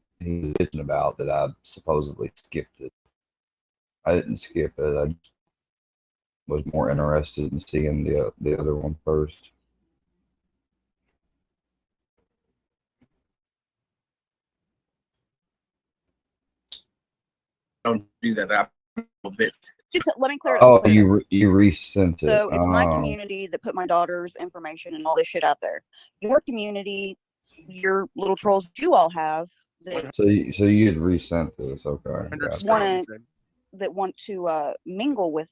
[SPEAKER 3] bitching about that I supposedly skipped it. I didn't skip it. I just was more interested in seeing the other one first.
[SPEAKER 20] Don't do that. A little bit.
[SPEAKER 21] Just let me clear it
[SPEAKER 3] Oh,
[SPEAKER 21] up.
[SPEAKER 3] you resent it.
[SPEAKER 21] So it's my
[SPEAKER 3] Oh.
[SPEAKER 21] community that put my daughter's information and all this shit out there. Your community, your little trolls that you all have that
[SPEAKER 3] So you had resent this, okay? Gotcha.
[SPEAKER 21] want to mingle with,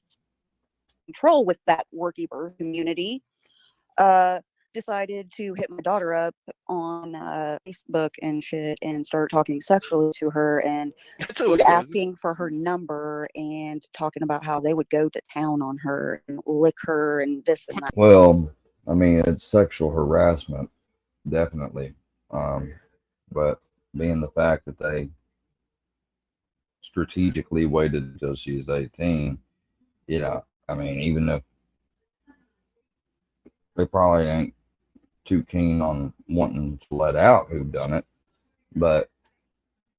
[SPEAKER 21] control with that workyverse community, decided to hit my daughter up on Facebook and shit and started talking sexually to her and
[SPEAKER 22] That's
[SPEAKER 21] was
[SPEAKER 22] illegal, isn't it?
[SPEAKER 21] asking for her number and talking about how they would go to town on her and lick her and this and that.
[SPEAKER 3] Well, I mean, it's sexual harassment, definitely. But being the fact that they strategically waited until she was 18, I mean, even if they probably ain't too keen on wanting to let out who done it, but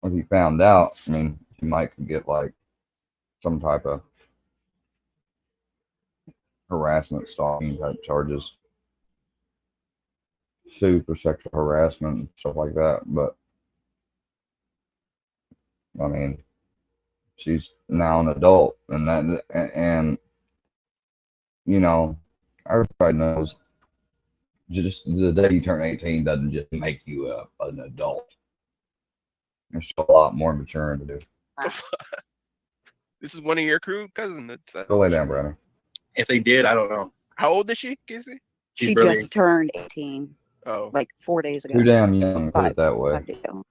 [SPEAKER 3] if you found out, I mean, you might could get like some type of harassment, stalking type charges, sue for sexual harassment and stuff like that. But I mean, she's now an adult, and everybody knows just the day you turn 18 doesn't just make you an adult. There's a lot more maturing to do.
[SPEAKER 22] This is one of your crew cousin.
[SPEAKER 3] Go lay down, Brandon.
[SPEAKER 20] If they did, I don't know.
[SPEAKER 22] How old is she, Casey?
[SPEAKER 21] She just turned 18.
[SPEAKER 22] Oh,
[SPEAKER 21] like 4 days ago.
[SPEAKER 3] Too damn young, put it that way.
[SPEAKER 21] 5 days ago.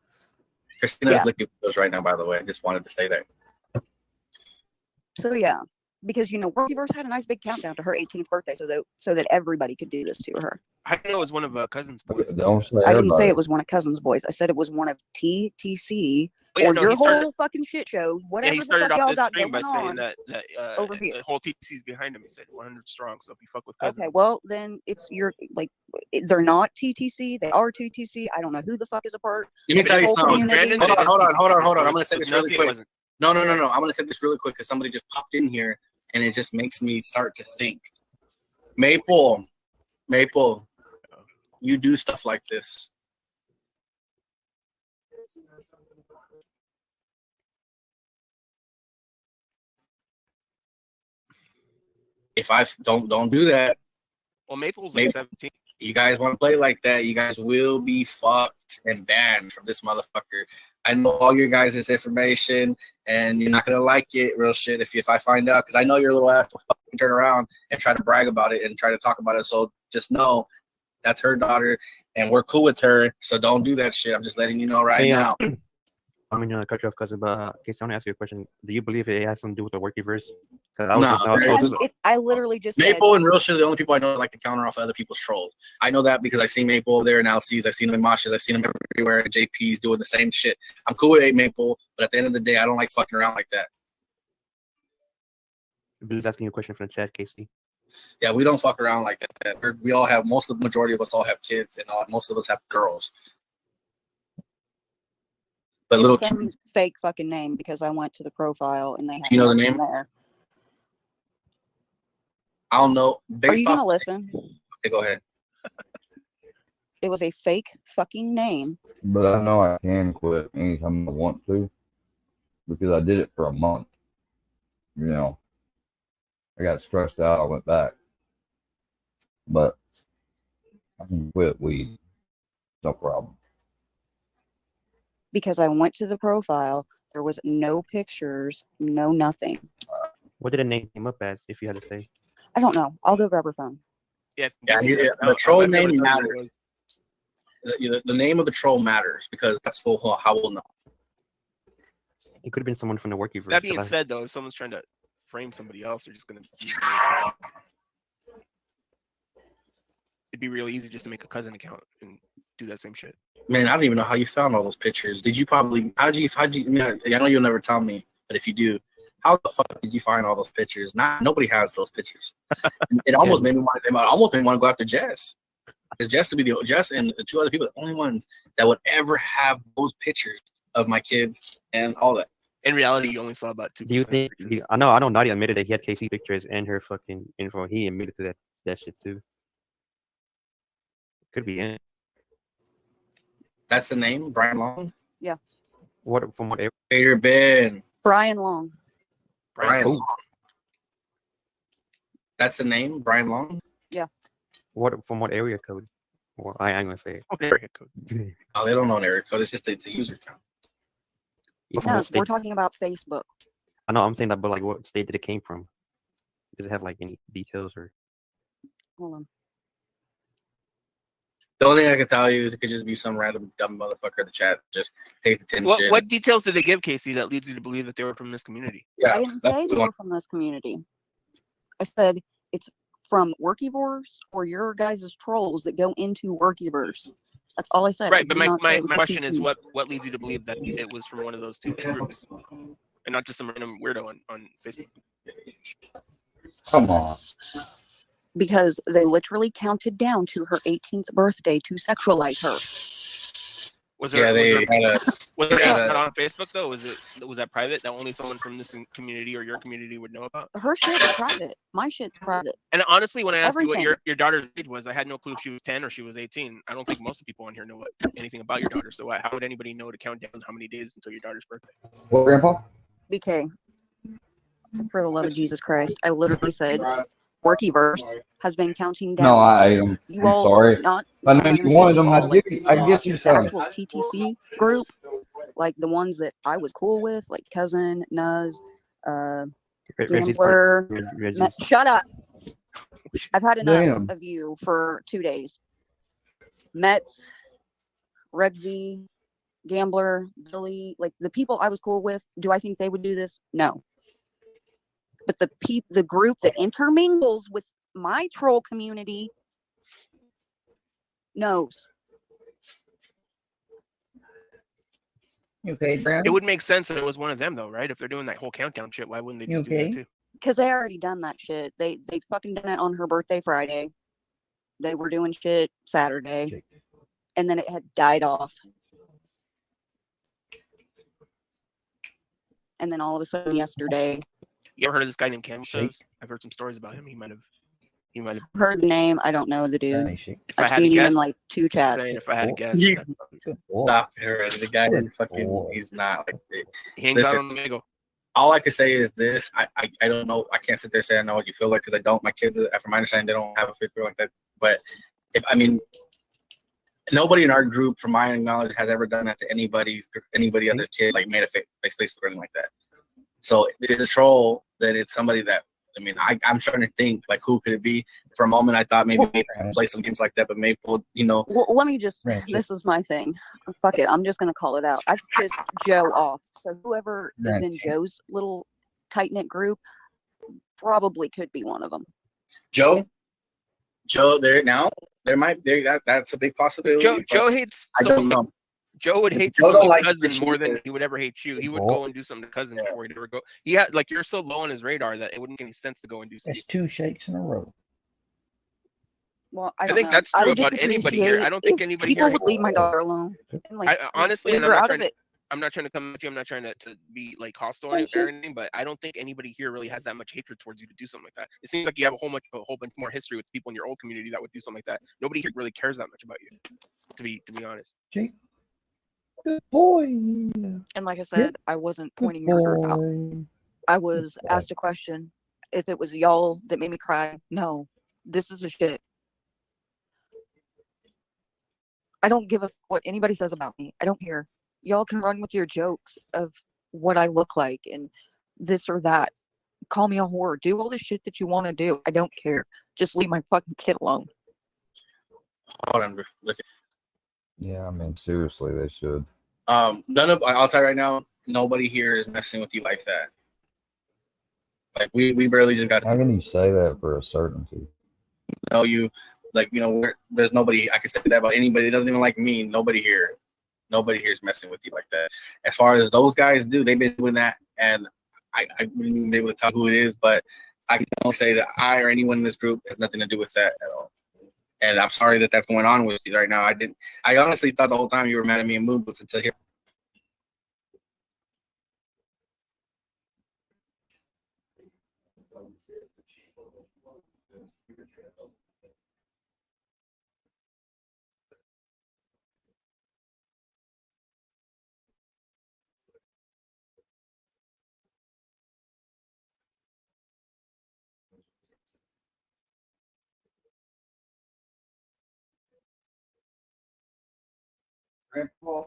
[SPEAKER 20] Christina's
[SPEAKER 21] Yeah.
[SPEAKER 20] looking at those right now, by the way. I just wanted to say that.
[SPEAKER 21] So yeah, because Workyverse had a nice big countdown to her 18th birthday, so that everybody could do this to her.
[SPEAKER 22] I didn't know it was one of cousin's boys.
[SPEAKER 3] Don't say
[SPEAKER 21] I didn't say
[SPEAKER 3] everybody.
[SPEAKER 21] it was one of Cousin's boys. I said it was one of TTC
[SPEAKER 22] Oh, yeah,
[SPEAKER 21] or
[SPEAKER 22] no,
[SPEAKER 21] your
[SPEAKER 22] he started-
[SPEAKER 21] whole fucking shit show.
[SPEAKER 22] Yeah,
[SPEAKER 21] Whatever
[SPEAKER 22] he
[SPEAKER 21] the
[SPEAKER 22] started
[SPEAKER 21] fuck y'all
[SPEAKER 22] off this
[SPEAKER 21] got
[SPEAKER 22] stream by
[SPEAKER 21] going
[SPEAKER 22] saying
[SPEAKER 21] on
[SPEAKER 22] that
[SPEAKER 21] over here.
[SPEAKER 22] the whole TTC's behind him. He said 100 strong. So if you fuck with cousin,
[SPEAKER 21] Okay, well then it's your they're not TTC. They are TTC. I don't know who the fuck is a part.
[SPEAKER 20] Let me
[SPEAKER 21] of
[SPEAKER 20] tell
[SPEAKER 21] the
[SPEAKER 20] you
[SPEAKER 21] whole
[SPEAKER 20] something.
[SPEAKER 21] community.
[SPEAKER 20] Hold on. I'm gonna say
[SPEAKER 22] It
[SPEAKER 20] this
[SPEAKER 22] was- no,
[SPEAKER 20] really
[SPEAKER 22] see, it
[SPEAKER 20] quick.
[SPEAKER 22] wasn't.
[SPEAKER 20] No. I'm gonna say this really quick because somebody just popped in here and it just makes me start to think. Maple, you do stuff like this. If I don't do that,
[SPEAKER 22] Well, Maple's like 17.
[SPEAKER 20] you guys want to play like that, you guys will be fucked and banned from this motherfucker. I know all your guys' information, and you're not gonna like it, real shit. If I find out, because I know your little ass will fucking turn around and try to brag about it and try to talk about it. So just know that's her daughter, and we're cool with her. So don't do that shit. I'm just letting you know right
[SPEAKER 23] Hey,
[SPEAKER 20] now.
[SPEAKER 23] I mean, cut you off, cousin, but Casey, I want to ask you a question. Do you believe it has something to do with the workyverse? Because I was
[SPEAKER 20] No,
[SPEAKER 23] just, I was just-
[SPEAKER 21] I literally just
[SPEAKER 20] Maple and Real Shit are the only people I know that like to counter off other people's trolls. I know that because I see Maple over there in LCs, I've seen him in Moshes, I've seen him everywhere, and JP's doing the same shit. I'm cool with Maple, but at the end of the day, I don't like fucking around like that.
[SPEAKER 23] I'm just asking you a question from the chat, Casey.
[SPEAKER 20] Yeah, we don't fuck around like that. We all have, the majority of us all have kids, and most of us have girls. But
[SPEAKER 21] It's
[SPEAKER 20] little
[SPEAKER 21] some fake fucking name because I went to the profile and they have
[SPEAKER 20] You know the
[SPEAKER 21] nothing
[SPEAKER 20] name?
[SPEAKER 21] there.
[SPEAKER 20] I don't know.
[SPEAKER 21] Are
[SPEAKER 20] Based
[SPEAKER 21] you gonna
[SPEAKER 20] off,
[SPEAKER 21] listen?
[SPEAKER 20] okay, go ahead.
[SPEAKER 21] It was a fake fucking name.
[SPEAKER 3] But I know I can quit anytime I want to because I did it for a month. I got stressed out. I went back. But I can quit weed. No problem.
[SPEAKER 21] Because I went to the profile, there was no pictures, no nothing.
[SPEAKER 23] What did the name come up as, if you had to say?
[SPEAKER 21] I don't know. I'll go grab her phone.
[SPEAKER 22] Yeah,
[SPEAKER 20] The troll name matters. The name of the troll matters because that's how we'll know.
[SPEAKER 23] It could have been someone from the workyverse.
[SPEAKER 22] That being said, though, if someone's trying to frame somebody else, they're just gonna. It'd be really easy just to make a cousin account and do that same shit.
[SPEAKER 20] Man, I don't even know how you found all those pictures. Did you probably? How'd you? I mean, I know you'll never tell me, but if you do, how the fuck did you find all those pictures? Nobody has those pictures. It almost made me want. It almost made me want to go after Jess. Because Jess and the two other people, the only ones that would ever have those pictures of my kids and all that.
[SPEAKER 22] In reality, you only saw about 2%.
[SPEAKER 23] Do you think? I know Nadia admitted that he had Casey pictures and her fucking info. He admitted to that shit too. Could be in.
[SPEAKER 20] That's the name, Brian Long.
[SPEAKER 21] Yeah.
[SPEAKER 23] What from what?
[SPEAKER 20] Peter Ben.
[SPEAKER 21] Brian Long.
[SPEAKER 20] Brian
[SPEAKER 23] Who?
[SPEAKER 20] Long. That's the name, Brian Long.
[SPEAKER 21] Yeah.
[SPEAKER 23] What from what area code? Well, I ain't gonna say it.
[SPEAKER 22] What area code?
[SPEAKER 20] Oh, they don't know an area code. It's just the user count.
[SPEAKER 23] From
[SPEAKER 21] No,
[SPEAKER 23] what state?
[SPEAKER 21] we're talking about Facebook.
[SPEAKER 23] I know I'm saying that, but like, what state did it came from? Does it have like any details or?
[SPEAKER 21] Hold on.
[SPEAKER 20] The only thing I can tell you is it could just be some random dumb motherfucker in the chat just pays attention.
[SPEAKER 22] What details did they give, Casey, that leads you to believe that they were from this community?
[SPEAKER 20] Yeah,
[SPEAKER 21] I didn't say they were from this community. I said it's from Workyverse or your guys' trolls that go into Workyverse. That's all I said.
[SPEAKER 22] Right,
[SPEAKER 21] I
[SPEAKER 22] but
[SPEAKER 21] did not say
[SPEAKER 22] my
[SPEAKER 21] it was
[SPEAKER 22] question is
[SPEAKER 21] TT.
[SPEAKER 22] what leads you to believe that it was from one of those two groups and not just some random weirdo on Facebook?
[SPEAKER 3] Come on.
[SPEAKER 21] Because they literally counted down to her 18th birthday to sexualize her.
[SPEAKER 22] Was there,
[SPEAKER 20] Yeah, they
[SPEAKER 22] was there,
[SPEAKER 20] had a.
[SPEAKER 22] was there
[SPEAKER 20] they had
[SPEAKER 22] not
[SPEAKER 20] a-
[SPEAKER 22] on Facebook though? Was that private that only someone from this community or your community would know about?
[SPEAKER 21] Her shit's private. My shit's private.
[SPEAKER 22] And honestly, when I asked you what
[SPEAKER 21] Everything.
[SPEAKER 22] your daughter's age was, I had no clue if she was 10 or she was 18. I don't think most people on here know anything about your daughter. So how would anybody know to count down how many days until your daughter's birthday?
[SPEAKER 3] What, Grandpa?
[SPEAKER 21] BK, for the love of Jesus Christ, I literally said Workyverse has been counting down.
[SPEAKER 3] No, I ate them.
[SPEAKER 21] You
[SPEAKER 3] I'm
[SPEAKER 21] all
[SPEAKER 3] sorry.
[SPEAKER 21] not.
[SPEAKER 3] I
[SPEAKER 21] I'm
[SPEAKER 3] know
[SPEAKER 21] not
[SPEAKER 3] you
[SPEAKER 21] gonna say
[SPEAKER 3] wanted
[SPEAKER 21] you
[SPEAKER 3] them.
[SPEAKER 21] all, like
[SPEAKER 3] I get you
[SPEAKER 21] the
[SPEAKER 3] some.
[SPEAKER 21] actual TTC group, like the ones that I was cool with, like Cousin, Nuz, Gambler. Shut up. I've had enough
[SPEAKER 3] Damn.
[SPEAKER 21] of you for 2 days. Mets, Redsy, Gambler, Billy, like the people I was cool with. Do I think they would do this? No. But the group that intermingles with my troll community knows.
[SPEAKER 4] You okay, Brad?
[SPEAKER 22] It would make sense that it was one of them though, right? If they're doing that whole countdown shit, why wouldn't they
[SPEAKER 4] You
[SPEAKER 22] just do that
[SPEAKER 4] okay?
[SPEAKER 22] too?
[SPEAKER 21] Because they already done that shit. They fucking done it on her birthday Friday. They were doing shit Saturday. And then it had died off. And then all of a sudden yesterday,
[SPEAKER 22] You ever heard of this guy named Campbell Shows? I've heard some stories about him. He might have
[SPEAKER 21] heard the name. I don't know the dude.
[SPEAKER 22] If I
[SPEAKER 21] I've
[SPEAKER 22] had to
[SPEAKER 21] seen him
[SPEAKER 22] guess,
[SPEAKER 21] in like 2 chats.
[SPEAKER 22] saying if I had to guess,
[SPEAKER 20] You-
[SPEAKER 22] that's-
[SPEAKER 20] Stop it already. The guy who fucking he's not like
[SPEAKER 22] he hangs out on the Mego.
[SPEAKER 20] All I can say is this: I don't know. I can't sit there and say I know what you feel like because I don't. My kids, from my understanding, they don't have a feel like that. But nobody in our group, from my knowledge, has ever done that to anybody other's kid, like made a fake Facebook or anything like that. So if it's a troll, then it's somebody that. I'm trying to think like who could it be? For a moment, I thought maybe Maple play some games like that, but Maple,
[SPEAKER 21] Well, let me just. This is my thing. Fuck it. I'm just gonna call it out. I've pissed Joe off. So whoever is in Joe's little tight knit group probably could be one of them.
[SPEAKER 20] Joe, there might be that's a big possibility.
[SPEAKER 22] Joe hates.
[SPEAKER 20] I don't know.
[SPEAKER 22] Joe would hate
[SPEAKER 20] Joe
[SPEAKER 22] someone
[SPEAKER 20] don't
[SPEAKER 22] like
[SPEAKER 20] like
[SPEAKER 22] Cousin
[SPEAKER 20] you
[SPEAKER 22] more than
[SPEAKER 20] either.
[SPEAKER 22] he would ever hate you. He would go and do something to Cousin before he'd ever go. He had like you're so low on his radar that it wouldn't make any sense to go and do something.
[SPEAKER 4] That's 2 shakes in a row.
[SPEAKER 21] Well,
[SPEAKER 22] I
[SPEAKER 21] don't
[SPEAKER 22] think
[SPEAKER 21] know.
[SPEAKER 22] that's
[SPEAKER 21] I
[SPEAKER 22] true
[SPEAKER 21] would
[SPEAKER 22] about
[SPEAKER 21] just
[SPEAKER 22] anybody here. I
[SPEAKER 21] appreciate
[SPEAKER 22] don't think
[SPEAKER 21] if
[SPEAKER 22] anybody
[SPEAKER 21] people
[SPEAKER 22] here.
[SPEAKER 21] would leave my daughter alone. And, like,
[SPEAKER 22] Honestly,
[SPEAKER 21] leave
[SPEAKER 22] and
[SPEAKER 21] her out of it.
[SPEAKER 22] I'm not trying to come at you. I'm not trying to be like hostile or anything, but I don't think anybody here really has that much hatred towards you to do something like that. It seems like you have a whole bunch more history with people in your old community that would do something like that. Nobody here really cares that much about you, to be honest.
[SPEAKER 4] Jake. Good boy.
[SPEAKER 21] And like I said, I wasn't
[SPEAKER 4] Good
[SPEAKER 21] pointing your group out.
[SPEAKER 4] boy.
[SPEAKER 21] I was asked a question. If it was y'all that made me cry, no. This is the shit. I don't give a what anybody says about me. I don't care. Y'all can run with your jokes of what I look like and this or that. Call me a whore. Do all the shit that you want to do. I don't care. Just leave my fucking kid alone.
[SPEAKER 20] Hold on, look.
[SPEAKER 3] Yeah, seriously, they should.
[SPEAKER 20] I'll tell you right now, nobody here is messing with you like that. Like we barely just got.
[SPEAKER 3] How can you say that for a certainty?
[SPEAKER 20] Know you, there's nobody. I can say that about anybody that doesn't even like me. Nobody here is messing with you like that. As far as those guys do, they've been doing that, and I wouldn't even be able to tell who it is, but I can only say that I or anyone in this group has nothing to do with that at all. And I'm sorry that that's going on with you right now. I honestly thought the whole time you were mad at me and Moon Boots until here.
[SPEAKER 3] Grandpa,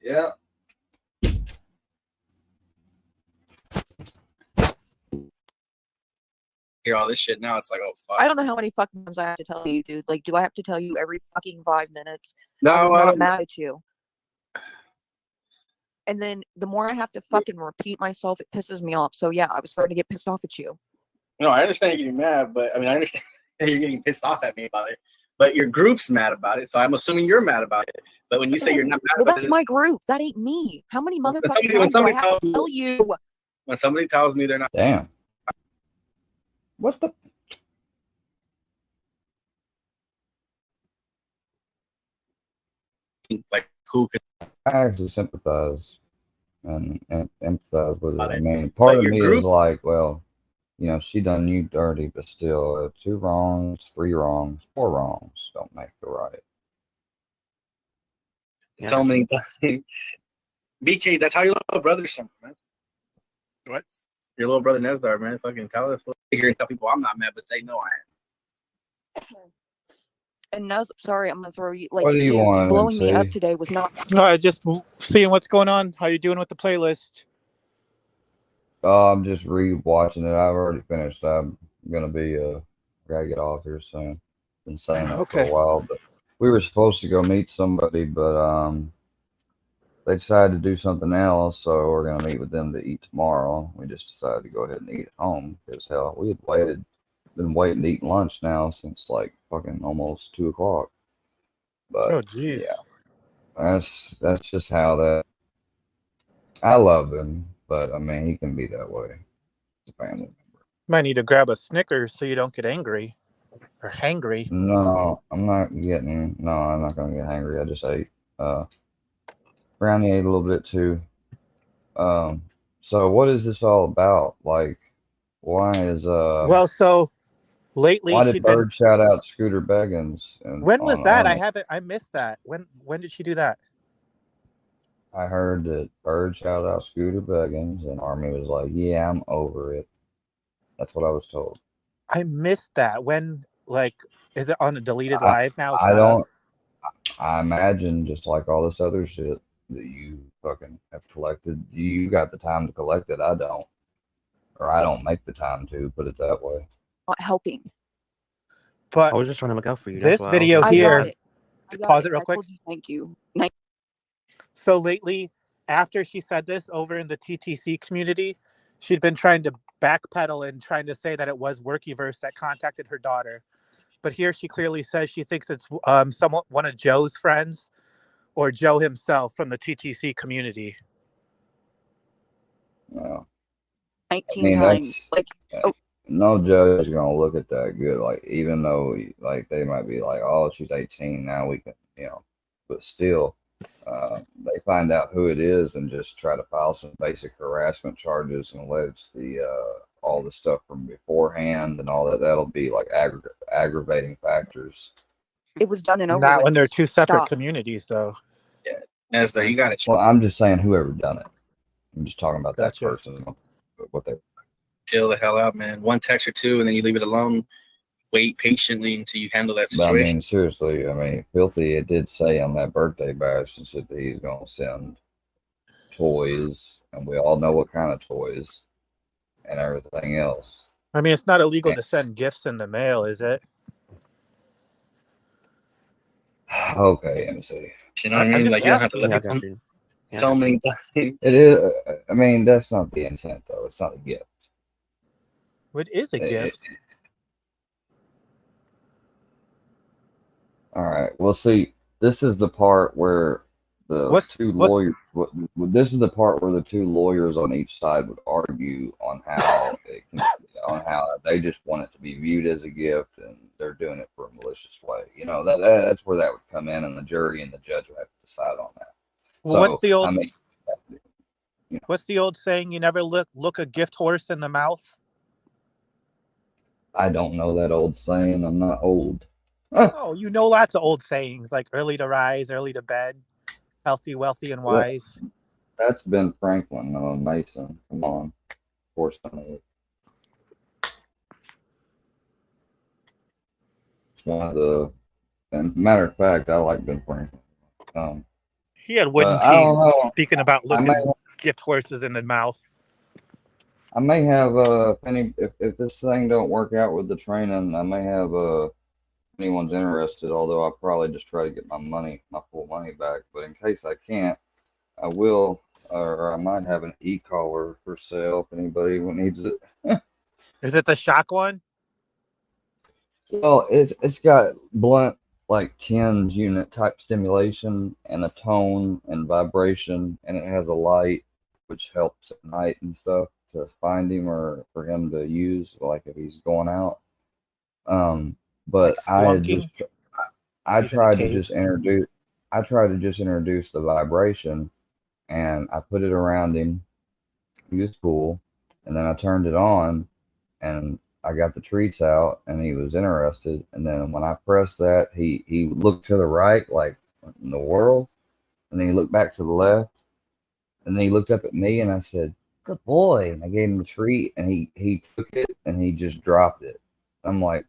[SPEAKER 3] Yeah.
[SPEAKER 20] Hear all this shit now. It's like, oh fuck.
[SPEAKER 21] I don't know how many fucking times I have to tell you, dude. Like, do I have to tell you every fucking 5 minutes?
[SPEAKER 20] No,
[SPEAKER 21] I was
[SPEAKER 20] I
[SPEAKER 21] not
[SPEAKER 20] don't.
[SPEAKER 21] mad at you. And then the more I have to fucking repeat myself, it pisses me off. So yeah, I was starting to get pissed off at you.
[SPEAKER 20] No, I understand you're getting mad, but I mean, I understand that you're getting pissed off at me about it. But your group's mad about it, so I'm assuming you're mad about it. But when you say you're not mad
[SPEAKER 21] Well,
[SPEAKER 20] about
[SPEAKER 21] that's
[SPEAKER 20] it,
[SPEAKER 21] my group. That ain't me. How many
[SPEAKER 20] when
[SPEAKER 21] motherfucking
[SPEAKER 20] somebody, when
[SPEAKER 21] times do I
[SPEAKER 20] somebody
[SPEAKER 21] have
[SPEAKER 20] tells
[SPEAKER 21] to
[SPEAKER 20] me,
[SPEAKER 21] tell you?
[SPEAKER 20] when somebody tells me they're not,
[SPEAKER 3] Damn. What the?
[SPEAKER 20] like, who could?
[SPEAKER 3] I actually sympathize and empathize with it. I mean,
[SPEAKER 20] But
[SPEAKER 3] part of
[SPEAKER 20] your
[SPEAKER 3] me is
[SPEAKER 20] group,
[SPEAKER 3] like, well, you know, she done you dirty, but still, 2 wrongs, 3 wrongs, 4 wrongs don't make the right.
[SPEAKER 20] so many times. BK, that's how your little brother's something, man.
[SPEAKER 22] What?
[SPEAKER 20] Your little brother Nesdar, man. Fucking tell us. Here and tell people I'm not mad, but they know I am.
[SPEAKER 21] And no, sorry, I'm gonna throw you. Like,
[SPEAKER 3] What do you
[SPEAKER 21] dude,
[SPEAKER 3] want,
[SPEAKER 21] blowing me up
[SPEAKER 3] MC?
[SPEAKER 21] today was not.
[SPEAKER 12] No, just seeing what's going on. How you doing with the playlist?
[SPEAKER 3] Oh, I'm just re-watching it. I've already finished. I'm gonna be gotta get off here soon. Been saying that for a
[SPEAKER 12] Okay.
[SPEAKER 3] while, but we were supposed to go meet somebody, but they decided to do something else, so we're gonna meet with them to eat tomorrow. We just decided to go ahead and eat at home because hell, we had been waiting to eat lunch now since like fucking almost 2 o'clock. But
[SPEAKER 12] Oh, jeez.
[SPEAKER 3] yeah, that's just how that. I love him, but I mean he can be that way. It's a family.
[SPEAKER 12] Might need to grab a Snickers so you don't get angry or hangry.
[SPEAKER 3] No, I'm not getting. No, I'm not gonna get hungry. I just ate. Brownie ate a little bit too. So what is this all about? Like, why is
[SPEAKER 12] Well, so lately
[SPEAKER 3] why did
[SPEAKER 12] she'd been.
[SPEAKER 3] Bird shout out Scooter Beggins and
[SPEAKER 12] When was
[SPEAKER 3] on
[SPEAKER 12] that?
[SPEAKER 3] Army?
[SPEAKER 12] I missed that. When did she do that?
[SPEAKER 3] I heard that Bird shouted out Scooter Beggins and Army was like, "Yeah, I'm over it." That's what I was told.
[SPEAKER 12] I missed that. When, like, is it on a deleted
[SPEAKER 3] I
[SPEAKER 12] live now? It's
[SPEAKER 3] I
[SPEAKER 12] not up.
[SPEAKER 3] don't. I imagine just like all this other shit that you fucking have collected, you got the time to collect it. I don't, or I don't make the time to put it that way.
[SPEAKER 21] Not helping.
[SPEAKER 12] But
[SPEAKER 23] I was just trying to look out for you. That's
[SPEAKER 12] this
[SPEAKER 23] why I was
[SPEAKER 12] video
[SPEAKER 23] like,
[SPEAKER 21] I got
[SPEAKER 12] here,
[SPEAKER 21] it. I got
[SPEAKER 12] pause
[SPEAKER 21] it.
[SPEAKER 12] it real
[SPEAKER 21] I
[SPEAKER 12] quick.
[SPEAKER 21] told you thank you.
[SPEAKER 12] So lately, after she said this over in the TTC community, she'd been trying to backpedal and trying to say that it was Workyverse that contacted her daughter. But here she clearly says she thinks it's one of Joe's friends or Joe himself from the TTC community.
[SPEAKER 3] No, I
[SPEAKER 21] 19
[SPEAKER 3] mean
[SPEAKER 21] times. Like, oh,
[SPEAKER 3] no judge is gonna look at that good. Like even though like they might be like, oh, she's 18 now, we can, but still, they find out who it is and just try to file some basic harassment charges and allege the all the stuff from beforehand and all that. That'll be like aggravating factors.
[SPEAKER 21] it was done and over
[SPEAKER 12] Not
[SPEAKER 21] with.
[SPEAKER 12] when they're two separate
[SPEAKER 21] Stop.
[SPEAKER 12] communities, though.
[SPEAKER 20] Yeah, Nesdar, you got it.
[SPEAKER 3] Well, I'm just saying whoever done it. I'm just talking about that
[SPEAKER 12] Gotcha.
[SPEAKER 3] person, what they.
[SPEAKER 20] Chill the hell out, man. One text or two, and then you leave it alone. Wait patiently until you handle that
[SPEAKER 3] But I
[SPEAKER 20] situation.
[SPEAKER 3] mean, seriously, I mean, Filthy, it did say on that birthday bash and said that he's going to send toys, and we all know what kind of toys and everything else.
[SPEAKER 12] I mean, it's not illegal
[SPEAKER 3] And,
[SPEAKER 12] to send gifts in the mail, is it?
[SPEAKER 3] okay, MC.
[SPEAKER 20] You know what I mean?
[SPEAKER 12] I'm just
[SPEAKER 20] Like, you don't have to
[SPEAKER 12] asking.
[SPEAKER 20] let
[SPEAKER 23] yeah, I
[SPEAKER 20] people
[SPEAKER 23] got you. Yeah, I
[SPEAKER 20] so
[SPEAKER 23] got you.
[SPEAKER 20] many times.
[SPEAKER 3] It is, I mean, that's not the intent, though. It's not a gift.
[SPEAKER 12] What is a gift?
[SPEAKER 3] All right. Well, see, this is the part where the two lawyers. This is the part where the two lawyers on each side would argue on how they just want it to be viewed as a gift and they're doing it for a malicious way. That's where that would come in, and the jury and the judge would have to decide on that.
[SPEAKER 12] Well, what's the old?
[SPEAKER 3] I mean,
[SPEAKER 12] What's the old saying? You never look a gift horse in the mouth.
[SPEAKER 3] I don't know that old saying. I'm not old.
[SPEAKER 12] Oh, you know lots of old sayings like early to rise, early to bed, healthy, wealthy, and wise.
[SPEAKER 3] That's Ben Franklin, Mason. Come on. Of course I know it. It's one of the, and matter of fact, I like Ben Franklin.
[SPEAKER 12] He had wooden
[SPEAKER 3] I
[SPEAKER 12] teeth.
[SPEAKER 3] don't know.
[SPEAKER 12] Speaking about
[SPEAKER 3] I may
[SPEAKER 12] looking gift horses in the mouth.
[SPEAKER 3] I may have if this thing don't work out with the training, I may have anyone's interested, although I'll probably just try to get my full money back. But in case I can't, I will, or I might have an e-collar for sale if anybody needs it.
[SPEAKER 12] Is it the shock one?
[SPEAKER 3] Well, it's got blunt like 10 unit type stimulation and a tone and vibration, and it has a light which helps at night and stuff to find him or for him to use, like if he's going out.
[SPEAKER 12] Like
[SPEAKER 3] But I had just
[SPEAKER 12] splunking?
[SPEAKER 3] I
[SPEAKER 12] He's in a
[SPEAKER 3] tried to
[SPEAKER 12] cave.
[SPEAKER 3] just introduce the vibration, and I put it around him. He was cool, and then I turned it on, and I got the treats out, and he was interested. And then when I pressed that, he looked to the right, like what in the world, and then he looked back to the left, and then he looked up at me, and I said, "Good boy." And I gave him a treat, and he took it, and he just dropped it. I'm like,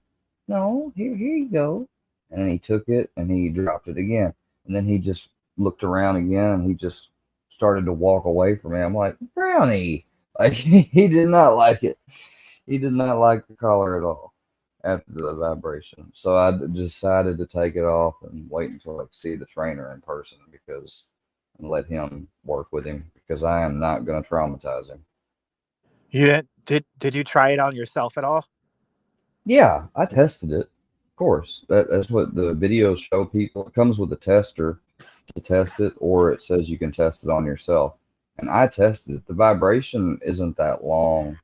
[SPEAKER 3] "No, here you go." And then he took it, and he dropped it again. And then he just looked around again, and he just started to walk away from me. I'm like, "Brownie." Like he did not like it. He did not like the collar at all after the vibration. So I decided to take it off and wait until I could see the trainer in person because and let him work with him because I am not going to traumatize him.
[SPEAKER 12] You did you try it on yourself at all?
[SPEAKER 3] Yeah, I tested it. Of course, that's what the videos show people. It comes with a tester to test it, or it says you can test it on yourself. And I tested it. The vibration isn't that long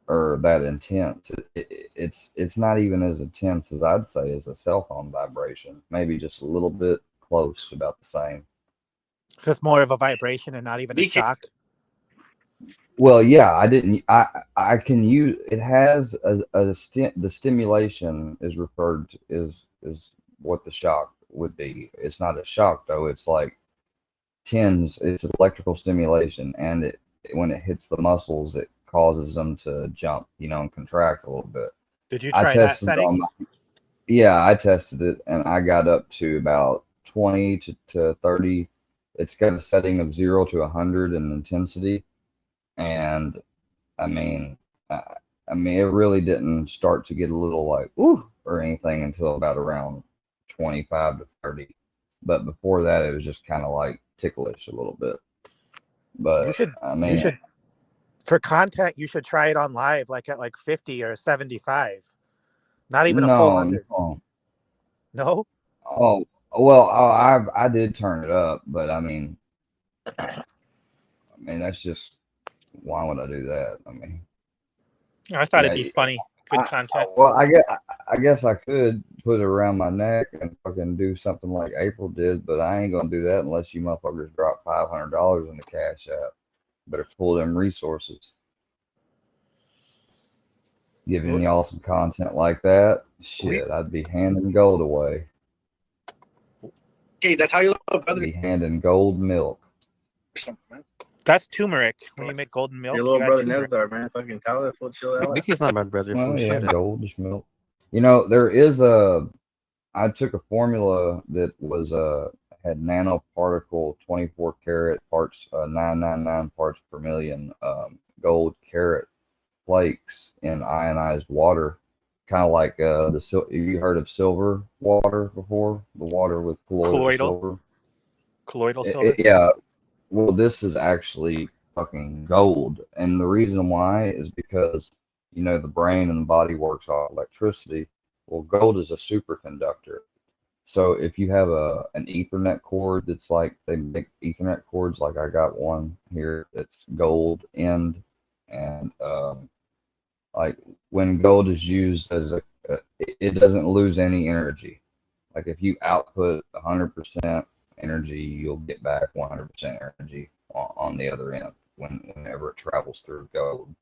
[SPEAKER 3] or that intense. It's not even as intense as I'd say as a cell phone vibration. Maybe just a little bit close, about the same.
[SPEAKER 12] So it's more of a vibration and not even a shock.
[SPEAKER 3] Well, yeah, I didn't. I can use it has the stimulation is referred to is what the shock would be. It's not a shock though. It's like tens. It's electrical stimulation, and when it hits the muscles, it causes them to jump, and contract a little bit.
[SPEAKER 12] Did you
[SPEAKER 3] I
[SPEAKER 12] try that
[SPEAKER 3] tested it
[SPEAKER 12] setting?
[SPEAKER 3] yeah, I tested it, and I got up to about 20 to 30. It's got a setting of 0 to 100 in intensity. And I mean, it really didn't start to get a little like ooh or anything until about around 25 to 30. But before that, it was just kind of like ticklish a little bit. But
[SPEAKER 12] You should for content. You should try it on live, like at like 50 or 75. Not even a full 100.
[SPEAKER 3] No.
[SPEAKER 12] No.
[SPEAKER 3] Oh well, I did turn it up, but I mean that's just why would I do that? I mean.
[SPEAKER 12] I thought it'd be funny. Good content.
[SPEAKER 3] Well, I guess I could put it around my neck and fucking do something like April did, but I ain't gonna do that unless you motherfuckers drop $500 in the Cash App. Better pull them resources. Giving y'all some content like that, shit, I'd be handing gold away.
[SPEAKER 20] Okay, that's how you love, brother.
[SPEAKER 3] Be handing gold milk.
[SPEAKER 12] That's turmeric. When you make golden milk,
[SPEAKER 20] Your
[SPEAKER 12] you
[SPEAKER 20] little
[SPEAKER 12] add
[SPEAKER 20] brother
[SPEAKER 12] turmeric.
[SPEAKER 20] Nevzar, man. Fucking tell that fool chill out.
[SPEAKER 23] Mickey's not my brother.
[SPEAKER 3] Well,
[SPEAKER 23] Fool,
[SPEAKER 3] yeah,
[SPEAKER 23] shut up.
[SPEAKER 3] goldish milk. There is I took a formula that was had nanoparticle 24 karat parts 999 parts per million gold carat flakes in ionized water, kind of like you heard of silver water before, the water with colloidal silver. Yeah, well, this is actually fucking gold, and the reason why is because the brain and the body works off electricity. Well, gold is a superconductor. So if you have an Ethernet cord that's like they make Ethernet cords, like I got one here that's gold end, and like when gold is used it doesn't lose any energy. Like if you output 100% energy, you'll get back 100% energy on the other end whenever it travels through gold.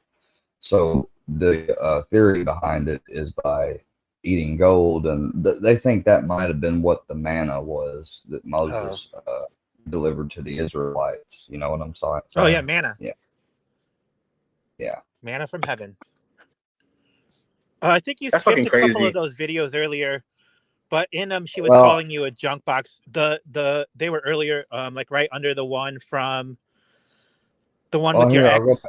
[SPEAKER 3] So the theory behind it is by eating gold, and they think that might have been what the manna was that Moses delivered to the Israelites. You know what I'm saying?
[SPEAKER 12] Oh yeah, manna.
[SPEAKER 3] Yeah.
[SPEAKER 12] Manna from heaven. I think you
[SPEAKER 20] That's
[SPEAKER 12] skipped
[SPEAKER 20] fucking
[SPEAKER 12] a couple
[SPEAKER 20] crazy.
[SPEAKER 12] of those videos earlier, But in them, she was
[SPEAKER 3] Well,
[SPEAKER 12] calling you a junk box. They were earlier, like right under the one from the one
[SPEAKER 3] well,
[SPEAKER 12] with your
[SPEAKER 3] here
[SPEAKER 12] ex.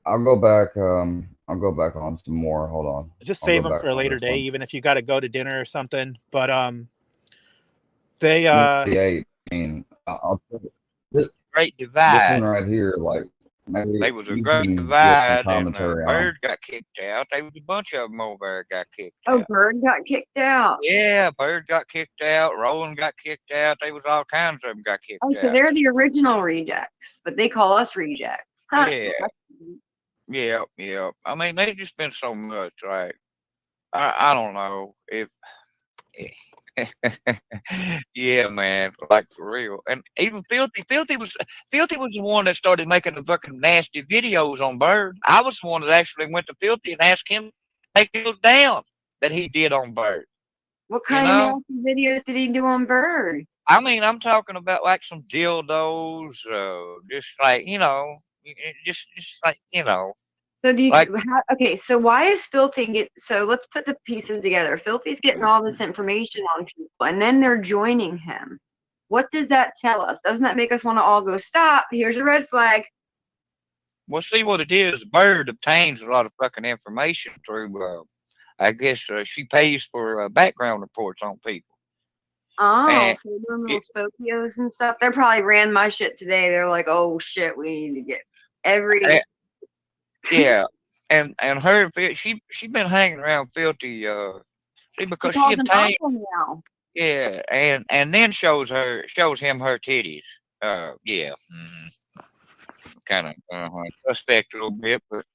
[SPEAKER 3] I'll go back. I'll go back on some more. Hold on.
[SPEAKER 12] Just
[SPEAKER 3] I'll go
[SPEAKER 12] save them
[SPEAKER 3] back
[SPEAKER 12] for a
[SPEAKER 3] on
[SPEAKER 12] later
[SPEAKER 3] this
[SPEAKER 12] day,
[SPEAKER 3] one.
[SPEAKER 12] even if you got to go to dinner or something. But they
[SPEAKER 3] 28. I mean, I'll this,
[SPEAKER 16] Great
[SPEAKER 3] this
[SPEAKER 16] divide.
[SPEAKER 3] one right here, like maybe
[SPEAKER 16] They was a
[SPEAKER 3] you
[SPEAKER 16] great
[SPEAKER 3] can get some
[SPEAKER 16] divide, and
[SPEAKER 3] commentary on.
[SPEAKER 16] Bird got kicked out. There was a bunch of them over there got kicked
[SPEAKER 2] Oh,
[SPEAKER 16] out.
[SPEAKER 2] Bird got kicked out.
[SPEAKER 16] Yeah, Bird got kicked out. Roland got kicked out. They was all kinds of them got kicked
[SPEAKER 2] Oh, so
[SPEAKER 16] out.
[SPEAKER 2] they're the original rejects, but they call us rejects. Huh.
[SPEAKER 16] Yeah, yeah. I mean, they just been so much. Like, I don't know if. Yeah, man, like for real. And even Filthy was the one that started making the fucking nasty videos on Bird. I was the one that actually went to Filthy and asked him to take those down that he did on Bird.
[SPEAKER 2] What
[SPEAKER 16] You
[SPEAKER 2] kind of
[SPEAKER 16] know?
[SPEAKER 2] nasty videos did he do on Bird?
[SPEAKER 16] I mean, I'm talking about like some dildos, just like just like
[SPEAKER 2] So do you
[SPEAKER 16] like
[SPEAKER 2] okay, so why is Filthy so let's put the pieces together. Filthy's getting all this information on people and then they're joining him. What does that tell us? Doesn't that make us want to all go, stop, here's a red flag?
[SPEAKER 16] Well, see what it is. Bird obtains a lot of fucking information through. I guess she pays for background reports on people.
[SPEAKER 2] Oh,
[SPEAKER 16] And
[SPEAKER 2] so they're doing little Spokios and stuff. They probably ran my shit today. They're like, oh shit, we need to get every
[SPEAKER 16] yeah, and her she been hanging around Filthy. See,
[SPEAKER 2] She
[SPEAKER 16] because she
[SPEAKER 2] calls him
[SPEAKER 16] obtained.
[SPEAKER 2] uncle now.
[SPEAKER 16] Yeah, and then shows him her titties. Yeah. Kind of suspect a little bit, but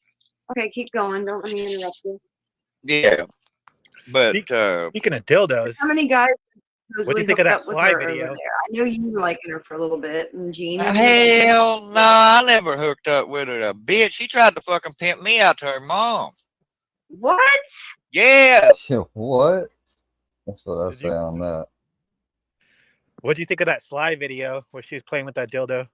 [SPEAKER 2] Okay, keep going. Don't let me interrupt you.
[SPEAKER 16] yeah. But
[SPEAKER 12] speaking of dildos,
[SPEAKER 2] How many guys
[SPEAKER 12] what do
[SPEAKER 2] supposedly
[SPEAKER 12] you think of
[SPEAKER 2] hooked
[SPEAKER 12] that
[SPEAKER 2] up with
[SPEAKER 12] Sly
[SPEAKER 2] her over
[SPEAKER 12] video?
[SPEAKER 2] there? I know you were liking her for a little bit, and Gene. Have you-
[SPEAKER 16] hell no, I never hooked up with her. A bitch, she tried to fucking pimp me out to her mom.
[SPEAKER 2] What?
[SPEAKER 16] Yeah.
[SPEAKER 3] What? That's what I say on that.
[SPEAKER 12] What do you think of that Sly video where she was playing with that dildo?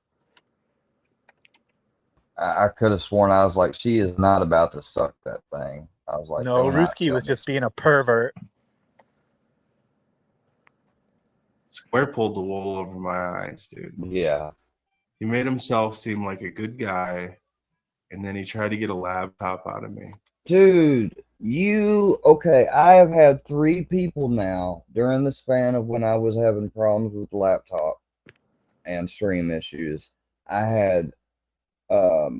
[SPEAKER 3] I could have sworn I was like, she is not about to suck that thing. I was like,
[SPEAKER 12] No,
[SPEAKER 3] they're not
[SPEAKER 12] Ruski was
[SPEAKER 3] finished.
[SPEAKER 12] just being a pervert.
[SPEAKER 18] Square pulled the wool over my eyes, dude.
[SPEAKER 3] Yeah.
[SPEAKER 18] He made himself seem like a good guy, and then he tried to get a laptop out of me.
[SPEAKER 3] Dude, okay, I have had 3 people now during the span of when I was having problems with the laptop and stream issues. I had I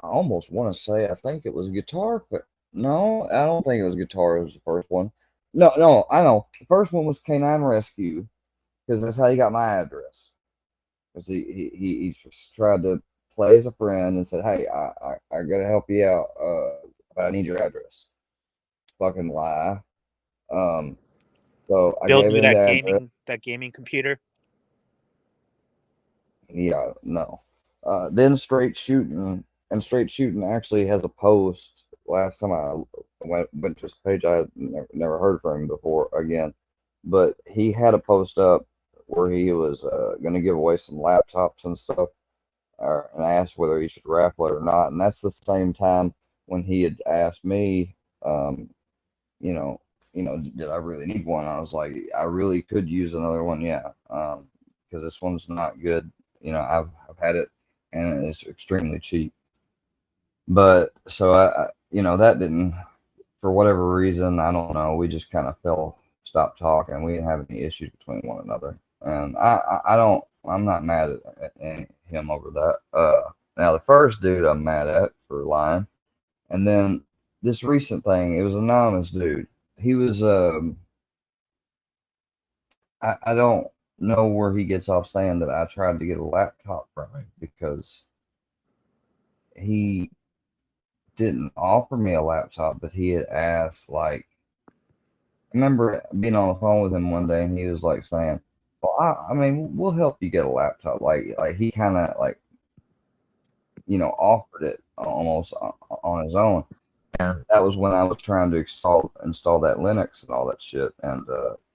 [SPEAKER 3] almost want to say I think it was guitar, but no, I don't think it was guitar. It was the first one. No, I know. The first one was Canine Rescue because that's how he got my address. Because he just tried to play as a friend and said, "Hey, I gotta help you out, but I need your address." Fucking lie. So I
[SPEAKER 12] Build
[SPEAKER 3] gave
[SPEAKER 12] you
[SPEAKER 3] him the address.
[SPEAKER 12] that gaming computer.
[SPEAKER 3] Yeah, no. Then Straight Shooting, and Straight Shooting actually has a post. Last time I went to his page, I had never heard from him before again, but he had a post up where he was going to give away some laptops and stuff, and I asked whether he should raffle it or not. And that's the same time when he had asked me, you know, did I really need one? I was like, I really could use another one, yeah, because this one's not good. I've had it, and it's extremely cheap. But so that didn't, for whatever reason, I don't know. We just kind of stopped talking. We didn't have any issues between one another, and I'm not mad at him over that. Now the first dude I'm mad at for lying, and then this recent thing, it was an anonymous dude. He was I don't know where he gets off saying that I tried to get a laptop from him because he didn't offer me a laptop, but he had asked, like, I remember being on the phone with him one day and he was like saying, well, I mean, we'll help you get a laptop. Like he kind of like, offered it almost on his own. And that was when I was trying to install that Linux and all that shit. And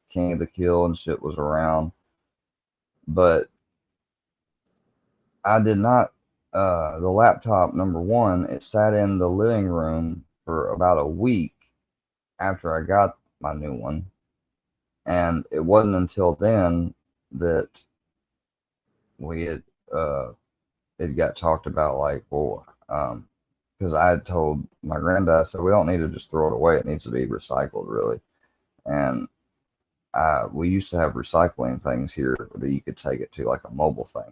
[SPEAKER 3] King of the Kill and shit was around. But I did not, the laptop, number one, it sat in the living room for about a week after I got my new one, and it wasn't until then that we had it got talked about, like, well, because I had told my granddad, I said, we don't need to just throw it away. It needs to be recycled, really. And we used to have recycling things here that you could take it to, like a mobile thing.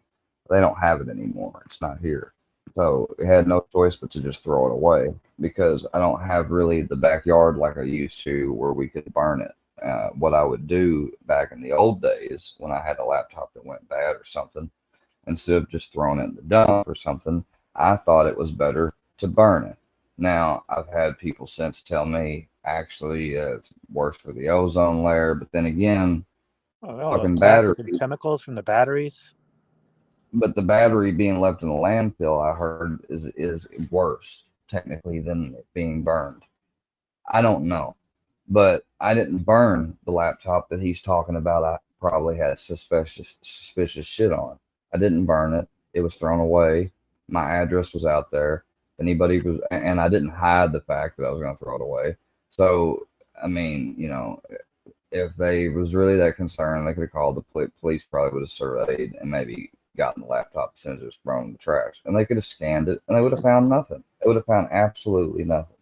[SPEAKER 3] They don't have it anymore. It's not here. So it had no choice but to just throw it away, because I don't have really the backyard like I used to where we could burn it. What I would do back in the old days when I had a laptop that went bad or something, instead of just throwing it in the dump or something, I thought it was better to burn it. Now, I've had people since tell me, actually, it's worse for the ozone layer, but then again,
[SPEAKER 12] Oh, all those
[SPEAKER 3] fucking
[SPEAKER 12] plastic
[SPEAKER 3] battery,
[SPEAKER 12] and chemicals from the batteries.
[SPEAKER 3] but the battery being left in the landfill, I heard, is worse technically than it being burned. I don't know, but I didn't burn the laptop that he's talking about. I probably had suspicious shit on. I didn't burn it. It was thrown away. My address was out there. If anybody was, and I didn't hide the fact that I was going to throw it away. So, I mean, you know, if they was really that concerned, they could have called the police. Probably would have surveyed and maybe gotten the laptop as soon as it was thrown in the trash, and they could have scanned it, and they would have found nothing. They would have found absolutely nothing.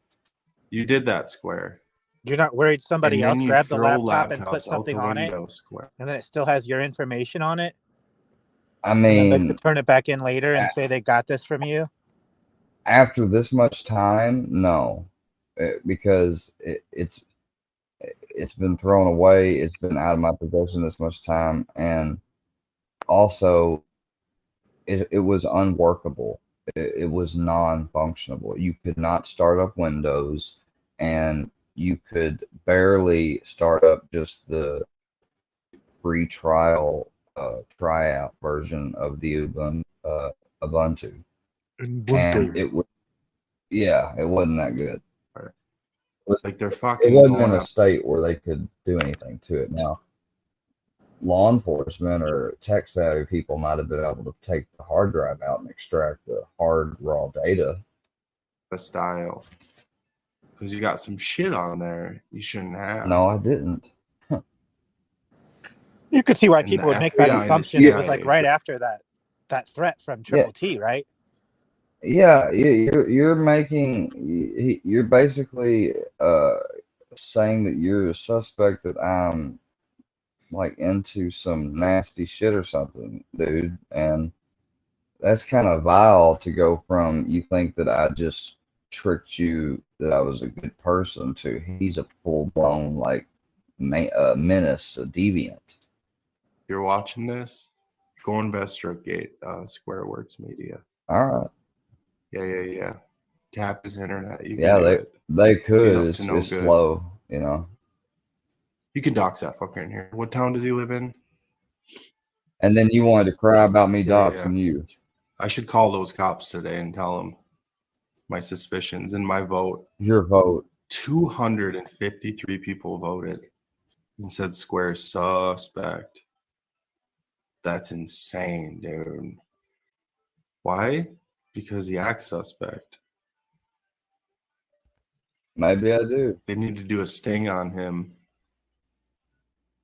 [SPEAKER 18] You did that, Square.
[SPEAKER 12] You're not worried somebody
[SPEAKER 18] And then
[SPEAKER 12] else
[SPEAKER 18] you
[SPEAKER 12] grabbed the
[SPEAKER 18] throw
[SPEAKER 12] laptop and put
[SPEAKER 18] laptops out
[SPEAKER 12] something
[SPEAKER 18] the
[SPEAKER 12] on it,
[SPEAKER 18] window, Square.
[SPEAKER 12] and then it still has your information on it,
[SPEAKER 3] I
[SPEAKER 12] and then they
[SPEAKER 3] mean,
[SPEAKER 12] could turn it back in later and say they got this from you?
[SPEAKER 3] after this much time, no, because it's been thrown away. It's been out of my possession this much time, and also it was unworkable. It was non-functionable. You could not start up Windows, and you could barely start up just the free trial tryout version of the Ubuntu. And it was, yeah, it wasn't that good.
[SPEAKER 18] Like they're
[SPEAKER 3] It
[SPEAKER 18] fucking
[SPEAKER 3] wasn't
[SPEAKER 18] going
[SPEAKER 3] in a
[SPEAKER 18] up.
[SPEAKER 3] state where they could do anything to it. Now, law enforcement or tech savvy people might have been able to take the hard drive out and extract the hard raw data.
[SPEAKER 18] The style. Because you got some shit on there you shouldn't have.
[SPEAKER 3] No, I didn't.
[SPEAKER 12] You could see why
[SPEAKER 18] And
[SPEAKER 12] people
[SPEAKER 18] the
[SPEAKER 12] would make that
[SPEAKER 18] FBI and the
[SPEAKER 12] assumption. It was like
[SPEAKER 18] CIA.
[SPEAKER 12] right after that threat from
[SPEAKER 3] Yeah,
[SPEAKER 12] Triple T, right?
[SPEAKER 3] yeah. You're making you're basically saying that you're a suspect that I'm like into some nasty shit or something, dude. And that's kind of vile to go from you think that I just tricked you that I was a good person to he's a full blown like menace, a deviant.
[SPEAKER 18] If you're watching this, go investigate Squareworks Media.
[SPEAKER 3] All right.
[SPEAKER 18] Yeah. Tap his internet. You can
[SPEAKER 3] Yeah,
[SPEAKER 18] do it.
[SPEAKER 3] they
[SPEAKER 18] He's
[SPEAKER 3] could.
[SPEAKER 18] up
[SPEAKER 3] It's
[SPEAKER 18] to no good.
[SPEAKER 3] slow, you know.
[SPEAKER 18] You can dox that fucker in here. What town does he live in?
[SPEAKER 3] And then you wanted to cry about me
[SPEAKER 18] Yeah.
[SPEAKER 3] doxing you.
[SPEAKER 18] I should call those cops today and tell them my suspicions and my vote.
[SPEAKER 3] Your vote.
[SPEAKER 18] 253 people voted and said Square suspect. That's insane, dude. Why? Because he acts suspect.
[SPEAKER 3] Maybe I do.
[SPEAKER 18] They need to do a sting on him.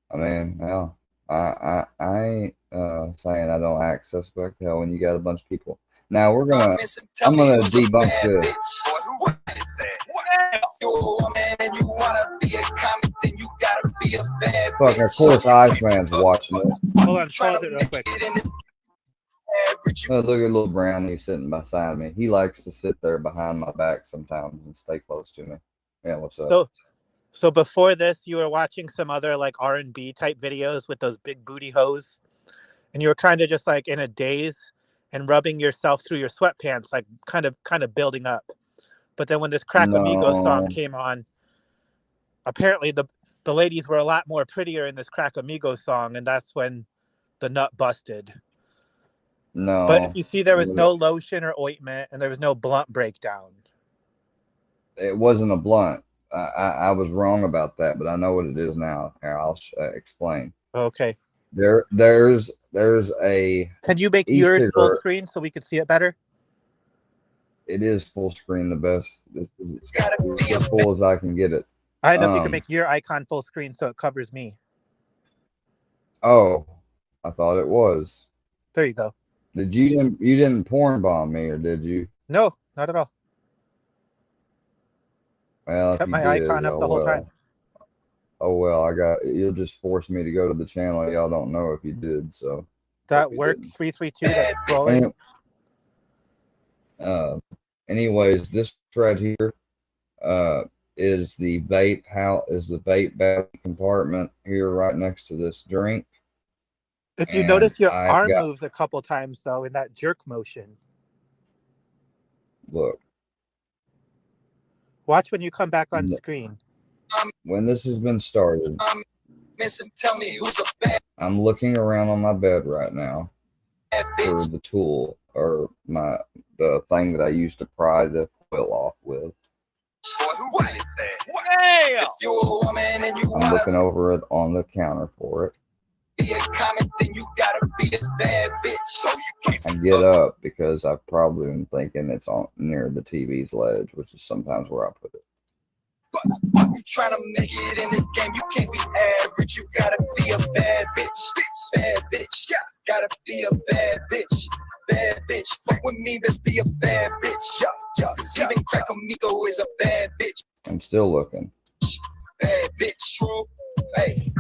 [SPEAKER 3] I mean, hell, I ain't saying I don't act suspect. Hell, when you got a bunch of people. Now I'm gonna debunk this. Fuck, of course Iceman's watching it.
[SPEAKER 12] Hold on, pause it real quick.
[SPEAKER 3] Oh, look at little Brownie sitting beside me. He likes to sit there behind my back sometimes and stay close to me. Yeah, what's up?
[SPEAKER 12] So before this, you were watching some other like R&B type videos with those big booty hoes, and you were kind of just like in a daze and rubbing yourself through your sweatpants, like kind of building up. But then when this Crack Amigo song came on, apparently the ladies were a lot more prettier in this Crack Amigo song, and that's when the nut busted.
[SPEAKER 3] No.
[SPEAKER 12] But if you see, there was no lotion or ointment, and there was no blunt breakdown.
[SPEAKER 3] It wasn't a blunt. I was wrong about that, but I know what it is now. Here, I'll explain.
[SPEAKER 12] Okay.
[SPEAKER 3] There's a.
[SPEAKER 12] Can you make yours full screen so we could see it better?
[SPEAKER 3] It is full screen, the best, as full as I can get it.
[SPEAKER 12] I don't know if you can make your icon full screen so it covers me.
[SPEAKER 3] Oh, I thought it was.
[SPEAKER 12] There you go.
[SPEAKER 3] You didn't porn bomb me, or did you?
[SPEAKER 12] No, not at all.
[SPEAKER 3] Well, if
[SPEAKER 12] Kept
[SPEAKER 3] you
[SPEAKER 12] my
[SPEAKER 3] did,
[SPEAKER 12] icon up
[SPEAKER 3] oh
[SPEAKER 12] the whole time.
[SPEAKER 3] well. Oh well, you'll just force me to go to the channel y'all don't know if you did, so.
[SPEAKER 12] That work 332 that's scrolling.
[SPEAKER 3] Anyways, this right here, is the vape battery compartment here right next to this drink.
[SPEAKER 12] If you
[SPEAKER 3] And
[SPEAKER 12] notice, your
[SPEAKER 3] I've
[SPEAKER 12] arm
[SPEAKER 3] got,
[SPEAKER 12] moves a couple times though in that jerk motion.
[SPEAKER 3] look,
[SPEAKER 12] Watch when you come back on screen.
[SPEAKER 3] when this has been started, I'm looking around on my bed right now for the tool or the thing that I used to pry the coil off with. I'm looking over it on the counter for it. I get up because I've probably been thinking it's on near the TV's ledge, which is sometimes where I put it.
[SPEAKER 17] You trying to make it in this game, you can't be average. You gotta be a bad bitch, bad bitch. Yeah, gotta be a bad bitch, bad bitch. Fuck with me, let's be a bad bitch. Yeah. Even Crack Amigo is a bad bitch.
[SPEAKER 3] I'm still looking.
[SPEAKER 17] Bad bitch, true. Hey.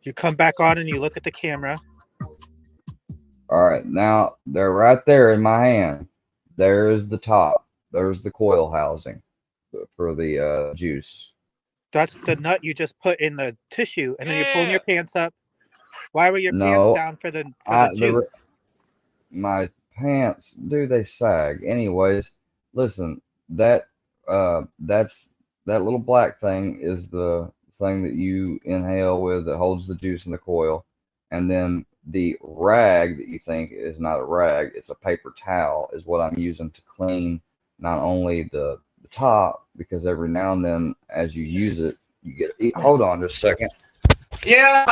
[SPEAKER 12] You come back on and you look at the camera.
[SPEAKER 3] All right, now they're right there in my hand. There is the top. There's the coil housing for the juice.
[SPEAKER 12] That's the nut you just put in the tissue, and then you're pulling your pants up. Why were your pants down for the juice?
[SPEAKER 3] My pants, dude, they sag. Anyways, listen, that's that little black thing is the thing that you inhale with that holds the juice in the coil, and then the rag that you think is not a rag, it's a paper towel, is what I'm using to clean not only the top, because every now and then as you use it, you get. Hold on just a second. Yeah.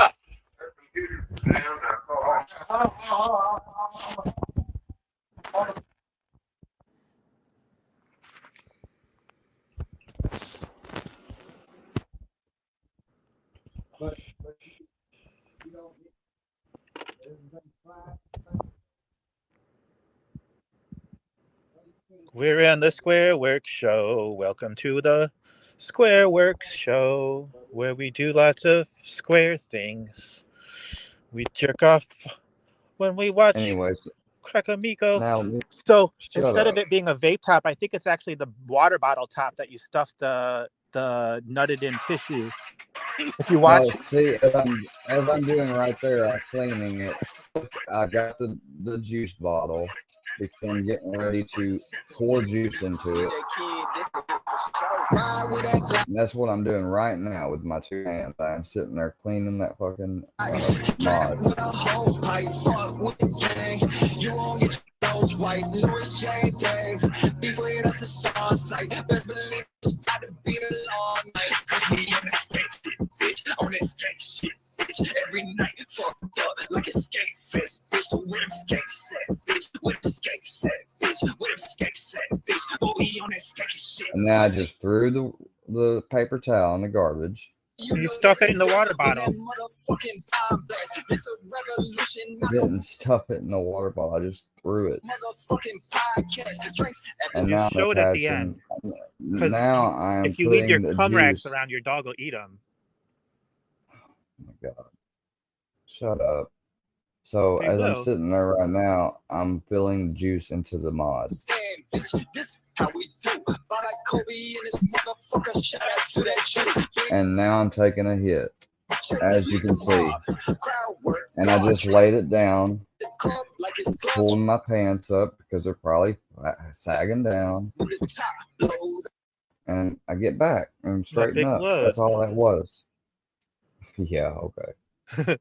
[SPEAKER 12] We're in the Square Works Show. Welcome to the Square Works Show, where we do lots of square things. We jerk off when we watch Crack Amigo. So instead of it being a vape top, I think it's actually the water bottle top that you stuff the nutted in tissue. If you watch,
[SPEAKER 3] see, as I'm doing right there, I'm cleaning it. I got the juice bottle because I'm getting ready to pour juice into it. And that's what I'm doing right now with my two hands. I'm sitting there cleaning that fucking mod.
[SPEAKER 17] On that skate shit, bitch. Every night, fucked up like a skate fest, bitch. So where them skates at, bitch? Where them skates at, bitch? Where them skates at, bitch? Oh, we on that skate shit.
[SPEAKER 3] And then I just threw the paper towel in the garbage.
[SPEAKER 12] You stuff it in the water bottle.
[SPEAKER 3] I didn't stuff it in the water bottle. I just threw it. And now I'm
[SPEAKER 12] showed at the end.
[SPEAKER 3] Now I'm
[SPEAKER 12] if you
[SPEAKER 3] putting
[SPEAKER 12] leave your
[SPEAKER 3] the
[SPEAKER 12] cum rags
[SPEAKER 3] juice.
[SPEAKER 12] around, your dog will eat them.
[SPEAKER 3] Oh my God. Shut up. So
[SPEAKER 12] They
[SPEAKER 3] as I'm
[SPEAKER 12] will.
[SPEAKER 3] sitting there right now, I'm filling the juice into the mod. And now I'm taking a hit, as you can see. And I just laid it down, pulling my pants up because they're probably sagging down. And I get back and straighten
[SPEAKER 12] big
[SPEAKER 3] up.
[SPEAKER 12] load.
[SPEAKER 3] That's all that was. Yeah, okay.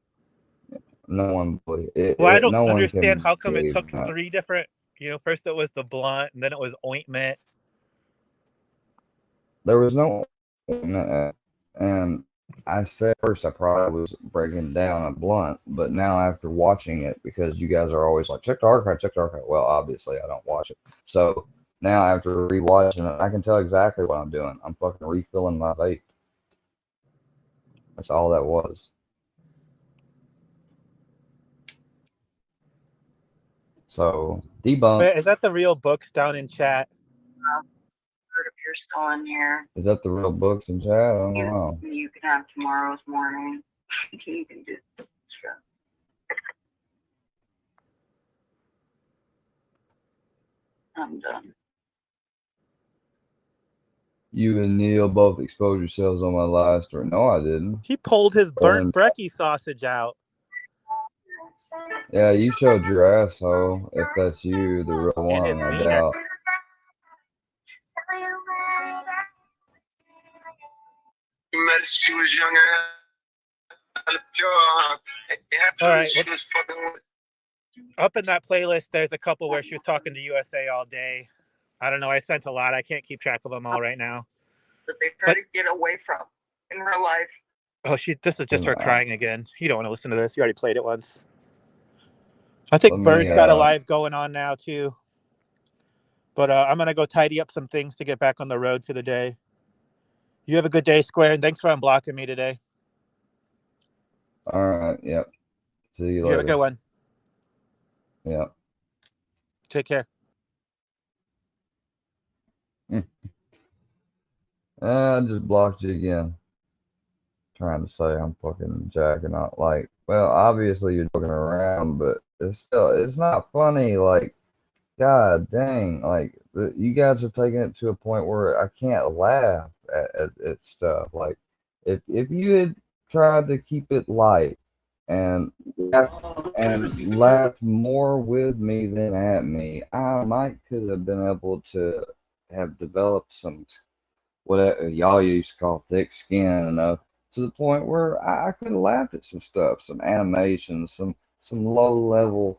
[SPEAKER 3] No one believe it.
[SPEAKER 12] Well, I don't
[SPEAKER 3] No one
[SPEAKER 12] understand
[SPEAKER 3] can
[SPEAKER 12] how come it
[SPEAKER 3] believe
[SPEAKER 12] took
[SPEAKER 3] that.
[SPEAKER 12] 3 different. First it was the blunt, and then it was ointment.
[SPEAKER 3] There was no, and I said first I probably was breaking down a blunt, but now after watching it, because you guys are always like, check the archive, check the archive. Well, obviously I don't watch it. So now after rewatching it, I can tell exactly what I'm doing. I'm fucking refilling my vape. That's all that was. So debunk.
[SPEAKER 12] Is that the real books down in chat?
[SPEAKER 8] If you're still on here,
[SPEAKER 3] Is that the real books in chat? I don't know.
[SPEAKER 8] you can have tomorrow's morning. You can do sure. I'm done.
[SPEAKER 3] You and Neil both exposed yourselves on my live stream. No, I didn't.
[SPEAKER 12] He pulled his burnt
[SPEAKER 3] Burn.
[SPEAKER 12] brekkie sausage out.
[SPEAKER 3] Yeah, you showed your asshole. If that's you, the real
[SPEAKER 12] And his
[SPEAKER 3] one, I
[SPEAKER 12] wiener.
[SPEAKER 3] doubt.
[SPEAKER 17] You met her, she was younger.
[SPEAKER 12] All right.
[SPEAKER 17] She was fucking with.
[SPEAKER 12] Up in that playlist, there's a couple where she was talking to USA all day. I don't know. I sent a lot. I can't keep track of them all right now.
[SPEAKER 5] That they try to get away from in real life.
[SPEAKER 12] Oh, this is just her crying again. You don't want to listen to this. You already played it once. I think Bird's got a live going on now too. But I'm gonna go tidy up some things to get back on the road for the day. You have a good day, Square, and thanks for unblocking me today.
[SPEAKER 3] All right. Yep. See you later.
[SPEAKER 12] You have a good one.
[SPEAKER 3] Yep.
[SPEAKER 12] Take care.
[SPEAKER 3] I just blocked you again. Trying to say I'm fucking jacking out. Like, well, obviously you're joking around, but it's not funny. Like, god dang, like you guys are taking it to a point where I can't laugh at stuff. Like, if you had tried to keep it light and laughed more with me than at me, I could have been able to have developed some whatever y'all used to call thick skin enough to the point where I could have laughed at some stuff, some animations, some low level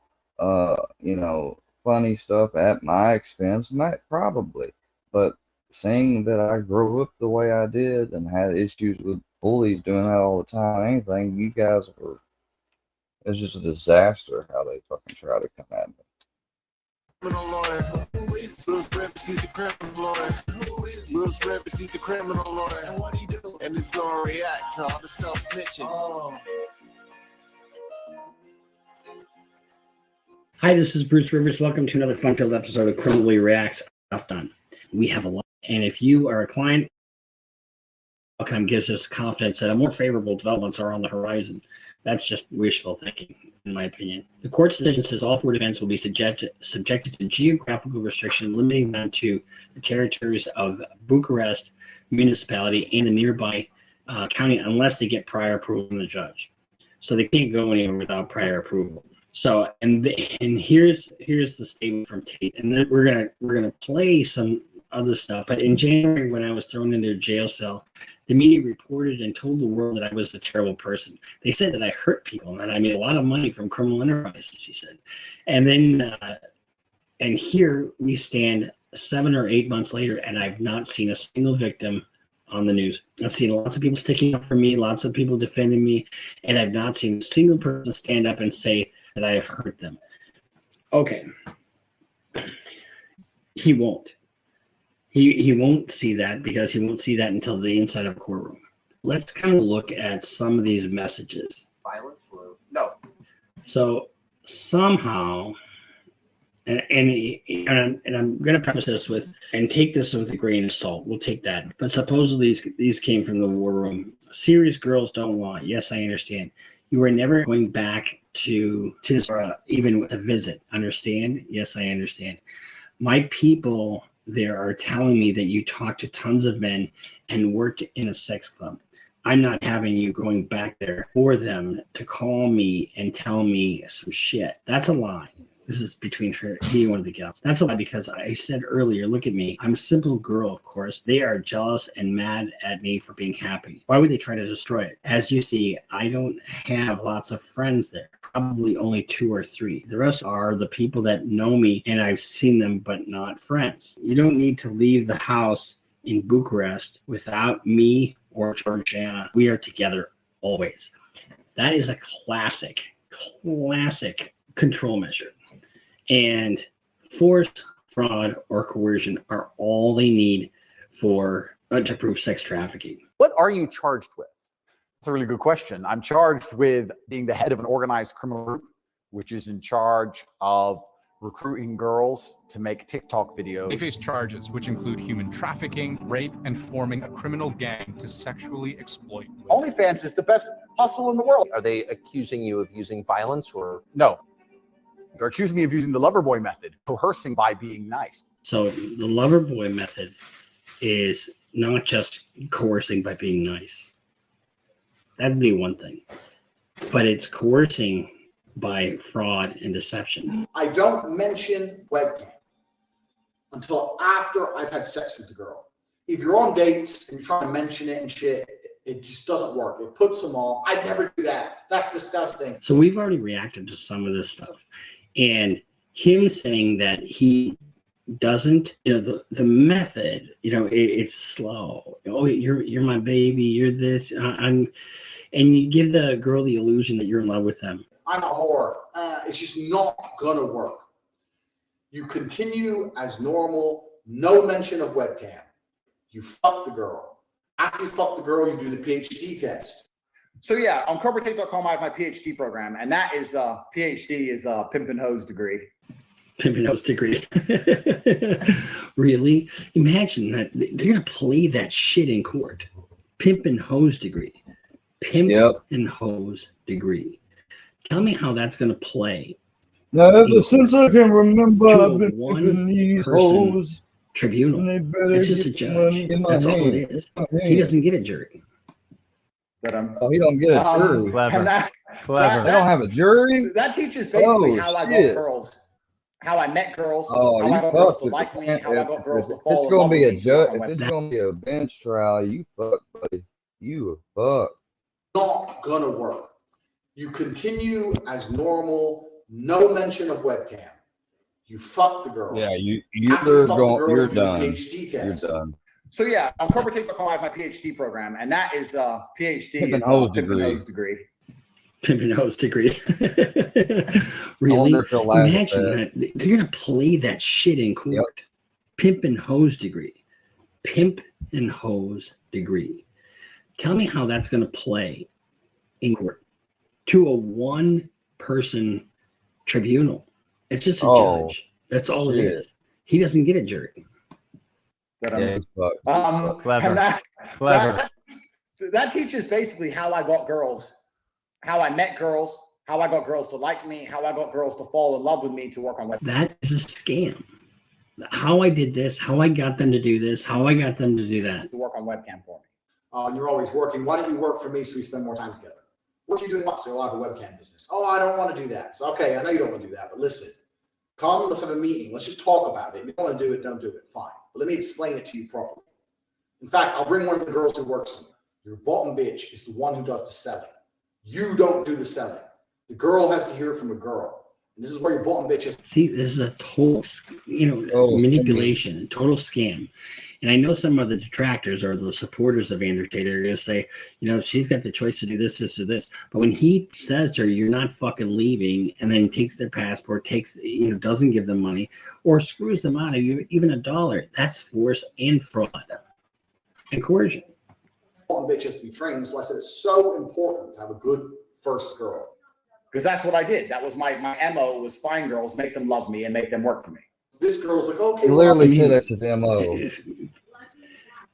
[SPEAKER 3] funny stuff at my expense, might probably. But seeing that I grew up the way I did and had issues with bullies doing that all the time, anything, you guys were, it's just a disaster how they fucking try to come at me.
[SPEAKER 17] Criminal lawyer. Bruce Rivers, he's the criminal lawyer. Bruce Rivers, he's the criminal lawyer. And what he do? And he's gonna react to all the self-snitching.
[SPEAKER 9] Hi, this is Bruce Rivers. Welcome to another fun-filled episode of Criminally Reacts Stuff Done. We have a lot, and if you are a client, outcome gives us confidence that a more favorable developments are on the horizon. That's just wishful thinking, in my opinion. The court's decision says all 4 defendants will be subjected to geographical restriction, limiting them to the territories of Bucharest municipality and the nearby county unless they get prior approval from the judge. So they can't go anywhere without prior approval. So and here's the statement from Tate, and then we're gonna play some other stuff. But in January, when I was thrown into a jail cell, the media reported and told the world that I was a terrible person. They said that I hurt people and that I made a lot of money from criminal enterprises, he said. And then, and here we stand 7 or 8 months later, and I've not seen a single victim on the news. I've seen lots of people sticking up for me, lots of people defending me, and I've not seen a single person stand up and say that I have hurt them. Okay. He won't. He won't see that because he won't see that until the inside of a courtroom. Let's kind of look at some of these messages.
[SPEAKER 6] Violent flu. No.
[SPEAKER 9] So somehow, and I'm going to preface this with, and take this with a grain of salt. We'll take that. But supposedly these came from the war room. Serious girls don't want. Yes, I understand. You are never going back to even a visit. Understand? Yes, I understand. My people there are telling me that you talked to tons of men and worked in a sex club. I'm not having you going back there for them to call me and tell me some shit. That's a lie. This is between he and one of the gals. That's a lie because I said earlier, look at me. I'm a simple girl, of course. They are jealous and mad at me for being happy. Why would they try to destroy it? As you see, I don't have lots of friends there. Probably only 2 or 3. The rest are the people that know me and I've seen them, but not friends. You don't need to leave the house in Bucharest without me or Georgiana. We are together always. That is a classic control measure. And forced fraud, or coercion are all they need for to prove sex trafficking.
[SPEAKER 7] What are you charged with? That's a really good question. I'm charged with being the head of an organized criminal group, which is in charge of recruiting girls to make TikTok videos.
[SPEAKER 10] They face charges which include human trafficking, rape, and forming a criminal gang to sexually exploit women.
[SPEAKER 7] OnlyFans is the best hustle in the world.
[SPEAKER 13] Are they accusing you of using violence or?
[SPEAKER 7] No. They're accusing me of using the lover boy method, coercing by being nice.
[SPEAKER 9] So the lover boy method is not just coercing by being nice. That'd be one thing. But it's coercing by fraud and deception.
[SPEAKER 24] I don't mention webcam until after I've had sex with the girl. If you're on dates and you're trying to mention it and shit, it just doesn't work. It puts them off. I'd never do that. That's disgusting.
[SPEAKER 9] So we've already reacted to some of this stuff. And him saying that he doesn't, the method, it's slow. Oh, you're my baby. You're this. And you give the girl the illusion that you're in love with them.
[SPEAKER 24] I'm a whore. It's just not gonna work. You continue as normal, no mention of webcam. You fuck the girl. After you fuck the girl, you do the PhD test. So yeah, on CobraTape.com, I have my PhD program, and that is PhD is pimp and hose degree.
[SPEAKER 9] Pimp and hose degree. Really? Imagine that they're gonna play that shit in court. Pimp and hose degree. Pimp and hose degree. Tell me how that's going to play.
[SPEAKER 3] Now, ever since I can remember,
[SPEAKER 9] to
[SPEAKER 3] I've been pimping these hoes.
[SPEAKER 9] Tribunal. It's just a judge. That's all it is. He doesn't get a jury.
[SPEAKER 3] Oh, he don't get a jury.
[SPEAKER 24] Clever.
[SPEAKER 3] They don't have a jury?
[SPEAKER 24] That teaches basically how I got
[SPEAKER 3] shit.
[SPEAKER 24] girls, how I met girls,
[SPEAKER 3] Oh,
[SPEAKER 24] how
[SPEAKER 3] you
[SPEAKER 24] I got girls
[SPEAKER 3] fucked
[SPEAKER 24] to
[SPEAKER 3] with
[SPEAKER 24] like
[SPEAKER 3] the
[SPEAKER 24] me,
[SPEAKER 3] bench.
[SPEAKER 24] how I got girls to
[SPEAKER 3] If
[SPEAKER 24] fall
[SPEAKER 3] it's
[SPEAKER 24] in love
[SPEAKER 3] gonna be
[SPEAKER 24] with
[SPEAKER 3] a
[SPEAKER 24] me.
[SPEAKER 3] judge, if it's gonna be a bench trial, you fuck, buddy. You fuck.
[SPEAKER 24] Not gonna work. You continue as normal, no mention of webcam. You fuck the girl.
[SPEAKER 3] Yeah,
[SPEAKER 24] After
[SPEAKER 3] you're
[SPEAKER 24] fuck the
[SPEAKER 3] going.
[SPEAKER 24] girl,
[SPEAKER 3] You're
[SPEAKER 24] you do the
[SPEAKER 3] done.
[SPEAKER 24] PhD
[SPEAKER 3] You're
[SPEAKER 24] test.
[SPEAKER 3] done.
[SPEAKER 24] So yeah, on CobraTape.com, I have my PhD program, and that is PhD
[SPEAKER 3] Pimp and
[SPEAKER 24] is
[SPEAKER 3] hose
[SPEAKER 24] pimp and
[SPEAKER 3] degree.
[SPEAKER 24] hose degree.
[SPEAKER 9] Pimp and hose degree.
[SPEAKER 3] I
[SPEAKER 9] Really?
[SPEAKER 3] wonder if they'll laugh at
[SPEAKER 9] Imagine that. They're going to play that shit in court. Pimp and hose degree. Pimp and hose degree. Tell me how that's going to play in court to a one-person tribunal. It's just a judge. That's all it
[SPEAKER 3] shit.
[SPEAKER 9] is. He doesn't get a jury.
[SPEAKER 24] And
[SPEAKER 9] Clever.
[SPEAKER 24] that teaches basically how I got girls, how I met girls, how I got girls to like me, how I got girls to fall in love with me to work on webcam.
[SPEAKER 9] That is a scam. How I did this, how I got them to do this, how I got them to do that.
[SPEAKER 24] To work on webcam for me. And you're always working. Why don't you work for me so we spend more time together? What are you doing? What? So I'll have a webcam business. Oh, I don't want to do that. So okay, I know you don't want to do that, but listen, come, let's have a meeting. Let's just talk about it. If you don't want to do it, don't do it. Fine. But let me explain it to you properly. In fact, I'll bring one of the girls who works for me. Your bottom bitch is the one who does the selling. You don't do the selling. The girl has to hear it from a girl. And this is where your bottom bitch is.
[SPEAKER 9] See, this is a total, manipulation, total scam. And I know some of the detractors or the supporters of Andrew Tate are going to say, she's got the choice to do this, this, or this. But when he says to her, you're not fucking leaving, and then takes their passport, doesn't give them money, or screws them out of even $1, that's force and fraud and coercion.
[SPEAKER 24] Bottom bitch has to be trained. So I said it's so important to have a good first girl. Because that's what I did. That was my MO was find girls, make them love me, and make them work for me. This girl's like, okay.
[SPEAKER 3] He literally said that's his MO.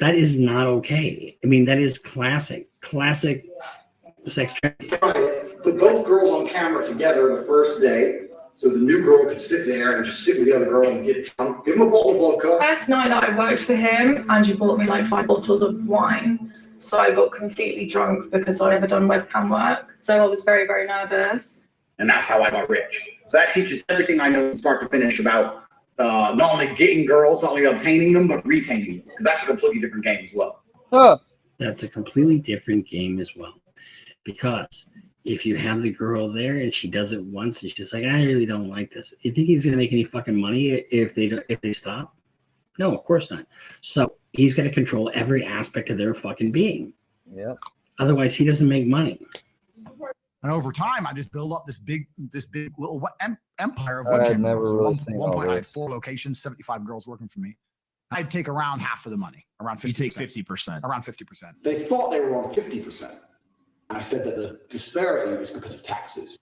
[SPEAKER 9] That is not okay. I mean, that is classic sex trafficking.
[SPEAKER 24] Put both girls on camera together the first day, so the new girl could sit there and just sit with the other girl and get drunk. Give him a bottle of vodka.
[SPEAKER 25] First night that I worked for him, Angie bought me like 5 bottles of wine. So I got completely drunk because I'd never done webcam work. So I was very, very nervous.
[SPEAKER 24] And that's how I got rich. So that teaches everything I know from start to finish about not only getting girls, not only obtaining them, but retaining them. Because that's a completely different game as well.
[SPEAKER 9] That's a completely different game as well. Because if you have the girl there and she does it once and she's like, I really don't like this. You think he's going to make any fucking money if they stop? No, of course not. So he's got to control every aspect of their fucking being.
[SPEAKER 3] Yep.
[SPEAKER 9] Otherwise, he doesn't make money.
[SPEAKER 1] And over time, I just built up this big little empire of
[SPEAKER 3] I had
[SPEAKER 1] webcam
[SPEAKER 3] never
[SPEAKER 1] girls.
[SPEAKER 3] really
[SPEAKER 1] One
[SPEAKER 3] seen
[SPEAKER 1] point,
[SPEAKER 3] all
[SPEAKER 1] I had
[SPEAKER 3] this.
[SPEAKER 1] 4 locations, 75 girls working for me. I'd take around half of the money, around 50%.
[SPEAKER 11] You take 50%.
[SPEAKER 1] Around 50%.
[SPEAKER 24] They thought they were on 50%. And I said that the disparity is because of taxes.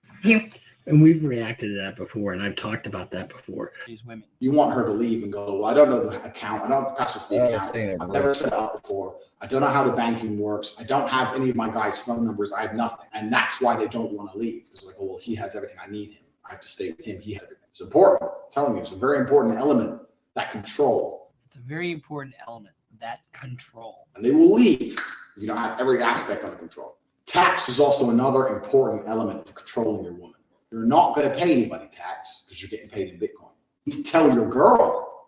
[SPEAKER 9] And we've reacted to that before, and I've talked about that before. These women.
[SPEAKER 24] You want her to leave and go, well, I don't know the account. I don't have the password for the
[SPEAKER 3] I haven't
[SPEAKER 24] account.
[SPEAKER 3] seen it,
[SPEAKER 24] I've
[SPEAKER 3] really.
[SPEAKER 24] never set it up before. I don't know how the banking works. I don't have any of my guys' phone numbers. I have nothing. And that's why they don't want to leave. It's like, oh, well, he has everything. I need him. I have to stay with him. He has everything. It's important. I'm telling you, it's a very important element, that control.
[SPEAKER 9] It's a very important element, that control.
[SPEAKER 24] And they will leave. You don't have every aspect under control. Tax is also another important element of controlling your woman. You're not going to pay anybody tax because you're getting paid in Bitcoin. You need to tell your girl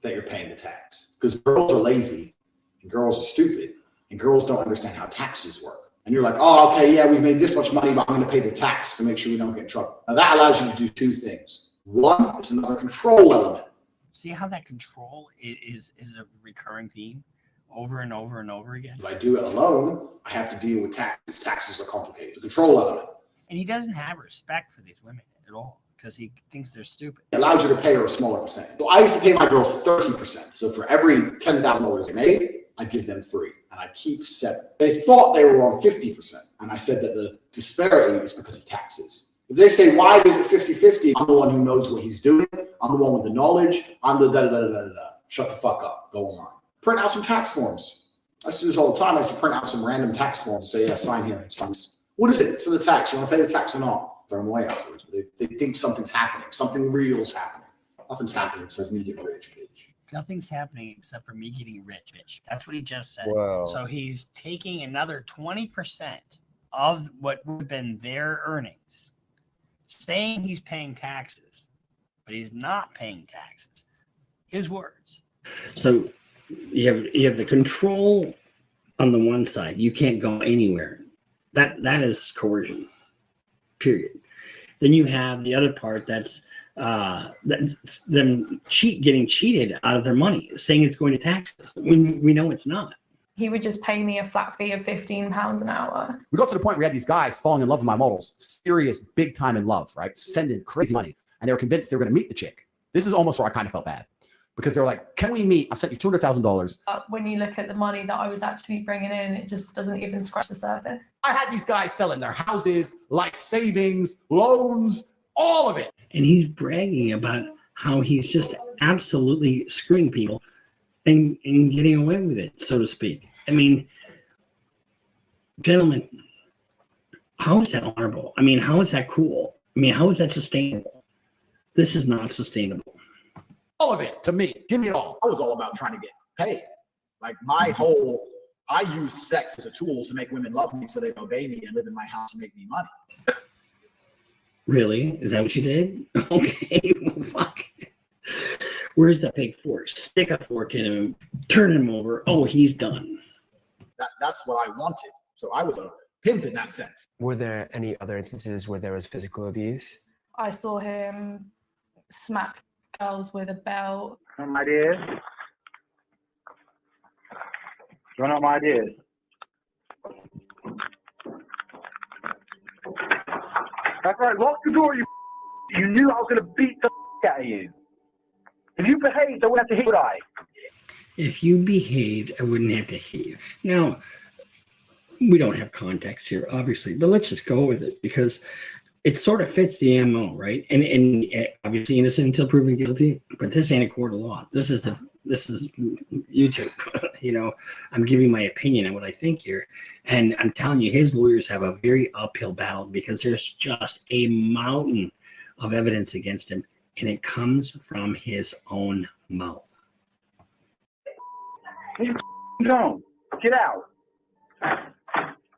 [SPEAKER 24] that you're paying the tax because girls are lazy and girls are stupid and girls don't understand how taxes work. And you're like, oh, okay, yeah, we've made this much money, but I'm going to pay the tax to make sure we don't get in trouble. Now that allows you to do 2 things. One, it's another control element.
[SPEAKER 9] See how that control is a recurring theme over and over and over again?
[SPEAKER 24] If I do it alone, I have to deal with taxes. Taxes are complicated. The control element.
[SPEAKER 9] And he doesn't have respect for these women at all because he thinks they're stupid.
[SPEAKER 24] It allows you to pay her a smaller percentage. So I used to pay my girls 30%. So for every $10,000 they made, I give them 3 and I keep 7. They thought they were on 50%. And I said that the disparity is because of taxes. If they say, why is it 50-50? I'm the one who knows what he's doing. I'm the one with the knowledge. I'm the da-da-da-da-da-da. Shut the fuck up. Go online. Print out some tax forms. I used to do this all the time. I used to print out some random tax forms and say, yeah, sign here. Sign this. What is it? It's for the tax. You want to pay the tax or not? Throw them away afterwards. They think something's happening. Something real is happening. Nothing's happening. It says me getting rich, bitch.
[SPEAKER 9] Nothing's happening except for me getting rich, bitch. That's what he just said.
[SPEAKER 3] Wow.
[SPEAKER 9] So he's taking another 20% of what would have been their earnings, saying he's paying taxes, but he's not paying taxes. His words. So you have the control on the one side. You can't go anywhere. That is coercion, period. Then you have the other part that's them getting cheated out of their money, saying it's going to taxes when we know it's not.
[SPEAKER 25] He would just pay me a flat fee of £15 an hour.
[SPEAKER 1] We got to the point where we had these guys falling in love with my models, serious, big time in love, right? Sending crazy money. And they were convinced they were going to meet the chick. This is almost where I kind of felt bad because they were like, can we meet? I've sent you $200,000.
[SPEAKER 25] When you look at the money that I was actually bringing in, it just doesn't even scratch the surface.
[SPEAKER 1] I had these guys selling their houses, life savings, loans, all of it.
[SPEAKER 9] And he's bragging about how he's just absolutely screwing people and getting away with it, so to speak. I mean, gentlemen, how is that honorable? I mean, how is that cool? I mean, how is that sustainable? This is not sustainable.
[SPEAKER 1] All of it to me. Give me it all. I was all about trying to get paid. Like I used sex as a tool to make women love me so they'd obey me and live in my house and make me money.
[SPEAKER 9] Really? Is that what you did? Okay, well, fuck. Where's that big fork? Stick a fork in him, turn him over. Oh, he's done.
[SPEAKER 1] That's what I wanted. So I was a pimp in that sense.
[SPEAKER 14] Were there any other instances where there was physical abuse?
[SPEAKER 25] I saw him smack girls with a belt.
[SPEAKER 15] Some ideas? Run out my ideas. That's right, lock the door, you knew I was going to beat the out of you. If you behaved, I wouldn't have to hit you, would I?
[SPEAKER 9] If you behaved, I wouldn't have to hit you. Now, we don't have context here, obviously, but let's just go with it because it sort of fits the MO, right? And obviously innocent until proven guilty, but this ain't a court of law. This is YouTube. You know, I'm giving my opinion on what I think here. And I'm telling you, his lawyers have a very uphill battle because there's just a mountain of evidence against him, and it comes from his own mouth.
[SPEAKER 15] Don't. Get out.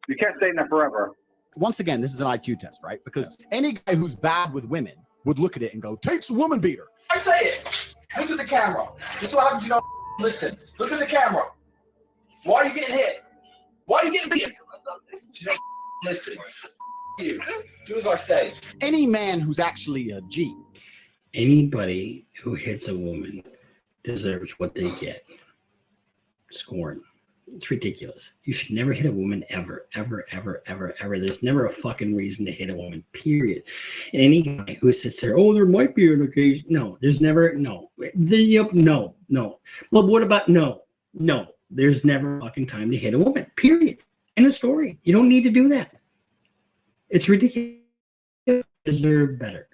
[SPEAKER 15] You can't stay in there forever.
[SPEAKER 1] Once again, this is an IQ test, right? Because any guy who's bad with women would look at it and go, takes a woman beater.
[SPEAKER 24] I say it. Look at the camera. This is what happens, you don't listen. Look at the camera. Why are you getting hit? Why are you getting beat? You don't listen. You. Do as I say.
[SPEAKER 1] Any man who's actually a G.
[SPEAKER 9] Anybody who hits a woman deserves what they get. Scorn. It's ridiculous. You should never hit a woman ever, ever, ever, ever, ever. There's never a fucking reason to hit a woman, period. And any guy who sits there, oh, there might be an occasion. No, there's never, no. Yep, no. But what about no? There's never a fucking time to hit a woman, period. End of story. You don't need to do that. It's ridiculous. They deserve better.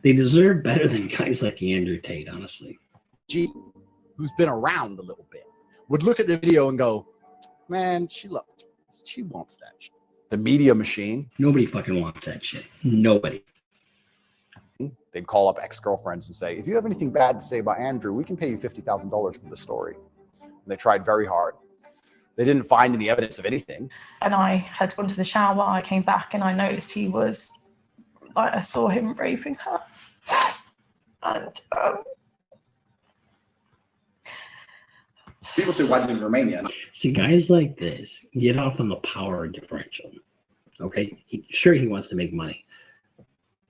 [SPEAKER 9] They deserve better than guys like Andrew Tate, honestly.
[SPEAKER 1] G, who's been around a little bit, would look at the video and go, man, she wants that shit. The media machine.
[SPEAKER 9] Nobody fucking wants that shit. Nobody.
[SPEAKER 7] They'd call up ex-girlfriends and say, if you have anything bad to say about Andrew, we can pay you $50,000 for the story. And they tried very hard. They didn't find any evidence of anything.
[SPEAKER 25] And I had gone to the shower. I came back and I noticed he was, like, I saw him raping her. And
[SPEAKER 1] people say, why didn't Romania?
[SPEAKER 9] See, guys like this get off on the power differential. Okay, sure, he wants to make money.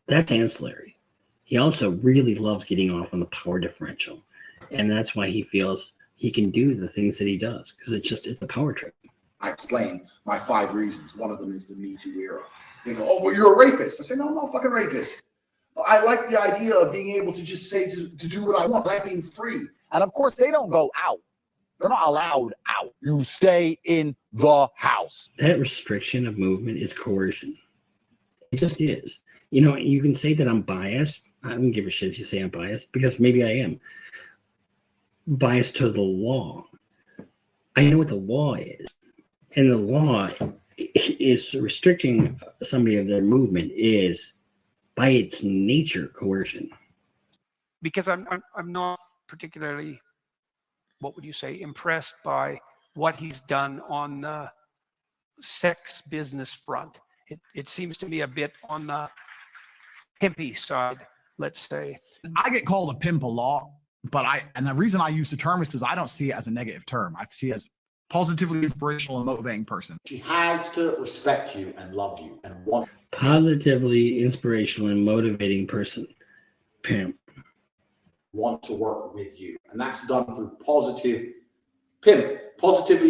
[SPEAKER 9] That's ancillary. He also really loves getting off on the power differential, and that's why he feels he can do the things that he does, because it's a power trip.
[SPEAKER 24] I explain my 5 reasons. One of them is the Me Too era. They go, oh, well, you're a rapist. I say, no, I'm not a fucking rapist. I like the idea of being able to just say to do what I want. I like being free.
[SPEAKER 7] And of course, they don't go out. They're not allowed out. You stay in the house.
[SPEAKER 9] That restriction of movement is coercion. It just is. You know, you can say that I'm biased. I don't give a shit if you say I'm biased, because maybe I am. Biased to the law. I know what the law is. And the law is restricting somebody of their movement is, by its nature, coercion.
[SPEAKER 4] Because I'm not particularly, what would you say, impressed by what he's done on the sex business front. It seems to be a bit on the pimpy side, let's say.
[SPEAKER 11] I get called a pimp a lot, but and the reason I use the term is because I don't see it as a negative term. I see it as positively inspirational and motivating person.
[SPEAKER 24] She has to respect you and love you and want.
[SPEAKER 9] Positively inspirational and motivating person. Pimp.
[SPEAKER 24] Want to work with you. And that's done through positively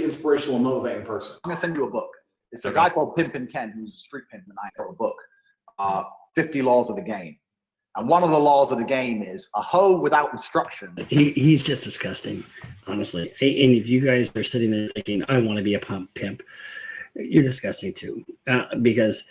[SPEAKER 24] inspirational and motivating person.
[SPEAKER 1] I'm going to send you a book. It's a guy called Pimpin' Ken, who's a street pimp, and I wrote a book, 50 Laws of the Game. And one of the laws of the game is a hoe without instruction.
[SPEAKER 9] He's just disgusting, honestly. And if you guys are sitting there thinking, I want to be a pimp, you're disgusting too. Because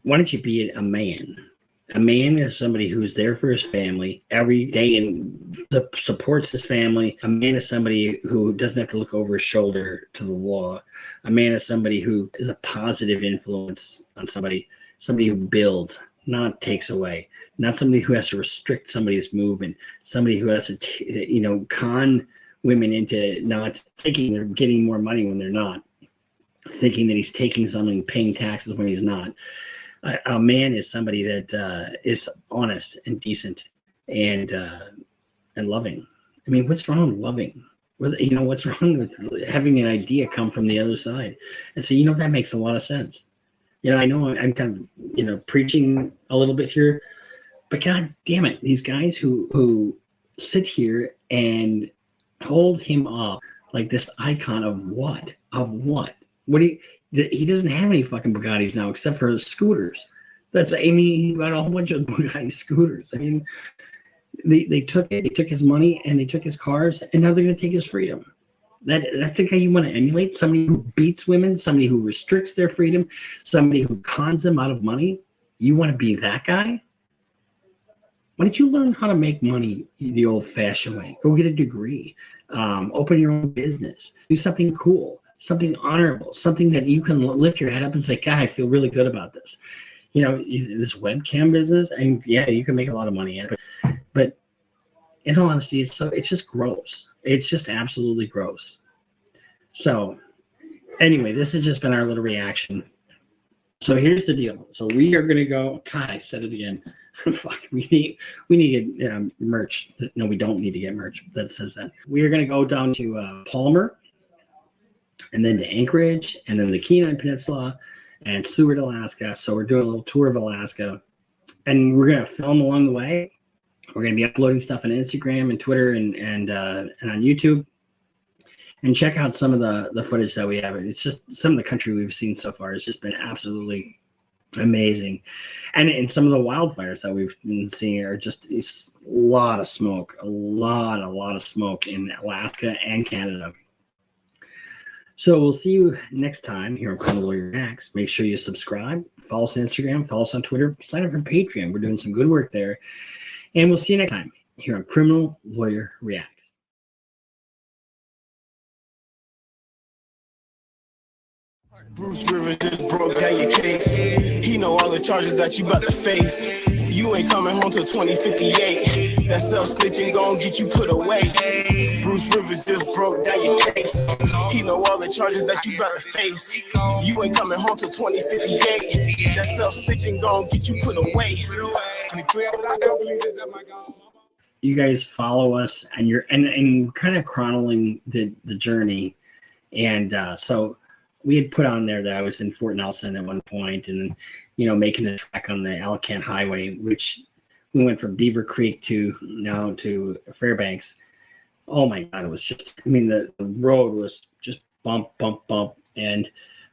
[SPEAKER 9] why don't you be a man? A man is somebody who's there for his family every day and supports his family. A man is somebody who doesn't have to look over his shoulder to the law. A man is somebody who is a positive influence on somebody who builds, not takes away, not somebody who has to restrict somebody's movement, somebody who has to, con women into not thinking they're getting more money when they're not, thinking that he's taking something, paying taxes when he's not. A man is somebody that is honest and decent and loving. I mean, what's wrong with loving? What's wrong with having an idea come from the other side? And so, that makes a lot of sense. I know I'm kind of, preaching a little bit here, but God damn it, these guys who sit here and hold him up like this icon of what? He doesn't have any fucking Bugattis now except for scooters. He got a whole bunch of Bugatti scooters. I mean, they took his money and they took his cars, and now they're going to take his freedom. That's the guy you want to emulate? Somebody who beats women, somebody who restricts their freedom, somebody who cons them out of money. You want to be that guy? Why don't you learn how to make money the old-fashioned way? Go get a degree. Open your own business. Do something cool. Something honorable, something that you can lift your head up and say, God, I feel really good about this. This webcam business, and yeah, you can make a lot of money in it, but in all honesty, it's just gross. It's just absolutely gross. So anyway, this has just been our little reaction. So here's the deal. So we are going to go, God, I said it again. Fuck, we need to get merch. No, we don't need to get merch that says that. We are going to go down to Palmer, and then to Anchorage, and then the Kenai Peninsula, and Seward, Alaska. So we're doing a little tour of Alaska, and we're going to film along the way. We're going to be uploading stuff on Instagram and Twitter and on YouTube. and check out some of the footage that we have. It's just some of the country we've seen so far has just been absolutely amazing. And some of the wildfires that we've been seeing are just a lot of smoke, a lot of smoke in Alaska and Canada. So we'll see you next time here on Criminal Lawyer Reacts. Make sure you subscribe, follow us on Instagram, follow us on Twitter, sign up for Patreon. We're doing some good work there. And we'll see you next time here on Criminal Lawyer Reacts.
[SPEAKER 19] Bruce Rivers just broke down your case. He know all the charges that you about to face. You ain't coming home till 2058. That self-snitching gon' get you put away. Bruce Rivers just broke down your case. He know all the charges that you about to face. You ain't coming home till 2058. That self-snitching gon' get you put away.
[SPEAKER 9] You guys follow us, and you're and kind of chronicling the journey, and so we had put on there that I was in Fort Nelson at one point, and making the trek on the Alcan Highway, which we went from Beaver Creek to Fairbanks. Oh my God, it was just, the road was just bump, and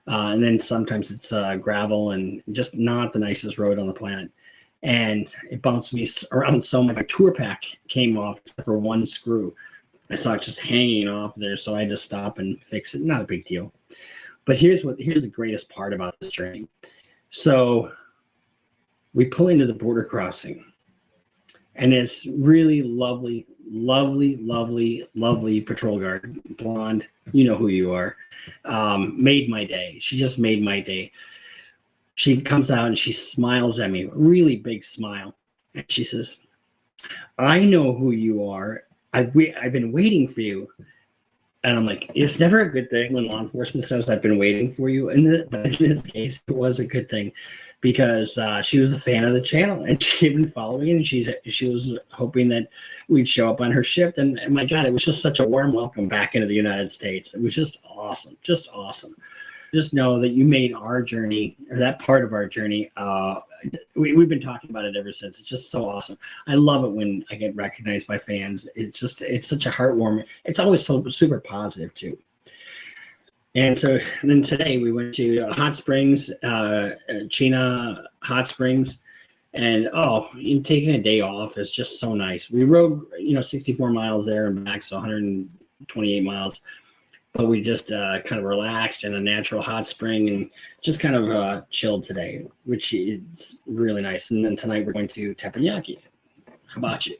[SPEAKER 9] then sometimes it's gravel and just not the nicest road on the planet. And it bounced me around so much. My tour pack came off for one screw. I saw it just hanging off there, so I had to stop and fix it. Not a big deal. But here's the greatest part about this journey. So we pull into the border crossing, and it's really lovely patrol guard, blonde. You know who you are. Made my day. She just made my day. She comes out and she smiles at me, really big smile. And she says, "I know who you are. I've been waiting for you." And I'm like, it's never a good thing when law enforcement says I've been waiting for you. But in this case, it was a good thing because she was a fan of the channel and she had been following and she was hoping that we'd show up on her shift. And my God, it was just such a warm welcome back into the United States. It was just awesome. Just awesome. Just know that you made our journey, or that part of our journey, we've been talking about it ever since. It's just so awesome. I love it when I get recognized by fans. It's such a heartwarming. It's always so super positive too. And so then today we went to Hot Springs, Chena Hot Springs, and taking a day off is just so nice. We rode 64 miles there and back, so 128 miles. But we just kind of relaxed in a natural hot spring and just kind of chilled today, which is really nice. And then tonight we're going to teppanyaki. How about you?